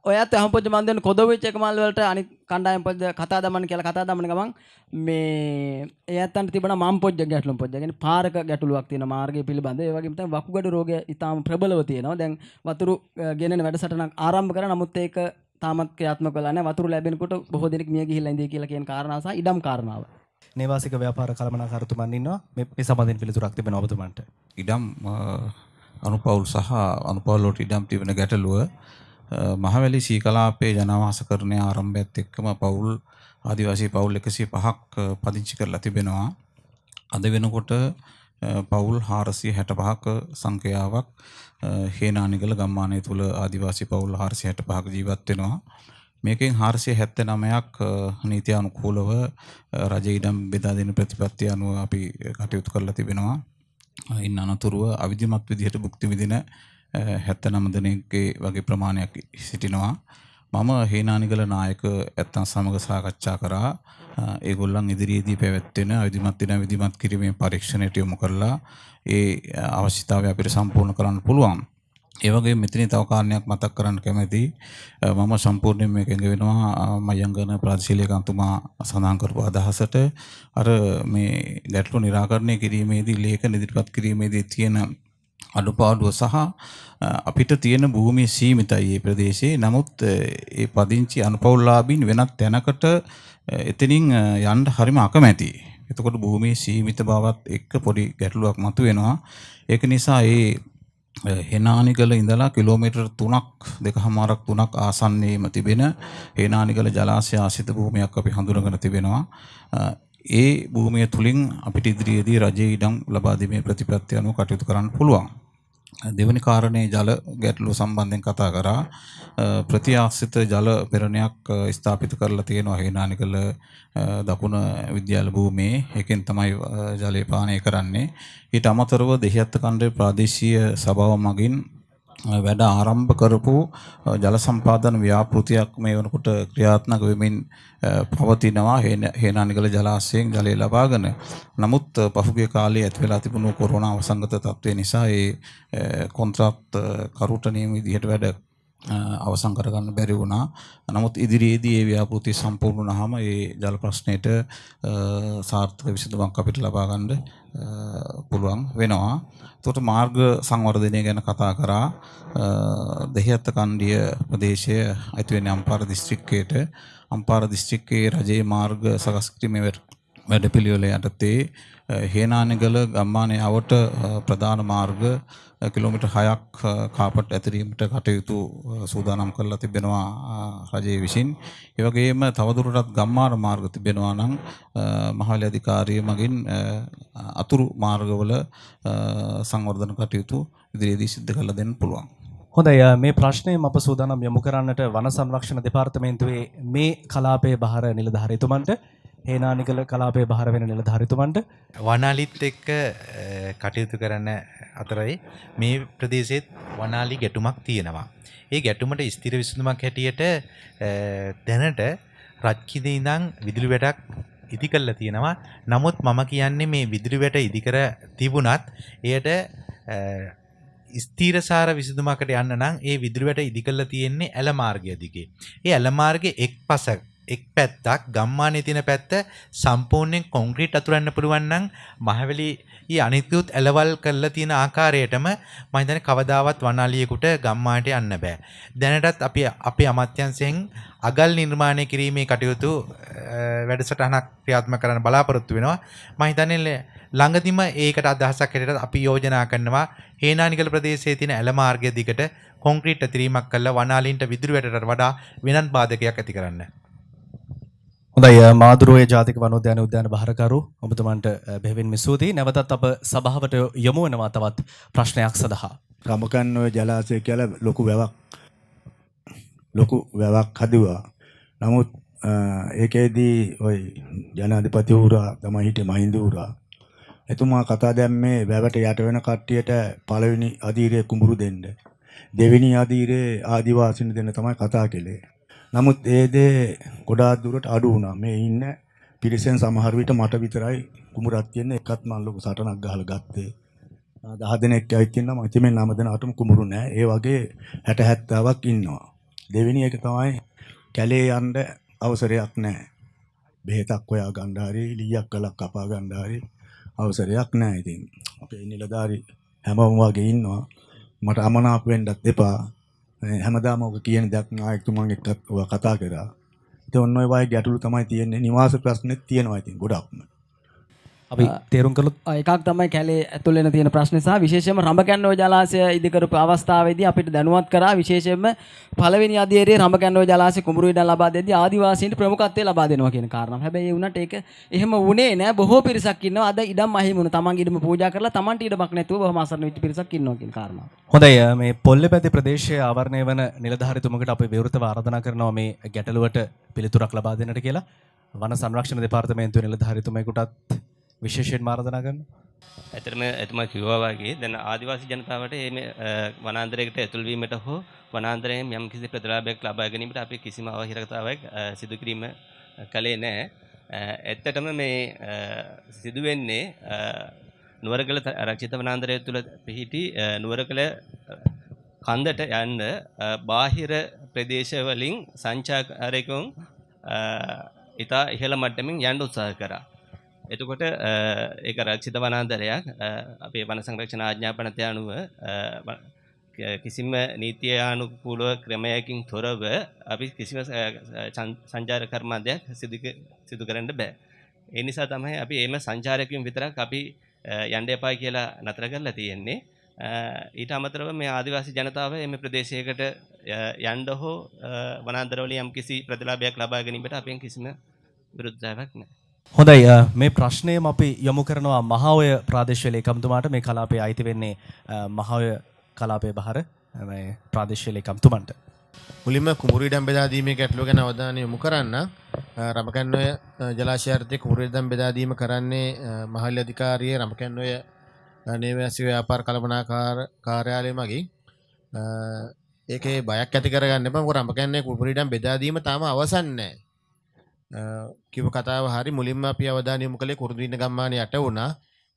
ඔයත් අහුම් පොජ්ජ මන්දු වෙන කොදොවෙච්ච එකමල් වලට අනිත් කණ්ඩායම් පොජ්ජ කතා දමන්න කියලා කතා දමන ගමන් මේ ඒ ඇත්තන්ට තිබුණා මම් පොජ්ජ ගැටලුම් පොජ්ජ. කියන්නේ පාරක ගැටලුවක් තියෙන මාර්ගය පිළිබඳ. ඒ වගේම තමයි වකුගඩු රෝගය ඊටාම ප්‍රබලව තියෙනවා. දැන් වතුරු ගෙනෙන වැඩසටහනක් ආරම්භ කරා. නමුත් ඒක තාමත් ක්‍රියාත්මක වෙලා නැහැ. වතුරු ලැබෙනකොට බොහෝ දෙනෙක් මිය ගිහිල්ලා ඉඳී කියලා කියන කාරණාව සහ ඉඩම් කාරණාව. නේවාසික ව්‍යාපාර කළමනාකාරතුමන් ඉන්නවා. මේ සම්බන්ධයෙන් පිළිතුරක් තිබෙනවා ඔබතුමන්ට. ඉඩම් අනුපවුල් සහ අනුපවුල් වලට ඉඩම් තිබෙන ගැටලුව මහවැලි සීකලාපයේ ජනවාසකරණය ආරම්භයත් එක්කම පවුල් ආදිවාසී පවුල් 105ක් පදිංචි කරලා තිබෙනවා. අද වෙනකොට පවුල් 465ක සංඛ්‍යාවක් හේනානිගල ගම්මානය තුල ආදිවාසී පවුල් 465ක ජීවත් වෙනවා. මේකෙන් 479ක් නීති අනුකූලව රජ ඉඩම් බෙදා දෙන ප්‍රතිපත්තිය අනුව අපි කටයුතු කරලා තිබෙනවා. ඉන් අනතුරුව අවිධිමත් විදිහට භුක්ති විඳින 79 දෙනෙක්ගේ වගේ ප්‍රමාණයක් සිටිනවා. මම හේනානිගල නායක ඇත්තන් සමග සාකච්ඡා කරා. ඒගොල්ලන් ඉදිරියේදී පැවැත්වෙන අවිධිමත් දින විධිමත් කිරීමේ පරීක්ෂණයට යොමු කරලා ඒ අවශ්‍යතාවය අපිට සම්පූර්ණ කරන්න පුළුවන්. ඒ වගේම මෙතන තව කාරණයක් මතක් කරන්න කැමතියි. මම සම්පූර්ණයෙන් මේක එකඟ වෙනවා මයංගන ප්‍රාදේශීය කාන්තුමා සඳහන් කරපු අදහසට. අර මේ ගැටලු निराකරණය කිරීමේදී ලේඛන ඉදිරිපත් කිරීමේදී තියෙන අඩුපාඩුව සහ අපිට තියෙන භූමිය සීමිතයි මේ ප්‍රදේශයේ. නමුත් ඒ පදිංචි අනුපවුල්ලාභීන් වෙනත් තැනකට එතනින් යන්න හරිම අකමැතියි. එතකොට භූමියේ සීමිත බවත් එක්ක පොඩි ගැටලුවක් මතුවෙනවා. ඒක නිසා හේනානිගල ඉඳලා කිලෝමීටර් 3ක් ආසන්නයේම තිබෙන හේනානිගල ජලාශය ආශ්‍රිත භූමියක් අපි හඳුනගෙන තිබෙනවා. ඒ භූමිය තුලින් අපිට ඉදිරියේදී රජයේ ඉඩම් ලබා දීමේ ප්‍රතිපත්ති අනුව කටයුතු කරන්න පුළුවන්. දෙවැනි කාරණේ ජල ගැටලුව සම්බන්ධයෙන් කතා කරා. ප්‍රතිආශ්‍රිත ජල පෙරණයක් ස්ථාපිත කරලා තියෙනවා හේනානිගල දකුණ විද්‍යාල භූමියේ. ඒකෙන් තමයි ජලය පානය කරන්නේ. ඊට අමතරව දෙහිඅත්ත කණ්ඩේ ප්‍රාදේශීය සභාව මගින් වැඩ ආරම්භ කරපු ජල සම්පාදන ව්‍යාපෘතියක් මේ වෙනකොට ක්‍රියාත්මක වෙමින් පවතිනවා හේනානිගල ජලාශයෙන් ජලය ලබාගෙන. නමුත් පහුගිය කාලේ ඇති වෙලා තිබුණු කොරෝනා වසංගත තත්ත්වය නිසා ඒ කොන්ත්‍රාත් කරුට නියම විදිහට වැඩ අවසන් කරගන්න බැරි වුණා. නමුත් ඉදිරියේදී ඒ ව්‍යාපෘතිය සම්පූර්ණ වුණාම ඒ ජල ප්‍රශ්නයට සාර්ථක විසඳුමක් අපිට ලබා ගන්න පුළුවන් වෙනවා. එතකොට මාර්ග සංවර්ධනය ගැන කතා කරා. දෙහිඅත්ත කණ්ඩිය ප්‍රදේශය අයිති වෙන්නේ අම්පාර දිස්ත්‍රික්කයට. අම්පාර දිස්ත්‍රික්කයේ රජයේ මාර්ග සකස් කිරීමේ වැඩපිළිවෙල යටතේ හේනානිගල ගම්මානයේ අවට ප්‍රධාන මාර්ග කිලෝමීටර් 6ක් කාපට් ඇතිරීමට කටයුතු සූදානම් කරලා තිබෙනවා රජයේ විසින්. ඒ වගේම තවදුරටත් ගම්මාන මාර්ග තිබෙනවා නම් මහවැලි අධිකාරිය මගින් අතුරු මාර්ගවල සංවර්ධන කටයුතු ඉදිරියේදී සිදු කරලා දෙන්න පුළුවන්. හොඳයි, මේ ප්‍රශ්නයෙන් අප සූදානම් යොමු කරන්නට වන සංරක්ෂණ දෙපාර්තමේන්තුවේ මේ කලාපයේ බහර නිලධාරීතුමන්ට හේනානිගල කලාපයේ බහර වෙන නිලධාරීතුමන්ට වනාලිත් එක්ක කටයුතු කරන අතරේ මේ ප්‍රදේශෙත් වනාලි ගැටුමක් තියෙනවා. ඒ ගැටුමට ස්ථිර විසඳුමක් හැටියට දැනට රජකිදී ඉඳන් විදුලි වැටක් ඉදි කරලා තියෙනවා. නමුත් මම කියන්නේ මේ විදුලි වැට ඉදි කර තිබුණත් එයට ස්ථීරසාර විසඳුමකට යන්න නම් ඒ විදුලි වැට ඉදි කරලා තියෙන්නේ ඇල මාර්ගය දිගේ. ඒ ඇල මාර්ගයේ එක් පැත්තක් ගම්මානයේ තියෙන පැත්ත සම්පූර්ණයෙන් කොන්ක්‍රීට් අතුරන්න පුළුවන් නම් මහවැලි අනිත්‍යුත් ඇලවල් කරලා තියෙන ආකාරයටම මම හිතන්නේ කවදාවත් වනාලියෙකුට ගම්මානට යන්න බෑ. දැනටත් අපි අපේ අමාත්‍යාංශයෙන් අගල් නිර්මාණය කිරීමේ කටයුතු වැඩසටහනක් ක්‍රියාත්මක කරන්න බලාපොරොත්තු වෙනවා. මම හිතන්නේ ළඟදිම ඒකට අදහසක් හැටියට අපි යෝජනා කරනවා හේනානිගල ප්‍රදේශයේ තියෙන ඇල මාර්ගය දිගට කොන්ක්‍රීට් ඇතිරීමක් කරලා වනාලීන්ට විදුලි වැටට වඩා වෙනත් බාධකයක් ඇති කරන්න. හොඳයි, මාදුරුවේ ජාතික වනෝද්‍යාන උද්‍යාන බහරකරු ඔබතුමන්ට බෙහෙවින්ම ස්තුතියි. නැවතත් අප සභාවට යොමු වෙනවා තවත් ප්‍රශ්නයක් සඳහා. රමකන්නෝය ජලාශය කියලා ලොකු වැවක් හදුවා. නමුත් ඒකේදී ওই ජනාධිපති හුරා තමයි හිටියේ මහින්ද හුරා. එතුමා කතා දැම්මේ වැවට යට වෙන කට්ටියට පළවෙනි අධීරයේ කුඹුරු දෙන්න. දෙවෙනි අධීරයේ ආදිවාසීන් දෙන්න තමයි කතා කළේ. නමුත් ඒ දේ ගොඩාක් දුරට අඩු වුණා. මේ ඉන්න පිරිසෙන් සමහර විට මට විතරයි කුඹුරක් තියෙන එකත් මම ලොකු සටනක් ගහලා ගත්තේ. 10 දෙනෙක් ඇවිත් ඉන්නවා. මම ඉතින් මේ 9 දෙනාටම කුඹුරු නෑ. ඒ වගේ 60 70ක් ඉන්නවා. දෙවෙනි එක තමයි කැලේ යන්න අවසරයක් නෑ. බෙහෙතක් හොයා ගන්න හරි ලීයක් කලක් කපා ගන්න හරි අවසරයක් නෑ. ඉතින් අපේ නිලධාරි හැමෝම වගේ ඉන්නවා. මට අමනාප වෙන්නත් එපා. හැමදාම ඔක කියන දක් නායකතුමන් එක්ක කතා කරා. ඉතින් ඔන්න ඔය වගේ ගැටලු තමයි තියෙන්නේ. නිවාස ප්‍රශ්නෙත් තියෙනවා ඉතින් ගොඩක්ම. අපි තේරුම් කළොත් එකක් තමයි කැලේ ඇතුළේ තියෙන ප්‍රශ්නේ සහ විශේෂයෙන්ම රඹකැන්නෝ ජලාශය ඉදි කරපු අවස්ථාවේදී අපිට දැනුවත් කරා විශේෂයෙන්ම පළවෙනි අධීරයේ රඹකැන්නෝ ජලාශය කුඹුරු ඉඩම් ලබා දෙද්දී ආදිවාසීන්ට ප්‍රමුඛත්වය ලබා දෙනවා කියන කාරණාව. හැබැයි ඒ වුණාට ඒක එහෙම වුණේ නෑ. බොහෝ පිරිසක් ඉන්නවා අද ඉඩම් අහිමි වුණ තමන්ගේ ඉඩම පූජා කරලා තමන්ට ඉඩමක් නැතුව බොහොම අසරණ වෙච්ච පිරිසක් ඉන්නවා කියන කාරණාව. හොඳයි, මේ පොල්ලෙපැදි ප්‍රදේශයේ ආවරණය වන නිලධාරීතුමකට අපි විවෘතව ආරාධනා කරනවා මේ ගැටලුවට පිළිතුරක් ලබා දෙන්නට කියලා. වන සංරක්ෂණ දෙපාර්තමේන්තුවේ නිලධාරීතුමෙකුටත් විශේෂයෙන් ආරාධනා කරනවා. ඇත්තටම එතුමා කිව්වා වගේ දැන් ආදිවාසී ජනතාවට මේ වනාන්තරයකට ඇතුල් වීමට හෝ වනාන්තරයෙන් යම් කිසි ප්‍රතිලාභයක් ලබා ගැනීමට අපි කිසිම අවහිරකතාවක් සිදු කිරීම කළේ නැහැ. ඇත්තටම මේ සිදු වෙන්නේ නුවරගල ආරක්ෂිත වනාන්තරය තුළ පිහිටි නුවරගල කන්දට යන්න බාහිර ප්‍රදේශ වලින් සංචාරකයන් ඉතා ඉහළ මට්ටමින් යන්න උත්සාහ කරා. එතකොට ඒක ආරක්ෂිත වනාන්තරයක් අපේ වන සංරක්ෂණ ආඥාපනතය අනුව කිසිම නීතියානුකූල ක්‍රමයකින් තොරව අපි කිසිම සංචාර කර්මාන්තයක් සිදු කරන්න බෑ. ඒ නිසා තමයි අපි එම සංචාරකයන් විතරක් අපි යන්න එපා කියලා නතර කරලා තියෙන්නේ. ඊට අමතරව මේ ආදිවාසී ජනතාව මේ ප්‍රදේශයකට යන්න හෝ වනාන්තරවල යම් කිසි ප්‍රතිලාභයක් ලබා ගැනීමට අපෙන් කිසිම විරුද්ධතාවයක් නැහැ. හොඳයි, මේ ප්‍රශ්නයම අපි යොමු කරනවා මහාඔය ප්‍රාදේශීය ලේකම්තුමාට. මේ කලාපයේ අයිති වෙන්නේ මහාඔය කලාපයේ බහර මේ ප්‍රාදේශීය ලේකම්තුමන්ට. මුලින්ම කුඹුරු ඉඩම් බෙදා දීමේ ගැටලුව ගැන අවධානය යොමු කරන්න. රඹකැන්නොය ජලාශයාර්ථයේ කුඹුරු ඉඩම් බෙදා දීම කරන්නේ මහවැලි අධිකාරියේ රඹකැන්නොය නේවාසී ව්‍යාපාර කළමනාකාර කාර්යාලය මගින්. ඒකේ බයක් ඇති කරගන්න එපා. මොකද රඹ කැන්නේ කුඹුරු ඉඩම් බෙදා දීම තාම අවසන් නැහැ. කිව්ව කතාව හරි. මුලින්ම අපි අවධානය යොමු කළේ කුරුඳුවින්න ගම්මානේ යට වුණා.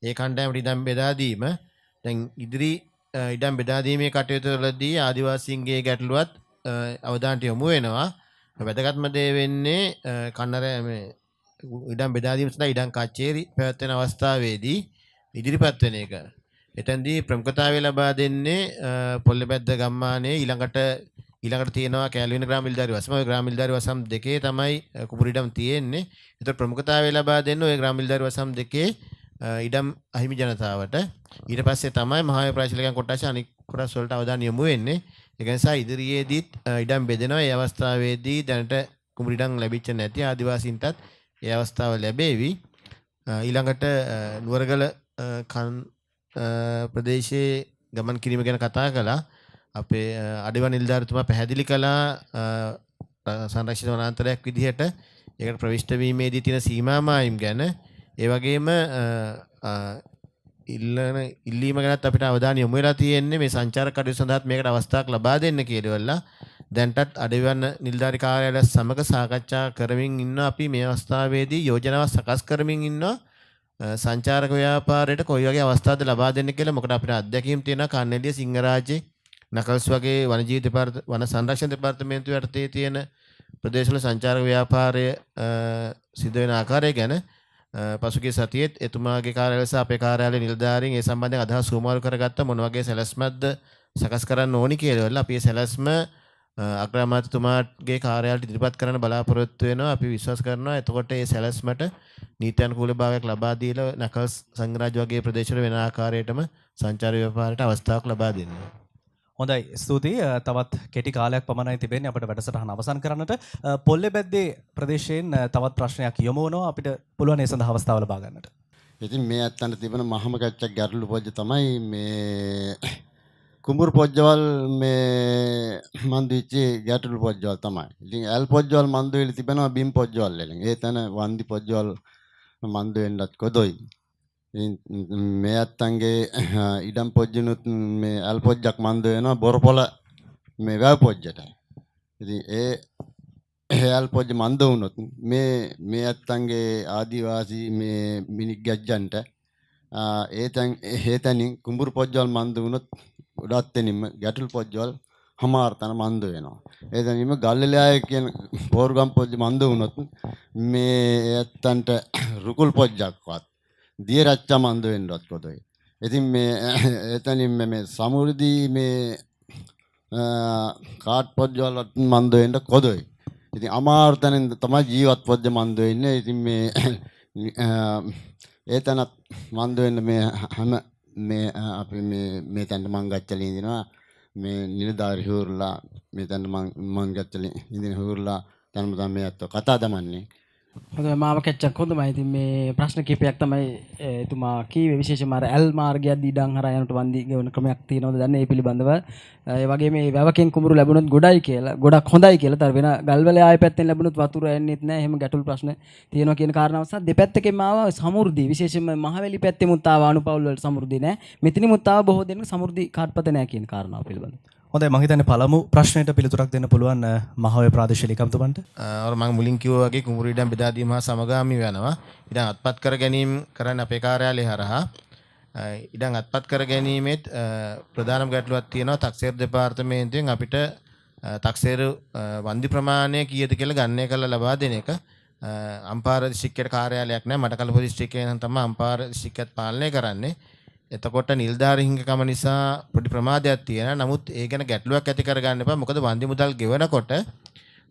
ඒ කණ්ඩායමට ඉඩම් බෙදා දීම. දැන් ඉදිරි ඉඩම් බෙදා දීමේ කටයුතු වලදී ආදිවාසීන්ගේ ගැටලුවත් අවධානයට යොමු වෙනවා. වැදගත්ම දේ වෙන්නේ කන්නර මේ ඉඩම් බෙදා දීම සඳහා ඉඩම් කච්චේරි පැවැත්වෙන අවස්ථාවේදී ඉදිරිපත් වෙන එක. එතෙන්දී ප්‍රමුඛතාවය ලබා දෙන්නේ පොල්ලබැද්ද ගම්මානයේ ඊළඟට තියෙනවා කැලවින ග්‍රාම නිලධාරි වසම. ඔය ග්‍රාම නිලධාරි වසම් දෙකේ තමයි කුඹුරු ඉඩම් තියෙන්නේ. ඒතර ප්‍රමුඛතාවය ලබා දෙන්නේ ඔය ග්‍රාම නිලධාරි වසම් දෙකේ ඉඩම් අහිමි ජනතාවට. ඊට පස්සේ තමයි මහා ප්‍රාදේශීය කොටස අනික් කොටස් වලට අවධානය යොමු වෙන්නේ. ඒ නිසා ඉදිරියේදීත් ඉඩම් බෙදෙනවා. ඒ අවස්ථාවේදී දැනට කුඹුරු ඉඩම් ලැබිච්ච නැති ආදිවාසීන්ටත් ඒ අවස්ථාව ලැබෙවි. ඊළඟට නුවරගල ප්‍රදේශයේ ගමන් කිරීම ගැන කතා කළා. අපේ අඩේව නිලධාරිතුමා පැහැදිලි කළා සංරක්ෂිත වනාන්තරයක් විදිහට ඒකට ප්‍රවිෂ්ඨ වීමේදී තියෙන සීමා මායිම් ගැන. ඒ වගේම ඉල්ලීම ගැනත් අපිට අවධානය යොමු වෙලා තියෙන්නේ මේ සංචාරක කටයුතු සඳහාත් මේකට අවස්ථාවක් ලබා දෙන්න කියලා. දැන්ටත් අඩවිවන නිලධාරි කාර්යාලය සමග සාකච්ඡා කරමින් ඉන්නවා. අපි මේ අවස්ථාවේදී යෝජනාවක් සකස් කරමින් ඉන්නවා. සංචාරක ව්‍යාපාරයට කොයි වගේ අවස්ථාවද ලබා දෙන්න කියලා. මොකද අපිට අත්දැකීම් තියෙනවා කන්නැලිය සිංහරාජේ නකල්ස් වගේ වනජීවි වන සංරක්ෂණ දෙපාර්තමේන්තුව යටතේ තියෙන ප්‍රදේශවල සංචාරක ව්‍යාපාරය සිදු වෙන ආකාරය ගැන පසුගිය සතියේත් එතුමාගේ කාර්යාලය සහ අපේ කාර්යාලයේ නිලධාරීන් ඒ සම්බන්ධයෙන් අදහස් සුමාරු කරගත්ත මොන වගේ සැලැස්මක්ද සකස් කරන්න ඕනි කියලා. අපි ඒ සැලැස්ම අග්‍රාමාත්‍යතුමාගේ කාර්යාලයට ඉදිරිපත් කරන්න බලාපොරොත්තු වෙනවා. අපි විශ්වාස කරනවා එතකොට මේ සැලැස්මට නීත්‍යානුකූල භාවයක් ලබා දීලා නකල්ස් සංග්‍රාජ වගේ ප්‍රදේශවල වෙන ආකාරයටම සංචාර ව්‍යාපාරයට අවස්ථාවක් ලබා දෙනවා. හොඳයි ස්තුතියි. තවත් කෙටි කාලයක් පමණයි තිබෙන්නේ අපිට වැඩසටහන අවසන් කරන්නට. පොල්ලෙබැද්දේ ප්‍රදේශයෙන් තවත් ප්‍රශ්නයක් යොමු වෙනවා. අපිට පුළුවන් ඒ සඳහා අවස්ථාව ලබා ගන්නට. ඉතින් මේ අත්තන්ට තිබෙන මහම කච්චක් ගැටලු පොජ්ජ තමයි මේ කුඹුරු පොජ්ජවල් මේ මන්දිච්චි ගැටලු පොජ්ජවල් තමයි. ඉතින් ඇල් පොජ්ජවල් මන්දු වෙලි තිබෙනවා බිම් පොජ්ජවල් වලින්. ඒ තැන වන්දි පොජ්ජවල් මන්දු වෙන්නත් කොදොයි. මේ අත්තන්ගේ ඉඩම් පොජ්ජනුත් මේ ඇල් පොජ්ජක් මන්දු වෙනවා බොරපොළ මේ වැව පොජ්ජට. ඉතින් ඒ ඇල් පොජ්ජ මන්දු වුණොත් මේ අත්තන්ගේ ආදිවාසී මේ මිනික් ගැජ්ජන්ට ඒතැනින් කුඹුරු පොජ්ජවල් මන්දු වුණොත් ගොඩක් තැනින්ම ගැටළු පොජ්ජවල් හමාර්තන මන්දු වෙනවා. ඒ තැනින්ම ගල්ලෙලාය කියන පෝරුගම් පොජ්ජ මන්දු වුණොත් මේ ඇත්තන්ට රුකුල් පොජ්ජක්වත් දිය රච්චා මන්දු වෙන්නවත් කොතොයි. ඉතින් මේ එතනින් මේ සමුර්දී මේ කාට් පොජ්ජවල් මන්දු වෙන්න කොතොයි. ඉතින් අමාර්තනෙන් තමයි ජීවත් පොජ්ජ මන්දු වෙන්නේ. ඉතින් මේ ඒතනත් මන්දු වෙන්න මේ හැම මේ අපි මේ තැනට මං ගච්චලේ ඉඳිනවා මේ නිලධාරි හුරුලා මේ තැනට මං ගච්චලේ ඉඳින හුරුලා තැනම තමයි මේ අතෝ කතා දමන්නේ. හොඳයි මාව කැච්චක් හොඳයි. ඉතින් මේ ප්‍රශ්න කිපයක් තමයි එතුමා කීවේ විශේෂයෙන්ම අර ඇල් මාර්ගයක්දී ඉඩම් හරහා යනට වන්දි ගෙවන ක්‍රමයක් තියෙනවද දන්නේ ඒ පිළිබඳව. ඒ වගේ මේ වැවකින් කුඹුරු ලැබුණොත් ගොඩයි කියලා ගොඩක් හොඳයි කියලා. තර වෙන ගල්වල ආයෙ පැත්තෙන් ලැබුණොත් වතුර එන්නේත් නැහැ. එහෙම ගැටළු ප්‍රශ්න තියෙනවා කියන කාරණාව සහ දෙපැත්තකින්ම ආවා සමෘද්ධි විශේෂයෙන්ම මහවැලි පැත්තෙමුත් ආවා අනුපවුල් වල සමෘද්ධි නැහැ. මෙතනිමුත් ආවා බොහෝ දෙනෙක් සමෘද්ධි කාඩ්පත නැහැ කියන කාරණාව පිළිබඳව. හොඳයි මම හිතන්නේ පළමු ප්‍රශ්නයට පිළිතුරක් දෙන්න පුළුවන් මහවැලි ප්‍රාදේශීය ලේකම්තුමන්ට. මම මුලින් කිව්වා වගේ කුඹුරු ඉඩම් බෙදා දීම හා සමගාමී වෙනවා. ඉඩම් අත්පත් කර ගැනීම කරන්න අපේ කාර්යාලය හරහා ඉඩම් අත්පත් කර ගැනීමෙත් ප්‍රධානම ගැටලුවක් තියෙනවා. තක්සේරු දෙපාර්තමේන්තුවෙන් අපිට තක්සේරු වන්දි ප්‍රමාණය කීයද කියලා ගණනය කරලා ලබා දෙන එක. අම්පාර දිස්ත්‍රික්කයේ කාර්යාලයක් නැහැ. මඩකලපුව දිස්ත්‍රික්කයේ නම් තමයි අම්පාර දිස්ත්‍රික්කයත් පාලනය කරන්නේ. එතකොට නිලධාරී හිඟකම නිසා පොඩි ප්‍රමාදයක් තියෙනවා. නමුත් ඒ ගැන ගැටලුවක් ඇති කරගන්න එපා. මොකද වන්දි මුදල් ගෙවනකොට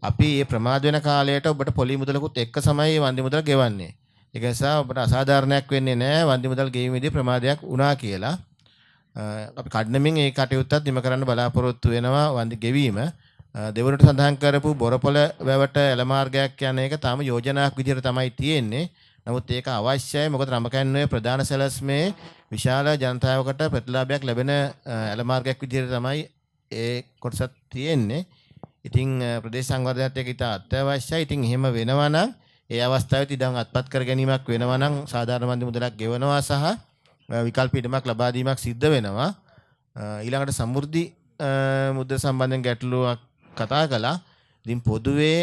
අපි මේ ප්‍රමාද වෙන කාලයට ඔබට පොලි මුදලකුත් එක්ක සමයි වන්දි මුදල් ගෙවන්නේ. ඒක නිසා ඔබට අසාධාරණයක් වෙන්නේ නැහැ වන්දි මුදල් ගෙවීමේදී ප්‍රමාදයක් වුණා කියලා. අපි කඩනමින් ඒ කටයුත්තත් නිම කරන්න බලාපොරොත්තු වෙනවා වන්දි ගෙවීම. දෙවනුට සඳහන් කරපු බොරපොළ වැවට එළ මාර්ගයක් යන එක තාම යෝජනාවක් විදිහට තමයි තියෙන්නේ. නමුත් ඒක අවශ්‍යයි. මොකද රඹකැන්නුවේ ප්‍රධාන සැලැස්මේ විශාල ජනතාවකට ප්‍රතිලාභයක් ලැබෙන එළ මාර්ගයක් විදිහට තමයි ඒ කොටසක් තියෙන්නේ. ඉතින් ප්‍රදේශ සංවර්ධනයත් එක්ක ඉතා අත්‍යවශ්‍යයි. ඉතින් එහෙම වෙනවා නම් ඒ අවස්ථාවේදී ඉඩම් අත්පත් කර ගැනීමක් වෙනවා නම් සාධාරණ වන්දි මුදලක් ගෙවනවා සහ විකල්ප ඉඩමක් ලබා දීමක් සිද්ධ වෙනවා. ඊළඟට සමෘද්ධි මුද්‍ර සම්බන්ධයෙන් ගැටලුවක් කතා කළා. ඉතින් පොදුවේ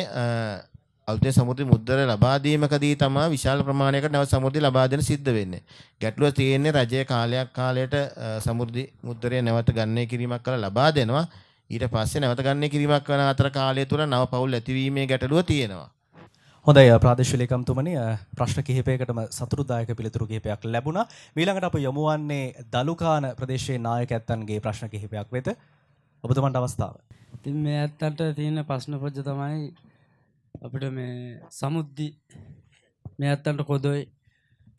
අලුතෙන් සමෘද්ධි මුද්‍රය ලබා දීමකදී තමයි විශාල ප්‍රමාණයකට නැවත සමෘද්ධි ලබා දෙන්න සිද්ධ වෙන්නේ. ගැටලුව තියෙන්නේ රජයේ කාලයට සමෘද්ධි මුද්‍රය නැවත ගණනය කිරීමක් කරලා ලබා දෙනවා. ඊට පස්සේ නැවත ගණනය කිරීමක් කරන අතර කාලය තුල නව පවුල් ඇතිවීමේ ගැටලුව තියෙනවා. හොඳයි ප්‍රාදේශීය ලේකම්තුමනි ප්‍රශ්න කිහිපයකටම සතුටුදායක පිළිතුරු කිහිපයක් ලැබුණා. ඊළඟට අප යමු වන්නේ දලුකාන ප්‍රදේශයේ නායකයන්ගේ ප්‍රශ්න කිහිපයක් වෙත. ඔබතුමන්ට අවස්ථාව. ඉතින් මේ ඇත්තට තියෙන ප්‍රශ්න පොජ්ජ තමයි අපිට මේ සමුද්දි මේ ඇත්තන්ට කොදොයි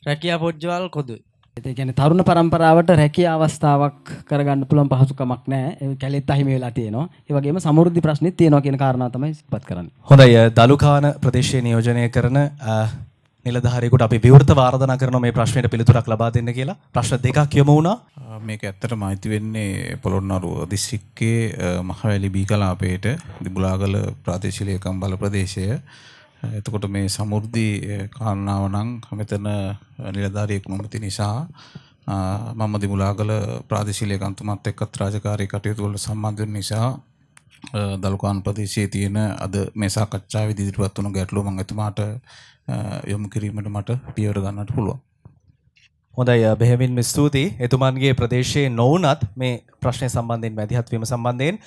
රැකියා පොජ්ජවල් කොදොයි. ඒ කියන්නේ තරුණ පරම්පරාවට රැකියා අවස්ථාවක් කරගන්න පුළුවන් පහසුකමක් නැහැ. ඒ කැලෙත් අහිමි වෙලා තියෙනවා. ඒ වගේම සමෘද්ධි ප්‍රශ්නෙත් තියෙනවා කියන කාරණා තමයි ඉස්පත් කරන්නේ. හොඳයි දලුකාන ප්‍රදේශයේ නියෝජනය කරන නිලධාරියෙකුට අපි විවෘතව ආරාධනා කරනවා මේ ප්‍රශ්නෙට පිළිතුරක් ලබා දෙන්න කියලා. ප්‍රශ්න දෙකක් යොමු වුණා. මේක ඇත්තටම අයිති වෙන්නේ පොළොන්නරුව දිස්ත්‍රික්කයේ මහවැලි බී කලාපයට දිබුලාගල ප්‍රාදේශීය ලේකම් බල ප්‍රදේශය. එතකොට මේ සමෘද්ධි කාරණාව නම් මෙතන නිලධාරියෙක් නොමැති නිසා මම දිමුලාගල ප්‍රාදේශීය ලේකම්තුමත් එක්කත් රාජකාරී කටයුතු වල සම්බන්ධ වෙන නිසා දලුකාන ප්‍රදේශයේ තියෙන අද මේ සාකච්ඡාවේදී ඉදිරිපත් වුණු ගැටලුව මම එතුමාට යොමු කිරීමට මට පියවර ගන්නට පුළුවන්. හොඳයි බෙහෙවින්ම ස්තුතියි. එතුමන්ගේ ප්‍රදේශයේ නොවුනත් මේ ප්‍රශ්නය සම්බන්ධයෙන් මැදිහත් වීම සම්බන්ධයෙන්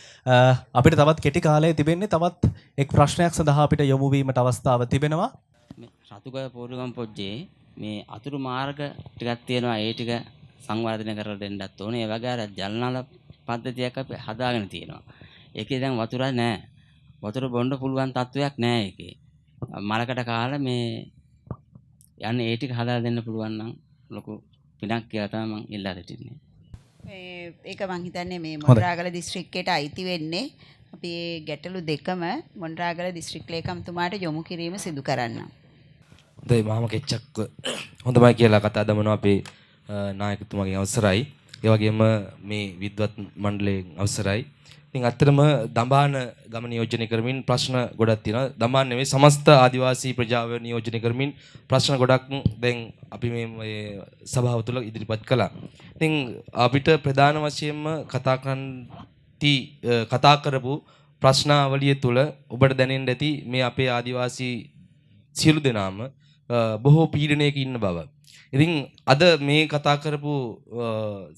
අපිට තවත් කෙටි කාලය තිබෙන්නේ. තවත් එක් ප්‍රශ්නයක් සඳහා අපිට යොමු වීමට අවස්ථාව තිබෙනවා. රතුගය පෝරුගම් පොජ්ජේ මේ අතුරු මාර්ග ටිකක් තියෙනවා. ඒ ටික සංවර්ධනය කරලා දෙන්නත් ඕනේ. ඒ වගේ අර ජලනල පද්ධතියක් අපි හදාගෙන තියෙනවා. ඒකේ දැන් වතුර නැහැ. වතුර බොන්න පුළුවන් තත්වයක් නැහැ ඒකේ. මලකට කාලා මේ යන්නේ ඒ ටික හදලා දෙන්න පුළුවන් නම් ලොකු පිනක් කියලා තමයි මම ඉල්ලා සිටින්නේ. ඒක මං හිතන්නේ මේ මොණරාගල දිස්ත්‍රික්කයට අයිති වෙන්නේ. අපි මේ ගැටලු දෙකම මොණරාගල දිස්ත්‍රික් ලේකම්තුමාට යොමු කිරීම සිදු කරන්න. හොඳයි මහම කෙච්චක් හොඳමයි කියලා කතා දමනවා අපේ නායකතුමාගේ අවසරයි. ඒ වගේම මේ විද්වත් මණ්ඩලයේ අවසරයි. ඉතින් අත්‍තරම දඹාන ගම නියෝජනය කරමින් ප්‍රශ්න ගොඩක් තියෙනවා. දඹාන නෙවෙයි සමස්ත ආදිවාසී ප්‍රජාව නියෝජනය කරමින් ප්‍රශ්න ගොඩක් දැන් අපි මේ සභාව තුළ ඉදිරිපත් කළා. ඉතින් අපිට ප්‍රධාන වශයෙන්ම කතා කරපු ප්‍රශ්නාවලිය තුළ ඔබට දැනෙන්න ඇති මේ අපේ ආදිවාසී සියලු දෙනාම බොහෝ පීඩනයක ඉන්න බව. ඉතින් අද මේ කතා කරපු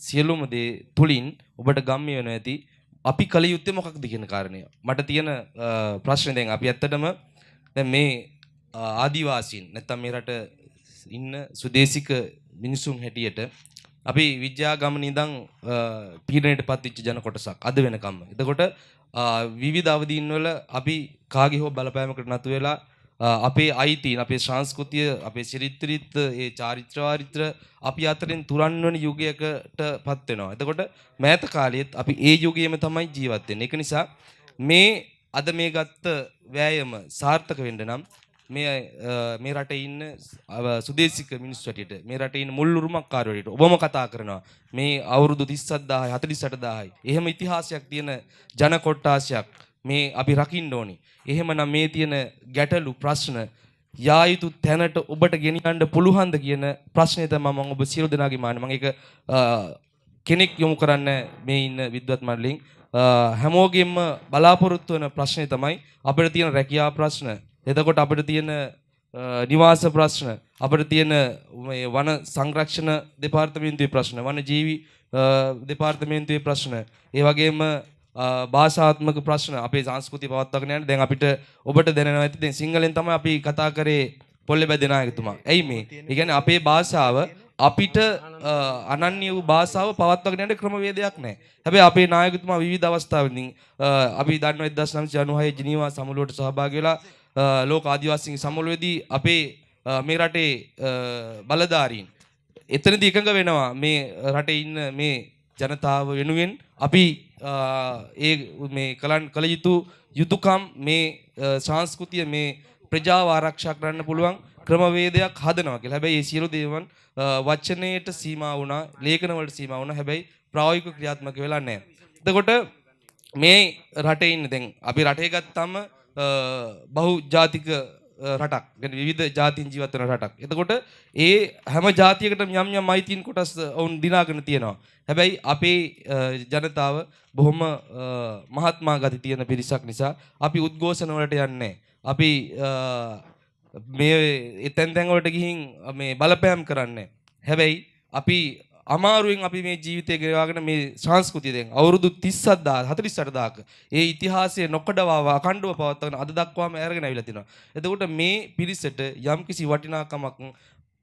සියලුම දේ තුලින් ඔබට ගම්ම්‍ය වෙන ඇති අපි කල යුත්තේ මොකක්ද කියන කාරණය. මට තියෙන ප්‍රශ්නේ දැන් අපි ඇත්තටම දැන් මේ ආදිවාසීන් නැත්තම් මේ රට ඉන්න සුදේශික මිනිසුන් හැටියට අපි විද්‍යාගමන ඉඳන් පීඩනයට පත්වෙච්ච ජන කොටසක් අද වෙනකම්. එතකොට විවිධ අවදීන් වල අපි කාගේ හෝ බලපෑමකට නතු වෙලා අපේ අයිතීන් අපේ සංස්කෘතිය අපේ චරිත්‍රිත ඒ චාරිත්‍ර අපි අතරින් තුරන් වෙන යුගයකට පත් වෙනවා. එතකොට මෑත කාලයේත් අපි ඒ යුගයේම තමයි ජීවත් වෙන්නේ. ඒක නිසා මේ අද මේ ගත්ත වෑයම සාර්ථක වෙන්න නම් මේ රටේ ඉන්න සුදේශික මිනිස්සු හැටියට මේ රටේ ඉන්න මුල් උරුමකාරයෝ හැටියට ඔබම කතා කරනවා මේ අවුරුදු 37000 48000යි එහෙම ඉතිහාසයක් තියෙන ජන කොට්ටාසයක් මේ අපි රකින්න ඕනේ. එහෙමනම් මේ තියෙන ගැටලු ප්‍රශ්න යා යුතු තැනට ඔබට ගෙනියන්න පුළුවන්ද කියන ප්‍රශ්නේ තමයි මම ඔබ සියලු දෙනාගේ මාන්නේ. මම ඒක කෙනෙක් යොමු කරන්න මේ ඉන්න විද්වත් මණ්ඩලයෙන් හැමෝගෙම බලාපොරොත්තු වෙන ප්‍රශ්නේ තමයි අපිට තියෙන රැකියාව ප්‍රශ්න. එතකොට අපිට තියෙන නිවාස ප්‍රශ්න, අපිට තියෙන මේ වන සංරක්ෂණ දෙපාර්තමේන්තුවේ ප්‍රශ්න, වන ජීවි දෙපාර්තමේන්තුවේ ප්‍රශ්න, ඒ වගේම භාෂාත්මක ප්‍රශ්න අපේ සංස්කෘතිය පවත්වාගෙන යන්න දැන් අපිට ඔබට දැනෙනවා ඇති දැන් සිංහලෙන් තමයි අපි කතා කරේ පොල්ලේ බැදෙන නායකතුමා. ඇයි මේ? ඒ කියන්නේ අපේ භාෂාව අපිට අනන්‍ය වූ භාෂාව පවත්වාගෙන යන්න ක්‍රමවේදයක් නැහැ. හැබැයි අපේ නායකතුමා විවිධ අවස්ථාවලින් අපි දන්නවා 1996 ජිනීවා සමුළුවට සහභාගී වෙලා ලෝක ආදිවාසීන් සමුළුවේදී අපේ මේ රටේ බලධාරීන් එතනදී එකඟ වෙනවා මේ රටේ ඉන්න මේ ජනතාව වෙනුවෙන් අපි මේ කල යුතු යුතුයකම් මේ සංස්කෘතිය මේ ප්‍රජාව ආරක්ෂා කරන්න පුළුවන් ක්‍රමවේදයක් හදනවා කියලා. හැබැයි මේ සියලු දේවල් වචනයට සීමා වුණා, ලේඛන වලට සීමා වුණා. හැබැයි ප්‍රායෝගික ක්‍රියාත්මක වෙලා නැහැ. එතකොට මේ රටේ ඉන්න දැන් අපි රටේ ගත්තාම බහු ජාතික රටක්. يعني විවිධ ජාතීන් ජීවත් වෙන රටක්. එතකොට ඒ හැම ජාතියකටම යම් යම් අයිතීන් කොටස් වුන් දිනාගෙන තියෙනවා. හැබැයි අපේ ජනතාව බොහොම මහත්මා ගති තියෙන පිරිසක් නිසා අපි උද්ඝෝෂණ වලට යන්නේ. අපි මේ එතෙන් තැන් වලට ගිහින් මේ බලපෑම් කරන්නේ. හැබැයි අපි අමාරුවෙන් අපි මේ ජීවිතය ගෙවාගෙන මේ සංස්කෘතිය දැන් අවුරුදු 30000 48000ක ඒ ඉතිහාසයේ නොකඩවා අඛණ්ඩව පවත්වන අද දක්වාම අරගෙන අවිලා තිනවා. එතකොට මේ පිරිසට යම්කිසි වටිනාකමක්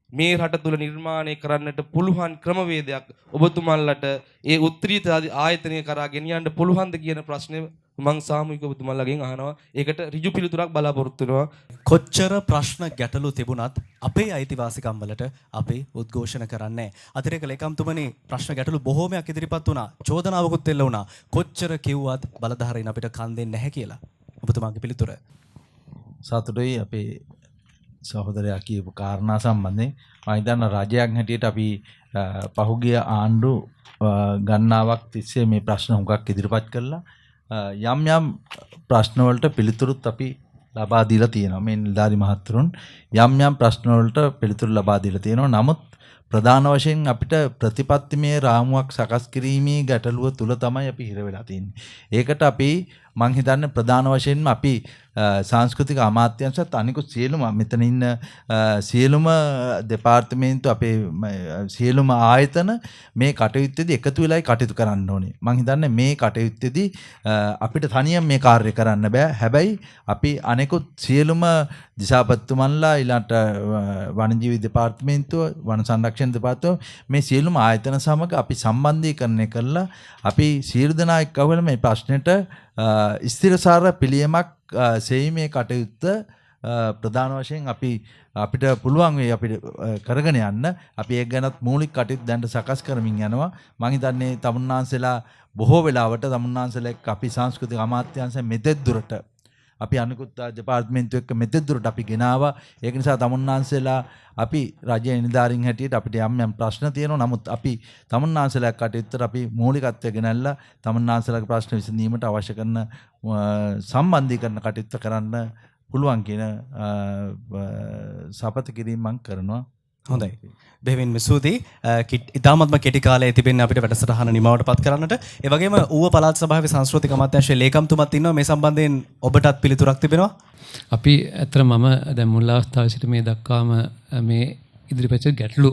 මේ රට තුල නිර්මාණය කරන්නට පුළුවන් ක්‍රමවේදයක් ඔබතුමන්ලට ඒ උත්තරීත ආයතනය කරා ගෙනියන්න පුළුවන්ද කියන ප්‍රශ්නේ මම සාමූහිකව ඔබතුමන්ලගෙන් අහනවා. ඒකට ඍජු පිළිතුරක් බලාපොරොත්තු වෙනවා. කොච්චර ප්‍රශ්න ගැටලු තිබුණත් අපේ අයිතිවාසිකම් වලට අපි උද්ඝෝෂණ කරන්නේ. අතිරේක ලේකම්තුමනි ප්‍රශ්න ගැටලු බොහෝමයක් ඉදිරිපත් වුණා. චෝදනාවකුත් එල්ල වුණා. කොච්චර කිව්වත් බලධාරීන් අපිට කන් දෙන්නේ නැහැ කියලා. ඔබතුමාගේ පිළිතුර. සතුටුයි අපේ සහෝදරයා කියපු කාරණා සම්බන්ධයෙන්. මම හිතන්නේ රජයක් හැටියට අපි පහුගිය ආණ්ඩු ගණනාවක් තිස්සේ මේ ප්‍රශ්න හුඟක් ඉදිරිපත් කළා. යම් යම් ප්‍රශ්න වලට පිළිතුරුත් අපි ලබා දීලා තියෙනවා. මේ නිලධාරි මහත්තුරුන් යම් යම් ප්‍රශ්න වලට පිළිතුරු ලබා දීලා තියෙනවා. නමුත් ප්‍රධාන වශයෙන් අපිට ප්‍රතිපත්තිමය රාමුවක් සකස් කිරීමේ ගැටලුව තුල තමයි අපි හිර වෙලා තියෙන්නේ. ඒකට අපි මං හිතන්නේ ප්‍රධාන වශයෙන්ම අපි සංස්කෘතික අමාත්‍යාංශත් අනිකුත් සියලුම මෙතන ඉන්න සියලුම දෙපාර්තමේන්තු අපේ සියලුම ආයතන මේ කටයුත්තේදී එකතු වෙලායි කටයුතු කරන්න ඕනේ. මං හිතන්නේ මේ කටයුත්තේදී අපිට තනියම මේ කාර්ය කරන්න බෑ. හැබැයි අපි අනිකුත් සියලුම දිසාපතිතුමන්ලා ඊළඟට වනජීවි දෙපාර්තමේන්තුව වන සංරක්ෂණ දෙපාර්තමේන්තුව මේ සියලුම ආයතන සමග අපි සම්බන්ධීකරණය කරලා අපි සියලු දෙනා එක්කවල මේ ප්‍රශ්නෙට ස්ථිරසාර පිළියමක් සෙවීමේ කටයුත්ත ප්‍රධාන වශයෙන් අපිට පුළුවන් වෙයි අපිට කරගෙන යන්න. අපි ඒක ගැනත් මූලික කටයුතු දැන් සකස් කරමින් යනවා. මම හිතන්නේ තමුන්නාන්සලා බොහෝ වෙලාවට තමුන්නාන්සලා එක්ක අපි සංස්කෘතික අමාත්‍යාංශය මෙතෙක් දුරට අපි අනිකුත් දෙපාර්තමේන්තුව එක්ක මෙතෙක් දුරට අපි ගෙනාවා. ඒක නිසා තමුන්නාන්සලා අපි රජයේ නිලධාරීන් හැටියට අපිට යම් යම් ප්‍රශ්න තියෙනවා. නමුත් අපි තමුන්නාන්සලා කටයුත්තට අපි මූලිකත්වය ගෙනල්ලා තමුන්නාන්සලාගේ ප්‍රශ්න විසඳීමට අවශ්‍ය කරන සම්බන්ධීකරණ කටයුත්ත කරන්න පුළුවන් කියන සපත කිරීම මම කරනවා. හොඳයි. බෙහෙවින්ම ස්තුතියි. ඉතාමත්ම කෙටි කාලයේ තිබෙන අපිට වැඩසටහන නිමවට පත් කරන්නට. ඒ වගේම ඌව පළාත් සභාවේ සංස්කෘතික අමාත්‍යාංශයේ ලේකම්තුමත් ඉන්නවා. මේ සම්බන්ධයෙන් ඔබටත් පිළිතුරක් තිබෙනවා. අපි ඇත්තට මම දැන් මුල් අවස්ථාවේ සිට මේ දක්වාම මේ ඉදිරිපත් ගැටලු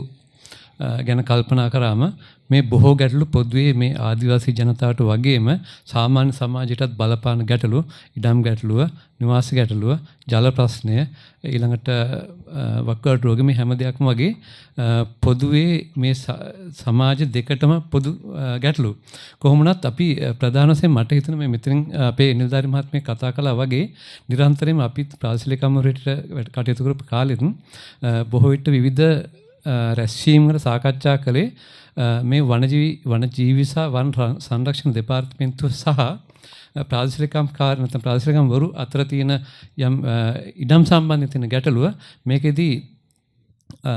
ගැන කල්පනා කරාම මේ බොහෝ ගැටලු පොදුවේ මේ ආදිවාසී ජනතාවට වගේම සාමාන්‍ය සමාජයටත් බලපාන ගැටලු, ඉඩම් ගැටලුව, නිවාස ගැටලුව, ජල ප්‍රශ්නය, ඊළඟට වක්කඩ රෝග මේ හැම දෙයක්ම වගේ පොදුවේ මේ සමාජ දෙකටම පොදු ගැටලු. කොහොමුණත් අපි ප්‍රධාන වශයෙන් මට හිතෙන මේ මෙතනින් අපේ නිලධාරි මහත්මිය කතා කළා වගේ නිරන්තරයෙන්ම අපි ප්‍රාදේශීයකමරේට කටයුතු කරපු කාලෙත් බොහෝ විට විවිධ රැස්වීම් වල සාකච්ඡා කළේ මේ වනජීවි සහ වන සංරක්ෂණ දෙපාර්තමේන්තුව සහ ප්‍රාදේශීයකම්කාර නැත්නම් ප්‍රාදේශීයකම්වරු අතර තියෙන යම් ඉඩම් සම්බන්ධ තියෙන ගැටලුව මේකෙදී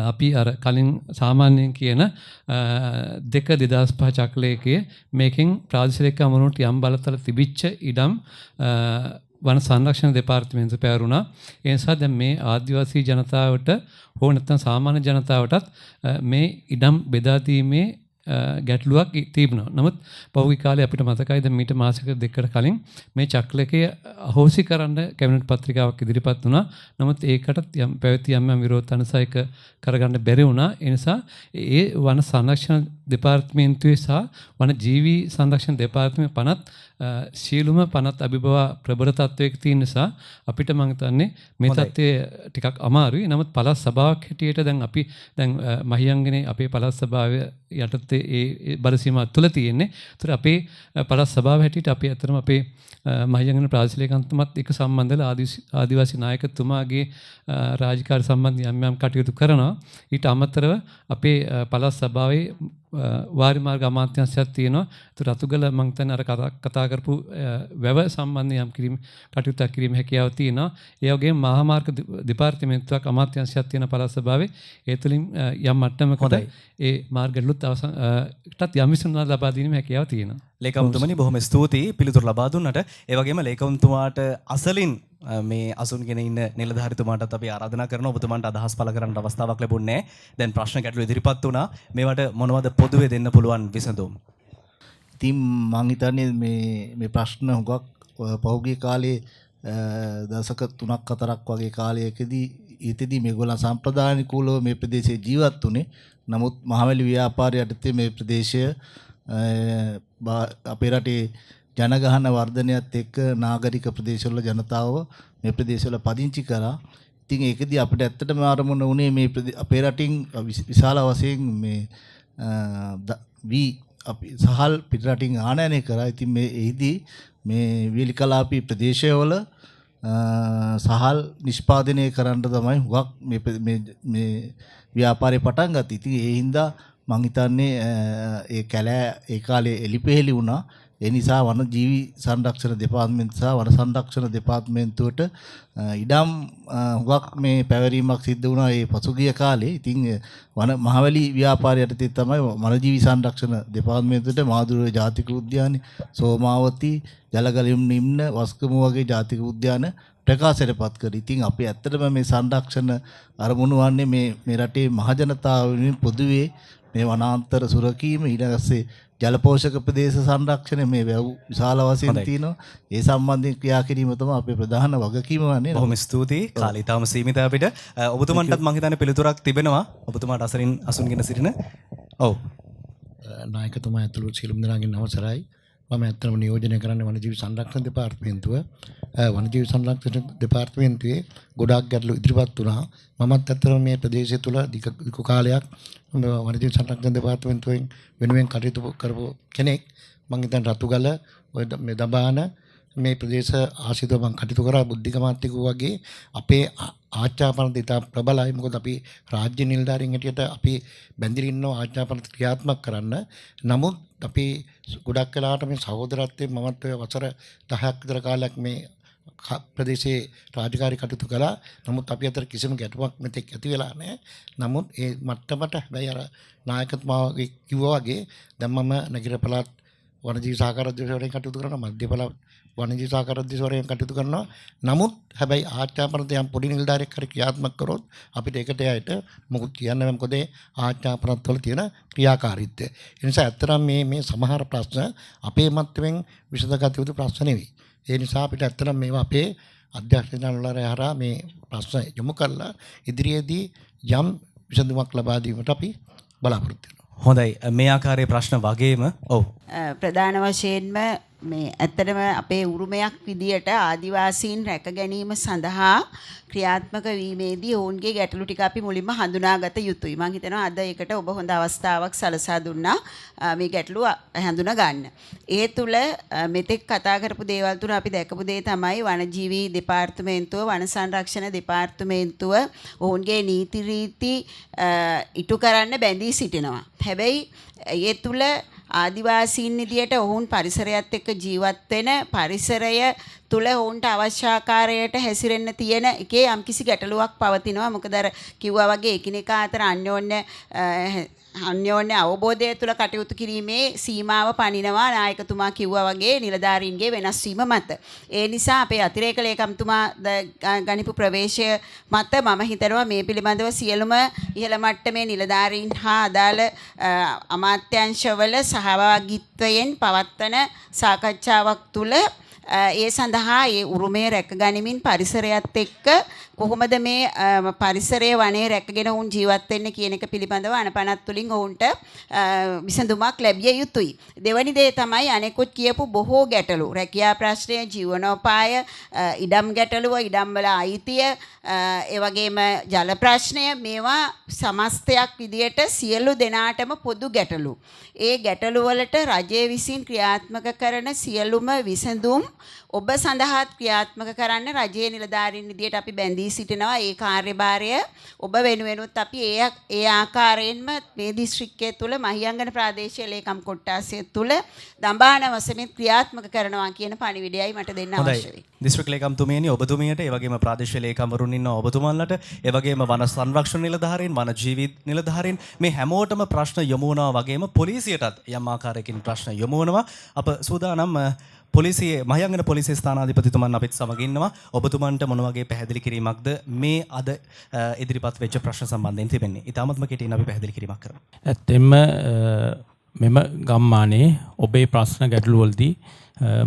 අපි අර කලින් සාමාන්‍යයෙන් කියන 2005 චක්‍රලේඛයේ මේකෙන් ප්‍රාදේශීයකම්වරුන්ට යම් බලතල තිබිච්ච ඉඩම් වන සංරක්ෂණ දෙපාර්තමේන්තුව පැවරුණා. ඒ නිසා දැන් මේ ආදිවාසී ජනතාවට හෝ නැත්නම් සාමාන්‍ය ජනතාවටත් මේ ඉඩම් බෙදා දීමේ ගැටලුවක් තිබුණා. නමුත් පහුගිය කාලේ අපිට මතකයි දැන් මීට මාසයක දෙකකට කලින් මේ චක්‍රලේඛය අහෝසි කරන්න කැබිනට් පත්‍රිකාවක් ඉදිරිපත් වුණා. නමුත් ඒකට පැවති යම් විරෝධ අනුසයක කරගන්න බැරි වුණා. ඒ නිසා ඒ වන සංරක්ෂණ දෙපාර්තමේන්තුවේ සහ වන ජීවි සංරක්ෂණ දෙපාර්තමේන්තුවේ පනත් සියලුම පනත් අභිබවා ප්‍රබල තත්වයක තියෙන නිසා අපිට මම හිතන්නේ මේ තත්ත්වය ටිකක් අමාරුයි. නමුත් පළාත් සභාවක් හැටියට දැන් අපි දැන් මහියංගනේ අපේ පළාත් සභාවේ යටතේ ඒ බල සීමා තුල තියෙන්නේ. ඒතර අපේ පළාත් සභාව හැටියට අපි අතරම අපේ මහියංගන ප්‍රාදේශීයකම්තුමත් එක සම්බන්ධලා ආදිවාසී නායකතුමාගේ රාජකාරි සම්බන්ධ යම් කටයුතු කරනවා. ඊට අමතරව අපේ පළාත් සභාවේ වාරි මාර්ග අමාත්‍යාංශයක් තියෙනවා. ඒතර රතුගල මම හිතන්නේ අර කතා කරපු වැව සම්බන්ධ යම් කටයුත්තක් කිරීම හැකියාව තියෙනවා. ඒ වගේම මහා මාර්ග දෙපාර්තමේන්තුවක් අමාත්‍යාංශයක් තියෙන පළාත් සභාවේ ඒ තුලින් යම් මට්ටමකට ඒ මාර්ගවලුත් අවසන්ටත් යම් විසඳුමක් ලබා දීමේ හැකියාව තියෙනවා. ලේකම්තුමනි බොහොම ස්තුතියි පිළිතුරු ලබා දුන්නට. ඒ වගේම ලේකම්තුමාට අසලින් මේ අසුන්ගෙන ඉන්න නිලධාරිතුමාටත් අපි ආරාධනා කරනවා ඔබතුමාට අදහස් පළ කරන්න අවස්ථාවක් ලැබුණේ නැහැ. දැන් ප්‍රශ්න ගැටළු ඉදිරිපත් වුණා. මේවට මොනවද පොදුවේ දෙන්න පුළුවන් විසඳුම්? ඉතින් මං හිතන්නේ මේ ප්‍රශ්න හුඟක් පහුගිය කාලේ දශක 3ක් 4ක් වගේ කාලයකදී ඊටදී මේගොල්ලන් සම්ප්‍රදායිකවම මේ ප්‍රදේශයේ ජීවත් වුණේ. නමුත් මහවැලි ව්‍යාපාරය යටතේ මේ ප්‍රදේශය අපේ රටේ ජනගහන වර්ධනයත් එක්ක නාගරික ප්‍රදේශවල ජනතාව මේ ප්‍රදේශවල පදිංචි කරා. ඉතින් ඒකදී අපිට ඇත්තටම ආරමුණ උනේ මේ අපේ රටින් විශාල වශයෙන් මේ අපි සහල් පිටරටින් ආනයනය කරා. ඉතින් මේ එහිදී මේ වේලිකලාපී ප්‍රදේශවල සහල් නිෂ්පාදනය කරන්න තමයි හුඟක් මේ ව්‍යාපාරේ පටන් ගත්තේ. ඉතින් ඒ හින්දා මං හිතන්නේ ඒ කැලෑ ඒ කාලේ එලිපෙහෙලි වුණා. ඒ නිසා වනජීවි සංරක්ෂණ දෙපාර්තමේන්තුව සහ වන සංරක්ෂණ දෙපාර්තමේන්තුවට ඉඩම් හුඟක් මේ පැවරීමක් සිද්ධ වුණා ඒ පසුගිය කාලේ. ඉතින් මහවැලි ව්‍යාපාරය යටතේ තමයි වනජීවි සංරක්ෂණ දෙපාර්තමේන්තුවට මාදුරුවේ ජාතික උද්‍යානය, සෝමාවතී, ජලගලයුම් නිම්න, වස්කම වගේ ජාතික උද්‍යාන ප්‍රකාශයටපත් කරා. ඉතින් අපි ඇත්තටම මේ සංරක්ෂණ අරමුණු වන්නේ මේ රටේ මහජනතාව වෙනුවෙන් පොදුවේ මේ වනාන්තර සුරකීම, ඊට පස්සේ ජලපෝෂක ප්‍රදේශ සංරක්ෂණය මේ වැව් විශාල වශයෙන් තියෙනවා. ඒ සම්බන්ධයෙන් ක්‍රියා කිරීම තමයි අපේ ප්‍රධාන වගකීම වන්නේ. බොහොම ස්තුතියි. කාලය තාම සීමිතයි අපිට. ඔබතුමන්ටත් මම හිතන්නේ පිළිතුරක් තිබෙනවා. ඔබතුමාට අසුන්ගෙන සිටින. ඔව්. නායකතුමා ඇතුළු සියලුම දෙනාගෙන් අවසරයි. මම ඇත්තටම නියෝජනය කරන්නේ වනජීවි සංරක්ෂණ දෙපාර්තමේන්තුව. වනජීවි සංරක්ෂණ දෙපාර්තමේන්තුවේ ගොඩාක් ගැටලු ඉදිරිපත් වුණා. මමත් ඇත්තටම මේ ප්‍රදේශය තුල දීර්ඝ කාලයක් වනජීවි සංරක්ෂණ දෙපාර්තමේන්තුවෙන් වෙනුවෙන් කටයුතු කරපු කෙනෙක්. මම හිතන්නේ රතුගල ඔය මේ දඹාන මේ ප්‍රදේශ ආශිතව මම කටයුතු කරා. බුද්ධික මාත්‍යිකව වගේ අපේ ආච්ඡාපනත ඉතා ප්‍රබලයි. මොකද අපි රාජ්‍ය නිලධාරීන් හැටියට අපි බැඳිලා ඉන්නවා ආච්ඡාපනත ක්‍රියාත්මක කරන්න. නමුත් අපි ගොඩක් වෙලාවට මේ සහෝදරත්වයෙන් මමත් ඔය වසර 10ක් විතර කාලයක් මේ ප්‍රදේශයේ රාජකාරී කටයුතු කළා. නමුත් අපි අතර කිසිම ගැටුමක් මෙතෙක් ඇති වෙලා නැහැ. නමුත් ඒ මට්ටමට හැබැයි අර නායකතුමා කිව්වා වගේ දැන් මම නගර පළාත් වනජීවි සහකාර අධ්‍යක්ෂකවරයෙක් කටයුතු කරනවා. මධ්‍ය පළාත් වනජීවි සහකාර අධ්‍යක්ෂකවරයෙක් කටයුතු කරනවා. නමුත් හැබැයි ආච්ඡාපනත යම් පොඩි නිලධාරියෙක් හරි ක්‍රියාත්මක කරොත් අපිට ඒකට යයිට මොකුත් කියන්න බෑ. මොකද ආච්ඡාපනත වල තියෙන ක්‍රියාකාරීත්වය. ඒ නිසා ඇත්තටම මේ සමහර ප්‍රශ්න අපේ මට්ටමින් විසඳගත යුතු ප්‍රශ්න නෙවෙයි. ඒ නිසා අපිට ඇත්තටම මේවා අපේ අධ්‍යක්ෂකවරයා හරහා මේ ප්‍රශ්න යොමු කරලා ඉදිරියේදී යම් විසඳුමක් ලබා දීමට අපි බලාපොරොත්තු වෙනවා. හොඳයි. මේ ආකාරයේ ප්‍රශ්න වගේම ඔව් ප්‍රධාන වශයෙන්ම මේ ඇත්තටම අපේ උරුමයක් විදියට ආදිවාසීන් රැක ගැනීම සඳහා ක්‍රියාත්මක වීමේදී ඔවුන්ගේ ගැටලු ටික අපි මුලින්ම හඳුනාගත යුතුයි. මම හිතනවා අද ඒකට ඔබ හොඳ අවස්ථාවක් සලසා දුන්නා මේ ගැටලු හඳුනා ගන්න. ඒ තුල මෙතෙක් කතා කරපු දේවල් තුන අපි දැකපු දේ තමයි වනජීවි දෙපාර්තමේන්තුව, වන සංරක්ෂණ දෙපාර්තමේන්තුව ඔවුන්ගේ නීති රීති ඉටු කරන්න බැඳී සිටිනවා. හැබැයි ඒ තුල ආදිවාසීන් විදියට ඔවුන් පරිසරයත් එක්ක ජීවත් වෙන පරිසරය තුල ඔවුන්ට අවශ්‍ය ආකාරයට හැසිරෙන්න තියෙන එකේ යම්කිසි ගැටලුවක් පවතිනවා. මොකද අර කිව්වා වගේ එකිනෙකා අතර අන්‍යෝන්‍ය අවබෝධය තුළ කටයුතු කිරීමේ සීමාව පනිනවා. නායකතුමා කිව්වා වගේ නිලධාරීන්ගේ වෙනස් වීම මත. ඒ නිසා අපේ අතිරේක ලේකම්තුමා ගනිපු ප්‍රවේශය මත මම හිතනවා මේ පිළිබඳව සියලුම ඉහළ මට්ටමේ නිලධාරීන් හා අදාළ අමාත්‍යාංශවල සහභාගීත්වයෙන් පවත්වන සාකච්ඡාවක් තුළ ඒ සඳහා ඒ උරුමය රැකගනිමින් පරිසරයත් එක්ක කොහොමද මේ පරිසරයේ වනයේ රැකගෙන වුන් ජීවත් වෙන්නේ කියන එක පිළිබඳව අනපනත් තුලින් ඔවුන්ට විසඳුමක් ලැබිය යුතුයි. දෙවැනි දේ තමයි අනෙකුත් කියපු බොහෝ ගැටලු. රැකියා ප්‍රශ්නය, ජීවනෝපාය, ඉඩම් ගැටලුව, ඉඩම් වල අයිතිය, ඒ වගේම ජල ප්‍රශ්නය, මේවා සමස්තයක් විදියට සියලු දෙනාටම පොදු ගැටලු. ඒ ගැටලු වලට රජය විසින් ක්‍රියාත්මක කරන සියලුම විසඳුම් ඔබ සඳහාත් ක්‍රියාත්මක කරන්න රජයේ නිලධාරීන් විදියට අපි බැඳී සිටිනවා. ඒ කාර්යභාරය ඔබ වෙනුවෙනුත් අපි ඒ ආකාරයෙන්ම මේ දිස්ත්‍රික්කයේ තුල මහියංගන ප්‍රාදේශීය ලේකම් කොට්ටාසය තුල දඹාන වසමෙන් ක්‍රියාත්මක කරනවා කියන පණිවිඩයයි මට දෙන්න අවශ්‍ය වෙයි. දිස්ත්‍රික් ලේකම්තුමියනි, ඔබතුමියට, ඒ වගේම ප්‍රාදේශීය ලේකම්වරුන් ඉන්නවා ඔබතුමන්ලට, ඒ වගේම වන සංරක්ෂණ නිලධාරීන්, වන ජීවි නිලධාරීන්, මේ හැමෝටම ප්‍රශ්න යොමු වනවා වගේම පොලිසියටත් යම් ආකාරයකින් ප්‍රශ්න යොමු වෙනවා. අප සූදානම් පොලිසියේ මහියංගන පොලිසිය ස්ථානාධිපතිතුමන් අපිත් සමග ඉන්නවා. ඔබතුමන්ට මොන වගේ පැහැදිලි කිරීමක්ද මේ අද ඉදිරිපත් වෙච්ච ප්‍රශ්න සම්බන්ධයෙන් තිබෙන්නේ? ඊටමත්ම කෙටියෙන් අපි පැහැදිලි කිරීමක් කරමු. ඇත්තෙන්ම මෙම ගම්මානයේ ඔබේ ප්‍රශ්න ගැටළු වලදී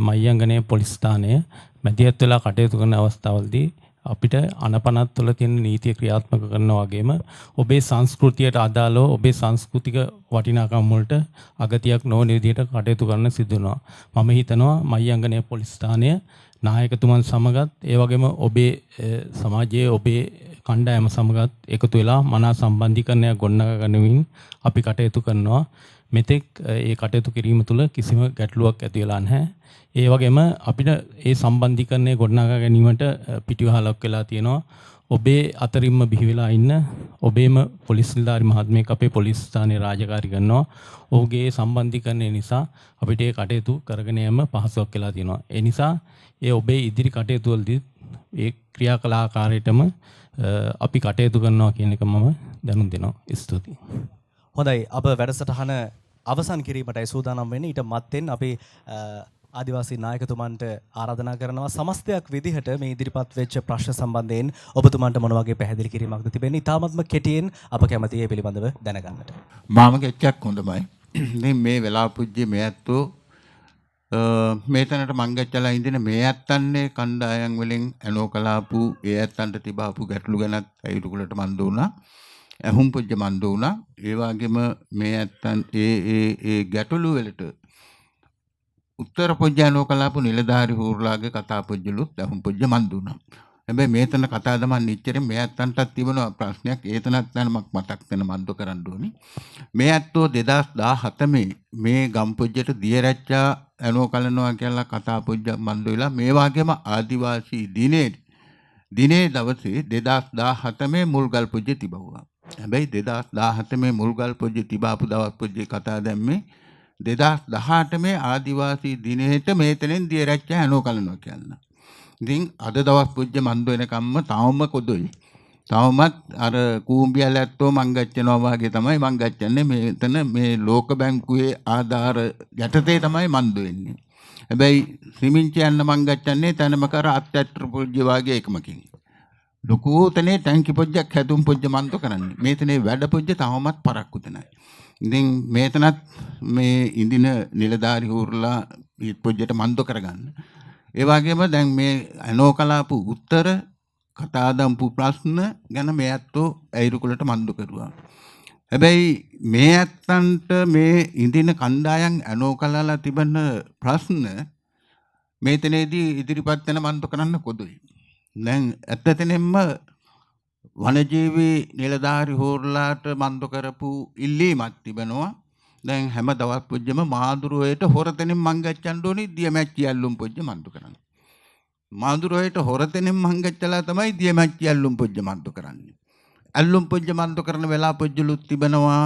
මහියංගනයේ පොලිස් ස්ථානය මැදිහත් වෙලා කටයුතු කරන අවස්ථාවලදී අපිට අනපනත් තුළ තියෙන නීතිය ක්‍රියාත්මක කරනවා වගේම ඔබේ සංස්කෘතියට අදාළව ඔබේ සංස්කෘතික වටිනාකම් වලට අගතියක් නොවන විදිහට කටයුතු කරන්න සිදු වෙනවා. මම හිතනවා මහියංගනයේ පොලිස් ස්ථානය නායකතුමන් සමගත් ඒ වගේම ඔබේ සමාජයේ ඔබේ කණ්ඩායම සමගත් එකතු වෙලා මනා සම්බන්ධීකරණයක් ගොඩනගා ගනිමින් අපි කටයුතු කරනවා. මෙතෙක් ඒ කටයුතු කිරීම තුළ කිසිම ගැටලුවක් ඇති වෙලා නැහැ. ඒ වගේම අපිට ඒ සම්බන්ධීකරණය ගොඩනගා ගැනීමට පිටිවහලක් වෙලා තියෙනවා. ඔබේ අතරින්ම බිහි වෙලා ඉන්න ඔබේම පොලිස් නිලධාරි මහත්මයෙක් අපේ පොලිස් ස්ථානයේ රාජකාරී කරනවා. ඔහුගේ සම්බන්ධීකරණය නිසා අපිට ඒ කටයුතු කරගෙන යෑම පහසුවක් වෙලා තියෙනවා. ඒ නිසා ඒ ඔබේ ඉදිරි කටයුතු වලදී ඒ ක්‍රියාකලා ආකාරයටම අපි කටයුතු කරනවා කියන එක මම දැනුම් දෙනවා. ස්තුතියි. හොඳයි, අප වැඩසටහන අවසන් කිරීමටයි සූදානම් වෙන්නේ. ඊට මත්තෙන් අපි ආදිවාසී නායකතුමන්ට ආරාධනා කරනවා සමස්තයක් විදිහට මේ ඉදිරිපත් වෙච්ච ප්‍රශ්න සම්බන්ධයෙන් ඔබතුමන්ට මොන වගේ පැහැදිලි කිරීමක්ද තිබෙන්නේ? ඊටාත්ම කෙටියෙන් අප කැමති ඒ පිළිබඳව දැනගන්නට. මාම ගෙච්චක් හොඳමයි. ඉතින් මේ වෙලාව පුජ්ජේ මේ ඇත්තෝ මේ තැනට මං ගැච්චලා ඉඳින මේ ඇත්තන්නේ කණ්ඩායම් වලින් ඇනෝ කලාපු ඒ ඇත්තන්ට තිබාපු ගැටලු ගැනත් අයිරුකුලට මන් දුණා. ඇහුම් පුජ්ජ මන් දුණා. ඒ වගේම මේ ඇත්තන් ඒ ගැටලු වලට උත්තර පොජ්ජානෝ කලාපු නිලධාරි හූර්ලාගේ කතා පොජ්ජලුත් ඇහුම් පොජ්ජ මන් දුණා. හැබැයි මේතන කතා දමන්න ඉච්චරේ මේ ඇත්තන්ටත් තිබුණා ප්‍රශ්නයක්. ඒතනත් දැනමක් මතක් වෙන මන්ද කරන්න ඕනි. මේ ඇත්තෝ 2017 මේ ගම් පොජ්ජට දියරැච්චා ඇනෝ කලනවා කියලා කතා පොජ්ජ මන් දුවිලා මේ වගේම ආදිවාසී දිනේ දවසේ 2017 මුල්ගල් පොජ්ජ තිබුණා. හැබැයි 2017 මුල්ගල් පොජ්ජ තිබාපු දවස් පොජ්ජේ කතා දැම්මේ 2018 ආදිවාසී දිනේට මේතනෙන් දියරැච්චා ඇනෝ කලනවා කියලා. ඉතින් අද දවස් පුජ්ජ මන්ද වෙනකම්ම තවම කොදොයි. තවමත් අර කූඹියල් ඇත්තෝ මං ගච්චනවා වගේ තමයි මං ගච්චන්නේ. මෙතන මේ ලෝක බැංකුවේ ආධාර යටතේ තමයි මන්ද වෙන්නේ. හැබැයි සිමින්චි යන්න මං ගච්චන්නේ තනම කර අත්‍යත්‍ර පුජ්ජ වගේ එකමකින්. ලොකු තනේ ටැංකි පොජ්ජක් හැදුම් පොජ්ජ මන්ද කරන්නේ. මේතනේ වැඩ පොජ්ජ තවමත් පරක්කු තනයි. ඉතින් මේතනත් මේ ඉඳින නිලධාරි හූර්ලා ඊත් පොජ්ජට මන්ද කරගන්න. ඒ වගේම දැන් මේ ඇනෝ කලාපු උත්තර කතා දම්පු ප්‍රශ්න ගැන මේ ඇත්තෝ ඇයිරුකුලට මන්දු කරුවා. හැබැයි මේ ඇත්තන්ට මේ ඉඳින කණ්ඩායම් ඇනෝ කලාලා තිබෙන ප්‍රශ්න මේතනේදී ඉදිරිපත් වෙන මන්දු කරන්න කොදුයි. දැන් ඇත්තටම වනජීවී නිලධාරි හෝර්ලාට මන්දු කරපු ඉල්ලීමක් තිබෙනවා. දැන් හැම දවස් පුජ්ජම මාදුරුවේට හොරතෙනින් මං ගච්ඡන්න ඕනි දියමැච්චි ඇල්ලුම් පුජ්ජ මන්දු කරන්න. මාදුරුවේට හොරතෙනින් මං ගච්ඡලා තමයි දියමැච්චි ඇල්ලුම් පුජ්ජ මන්දු කරන්නේ. ඇල්ලුම් පුජ්ජ මන්දු කරන වෙලාව පුජ්ජලුත් තිබෙනවා.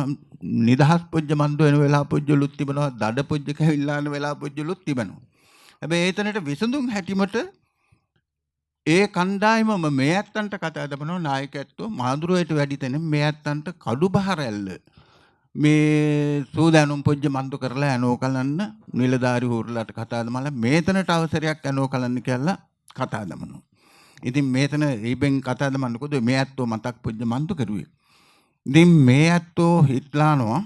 නිදහස් පුජ්ජ මන්දු වෙන වෙලාව පුජ්ජලුත් තිබෙනවා. දඩ පුජ්ජ කැවිල්ලාන වෙලාව පුජ්ජලුත් තිබෙනවා. හැබැයි ඒතනට විසඳුම් හැටිමට ඒ කණ්ඩායමම මේ ඇත්තන්ට කතා දමනවා නායකයෝ මාදුරුවේට වැඩි තැන මේ ඇත්තන්ට කඩු බහරැල්ල මේ සූදානම් පොජ්ජ මන්දු කරලා ඇනෝ කලන්න නිලධාරි හූර්ලාට කතා දමලා මේතනට අවසරයක් ඇනෝ කලන්න කියලා කතා දමනවා. ඉතින් මේතන ඊබෙන් කතා දමන්නකොද මේ ඇත්තෝ මතක් පොජ්ජ මන්දු කරුවේ. ඉතින් මේ ඇත්තෝ හිටලානවා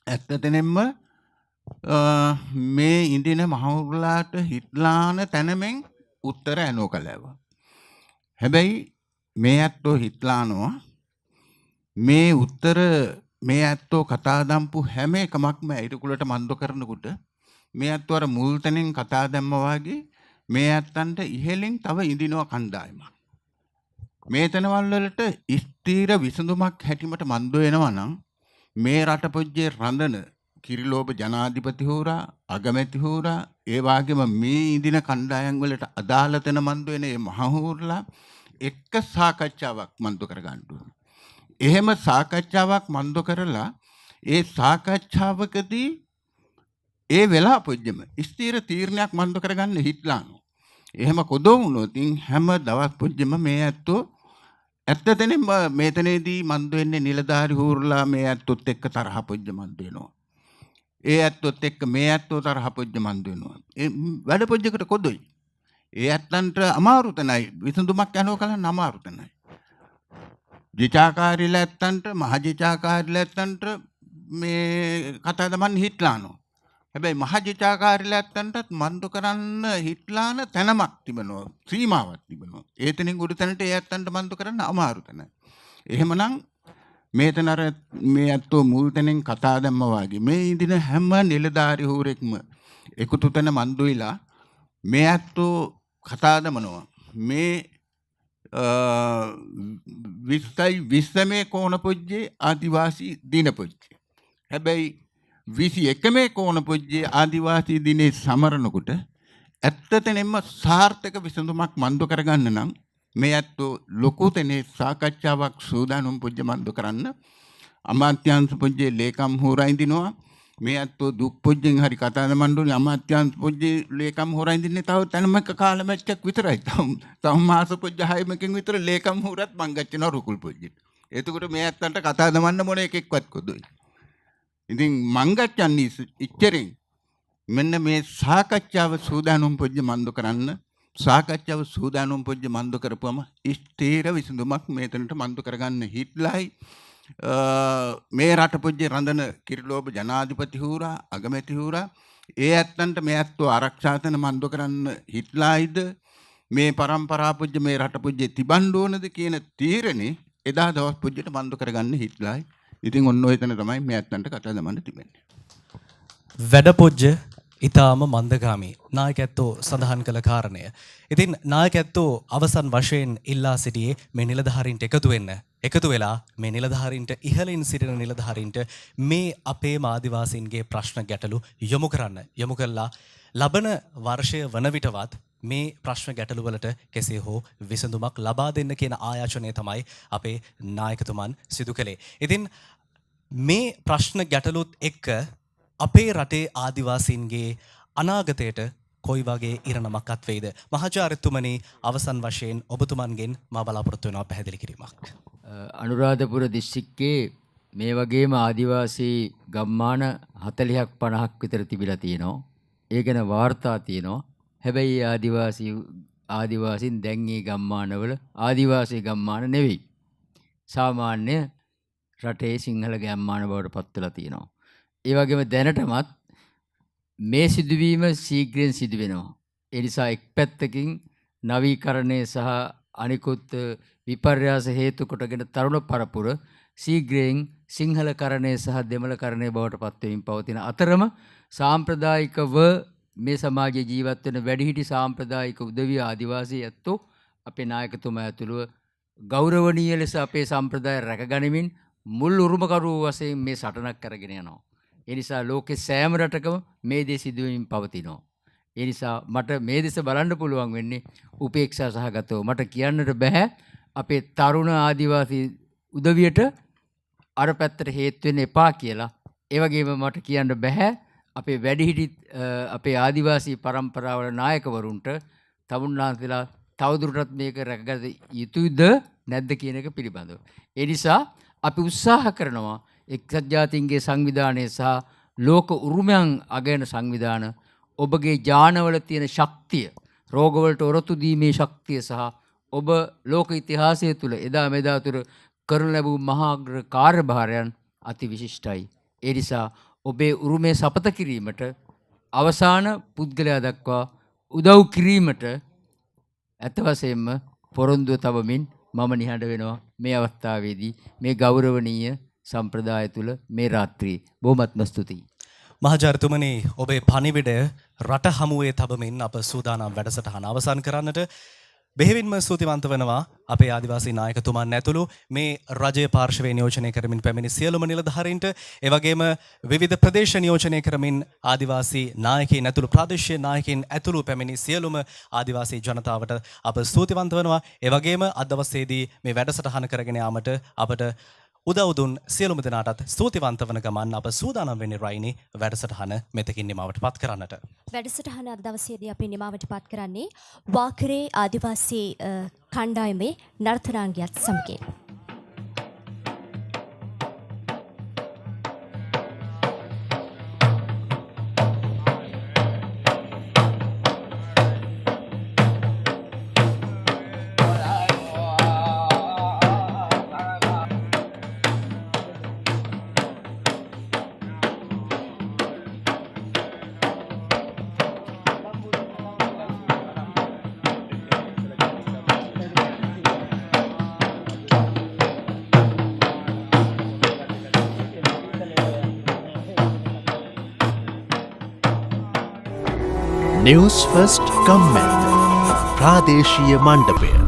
ඇත්තටම මේ ඉඳින මහවුරුලාට හිටලාන තැනමෙන් උත්තර ඇනෝ කළාවා. හැබැයි මේ ඇත්තෝ හිටලානවා මේ උත්තර මේ ඇත්තෝ කතා දම්පු හැම එකමක්ම ඇයිරුකුලට මන්දු කරනකොට මේ ඇත්තෝ අර මුල් තැනින් කතා දැම්මා වගේ මේ ඇත්තන්ට ඉහෙලින් තව ඉඳිනවා කණ්ඩායමක්. මේ තැනවල වලට ස්ථීර විසඳුමක් හැටිමට මන්දු වෙනවා නම් මේ රට පොජ්ජේ රඳන කිරිලෝභ ජනාධිපති හෝරා අගමැති හෝරා ඒ වගේම මේ ඉඳින කණ්ඩායම් වලට අදාළ තැන මන්දු වෙන මේ මහහෝරලා එක්ක සාකච්ඡාවක් මන්දු කර ගන්න ඕනේ. එහෙම සාකච්ඡාවක් මන්දු කරලා ඒ සාකච්ඡාවකදී ඒ වෙලාව පොජ්ජම ස්ථීර තීරණයක් මන්දු කරගන්න හිටලානවා. එහෙම කොදෝ වුණොත් හැම දවස් පොජ්ජම මේ ඇත්තෝ ඇත්තටම මේතනේදී මන්දු වෙන්නේ නිලධාරි හූර්ලා මේ ඇත්තොත් එක්ක තරහ පොජ්ජ මන්දු වෙනවා. ඒ ඇත්තොත් එක්ක මේ ඇත්තෝ තරහ පොජ්ජ මන්දු වෙනවා. ඒ වැඩ පොජ්ජකට කොදොයි. ඒ ඇත්තන්ට අමාරු තැනයි විසඳුමක් යනවා කලන්න අමාරු තැනයි. ජිචාකාරීලා ඇත්තන්ට මහ ජිචාකාරීලා ඇත්තන්ට මේ කතා දමන්න හිටලානෝ. හැබැයි මහ ජිචාකාරීලා ඇත්තන්ටත් මන්දු කරන්න හිටලාන තැනමක් තිබෙනවා. සීමාවක් තිබෙනවා. ඒ තැනින් උඩ තැනට ඒ ඇත්තන්ට මන්දු කරන්න අමාරු තැනයි. එහෙමනම් මේතන අර මේ ඇත්තෝ මුල් තැනින් කතා දැම්මා වගේ මේ ඉදින හැම නිලධාරි හූරෙක්ම එකතු තැන මන්දුයිලා මේ ඇත්තෝ කතා දමනවා. මේ 20 කෝණ පොජ්ජේ ආදිවාසී දින පොජ්ජේ. හැබැයි 21 කෝණ පොජ්ජේ ආදිවාසී දිනේ සමරනකොට ඇත්තටම සාර්ථක විසඳුමක් මන්දු කරගන්න නම් මේ ඇත්තෝ ලොකු තැනේ සාකච්ඡාවක් සූදානම් පොජ්ජ මන්දු කරන්න අමාත්‍යාංශ පොජ්ජේ ලේකම් හොරයින්දිනවා. මේ ඇත්තෝ දුක් පොජ්ජෙන් හරි කතා දමන්න අමාත්‍යාංශ පොජ්ජේ ලේකම් හොරයින්දින්නේ තව තැනමක කාලමැච්චක් විතරයි. තව මාස පොජ්ජ 6කින් විතර ලේකම් හොරත් මං ගච්චනවා රුකුල් පොජ්ජෙට. එතකොට මේ ඇත්තන්ට කතා දමන්න මොන එකෙක්වත් කොදුයි. ඉතින් මං ගච්ඡන්නේ ඉච්චරින් මෙන්න මේ සාකච්ඡාව සූදානම් පොජ්ජ මන්දු කරන්න. සාකච්ඡාව සූදානම් පොජ්ජ මන්දු කරපුවම ස්ථීර විසඳුමක් මේතනට මන්දු කරගන්න හිට්ලයි. මේ රට පොජ්ජේ රඳන කිරිලෝභ ජනාධිපති හූරා අගමැති හූරා ඒ ඇත්තන්ට මේ ඇත්තෝ ආරක්ෂාතන මන්දු කරන්න හිට්ලායිද මේ පරම්පරා පොජ්ජ මේ රට පොජ්ජේ තිබන්න ඕනද කියන තීරණේ එදා දවස් පොජ්ජට මන්දු කරගන්න හිට්ලායි. ඉතින් ඔන්න ඔය තැන තමයි මේ ඇත්තන්ට කතා දමන්න තිබෙන්නේ. වැඩ පොජ්ජ ඉතාම මන්දගාමී නායකැත්තෝ සඳහන් කළ කාරණය. ඉතින් නායකැත්තෝ අවසන් වශයෙන් ඉල්ලා සිටියේ මේ නිලධාරීන්ට එකතු වෙන්න. එකතු වෙලා මේ නිලධාරීන්ට ඉහළින් සිටින නිලධාරීන්ට මේ අපේ ආදිවාසීන්ගේ ප්‍රශ්න ගැටලු යොමු කරන්න. යොමු කළා ලබන වර්ෂය වන විටවත් මේ ප්‍රශ්න ගැටලු වලට කෙසේ හෝ විසඳුමක් ලබා දෙන්න කියන ආයාචනය තමයි අපේ නායකතුමන් සිදු කළේ. ඉතින් මේ ප්‍රශ්න ගැටලුත් එක්ක අපේ රටේ ආදිවාසීන්ගේ අනාගතයට කොයි වගේ ඉරණමක් අත්වේද? මහාචාර්යතුමනි අවසන් වශයෙන් ඔබතුමන්ගෙන් මා බලාපොරොත්තු වෙනවා පැහැදිලි කිරීමක්. අනුරාධපුර දිස්ත්‍රික්කයේ මේ වගේම ආදිවාසී ගම්මාන 40ක් 50ක් විතර තිබිලා තියෙනවා. ඒ ගැන වාර්තා තියෙනවා. හැබැයි ආදිවාසීන් දැන් මේ ගම්මානවල ආදිවාසී ගම්මාන නෙවෙයි. සාමාන්‍ය රටේ සිංහල ගම්මාන බවට පත් වෙලා තියෙනවා. ඒ වගේම දැනටමත් මේ සිදුවීම ශීඝ්‍රයෙන් සිදු වෙනවා. ඒ නිසා එක් පැත්තකින් නවීකරණය සහ අනිකුත් විපර්යාස හේතු කොටගෙන තරුණ පරපුර ශීඝ්‍රයෙන් සිංහලකරණය සහ දෙමළකරණය බවට පත් වෙමින් පවතින අතරම සාම්ප්‍රදායිකව මේ සමාජයේ ජීවත් වෙන වැඩිහිටි සාම්ප්‍රදායික උදවිය ආදිවාසී ඇත්තෝ අපේ නායකතුමා ඇතුළුව ගෞරවනීය ලෙස අපේ සම්ප්‍රදාය රැකගනිමින් මුල් උරුමකරුවෝ වශයෙන් මේ සටනක් කරගෙන යනවා. ඒ නිසා ලෝකේ සෑම රටකම මේ දේ සිදු වෙමින් පවතිනවා. ඒ නිසා මට මේ දෙස බලන්න පුළුවන් වෙන්නේ උපේක්ෂා සහගතව. මට කියන්නට බෑ අපේ තරුණ ආදිවාසී උදවියට අර පැත්තට හේතු වෙන්න එපා කියලා. ඒ වගේම මට කියන්න බෑ අපේ වැඩිහිටි අපේ ආදිවාසී පරම්පරාවල නායකවරුන්ට තමුන්නාන්සලා තවදුරටත් මේක රැකගත යුතුද නැද්ද කියන එක පිළිබඳව. ඒ නිසා අපි උත්සාහ කරනවා එක්සත් ජාතීන්ගේ සංවිධානය සහ ලෝක උරුමයන් අගයන සංවිධාන ඔබගේ ජානවල තියෙන ශක්තිය, රෝගවලට ඔරොත්තු දීමේ ශක්තිය සහ ඔබ ලෝක ඉතිහාසය තුළ එදා මෙදා තුර කරන ලැබූ මහා අග්‍ර කාර්යභාරයන් අති විශිෂ්ටයි. ඒ නිසා ඔබේ උරුමය සපත කිරීමට අවසාන පුද්ගලයා දක්වා උදව් කිරීමට ඇත්ත වශයෙන්ම පොරොන්දුව තබමින් මම නිහඬ වෙනවා මේ අවස්ථාවේදී මේ ගෞරවනීය සම්ප්‍රදාය තුළ මේ රාත්‍රියේ. බොහොමත්ම ස්තුතියි. මහාචාර්යතුමනි ඔබේ පණිවිඩය රට හමුවේ තබමින් අප සූදානම් වැඩසටහන අවසන් කරන්නට බෙහෙවින්ම ස්තුතිවන්ත වෙනවා අපේ ආදිවාසී නායකතුමන් ඇතුළු මේ රජය පාර්ශවයේ නියෝජනය කරමින් පැමිණි සියලුම නිලධාරීන්ට, ඒ වගේම විවිධ ප්‍රදේශ නියෝජනය කරමින් ආදිවාසී නායකයින් ඇතුළු ප්‍රාදේශීය නායකයින් ඇතුළු පැමිණි සියලුම ආදිවාසී ජනතාවට අප ස්තුතිවන්ත වෙනවා. ඒ වගේම අද දවසේදී මේ වැඩසටහන කරගෙන යාමට අපට උදව් දුන් සියලුම දෙනාටත් ස්තුතිවන්ත වන ගමන් අප සූදානම් වෙන්නේ රයිනි වැඩසටහන මෙතකින් නිමවට පත් කරන්නට. වැඩසටහන අද දවසේදී අපි නිමවට පත් කරන්නේ වාකරේ ආදිවාසී කණ්ඩායමේ නර්තනාංගයත් සමගින්. නිවුස් ෆස්ට් කම්මැල්ල ප්‍රාදේශීය මණ්ඩපය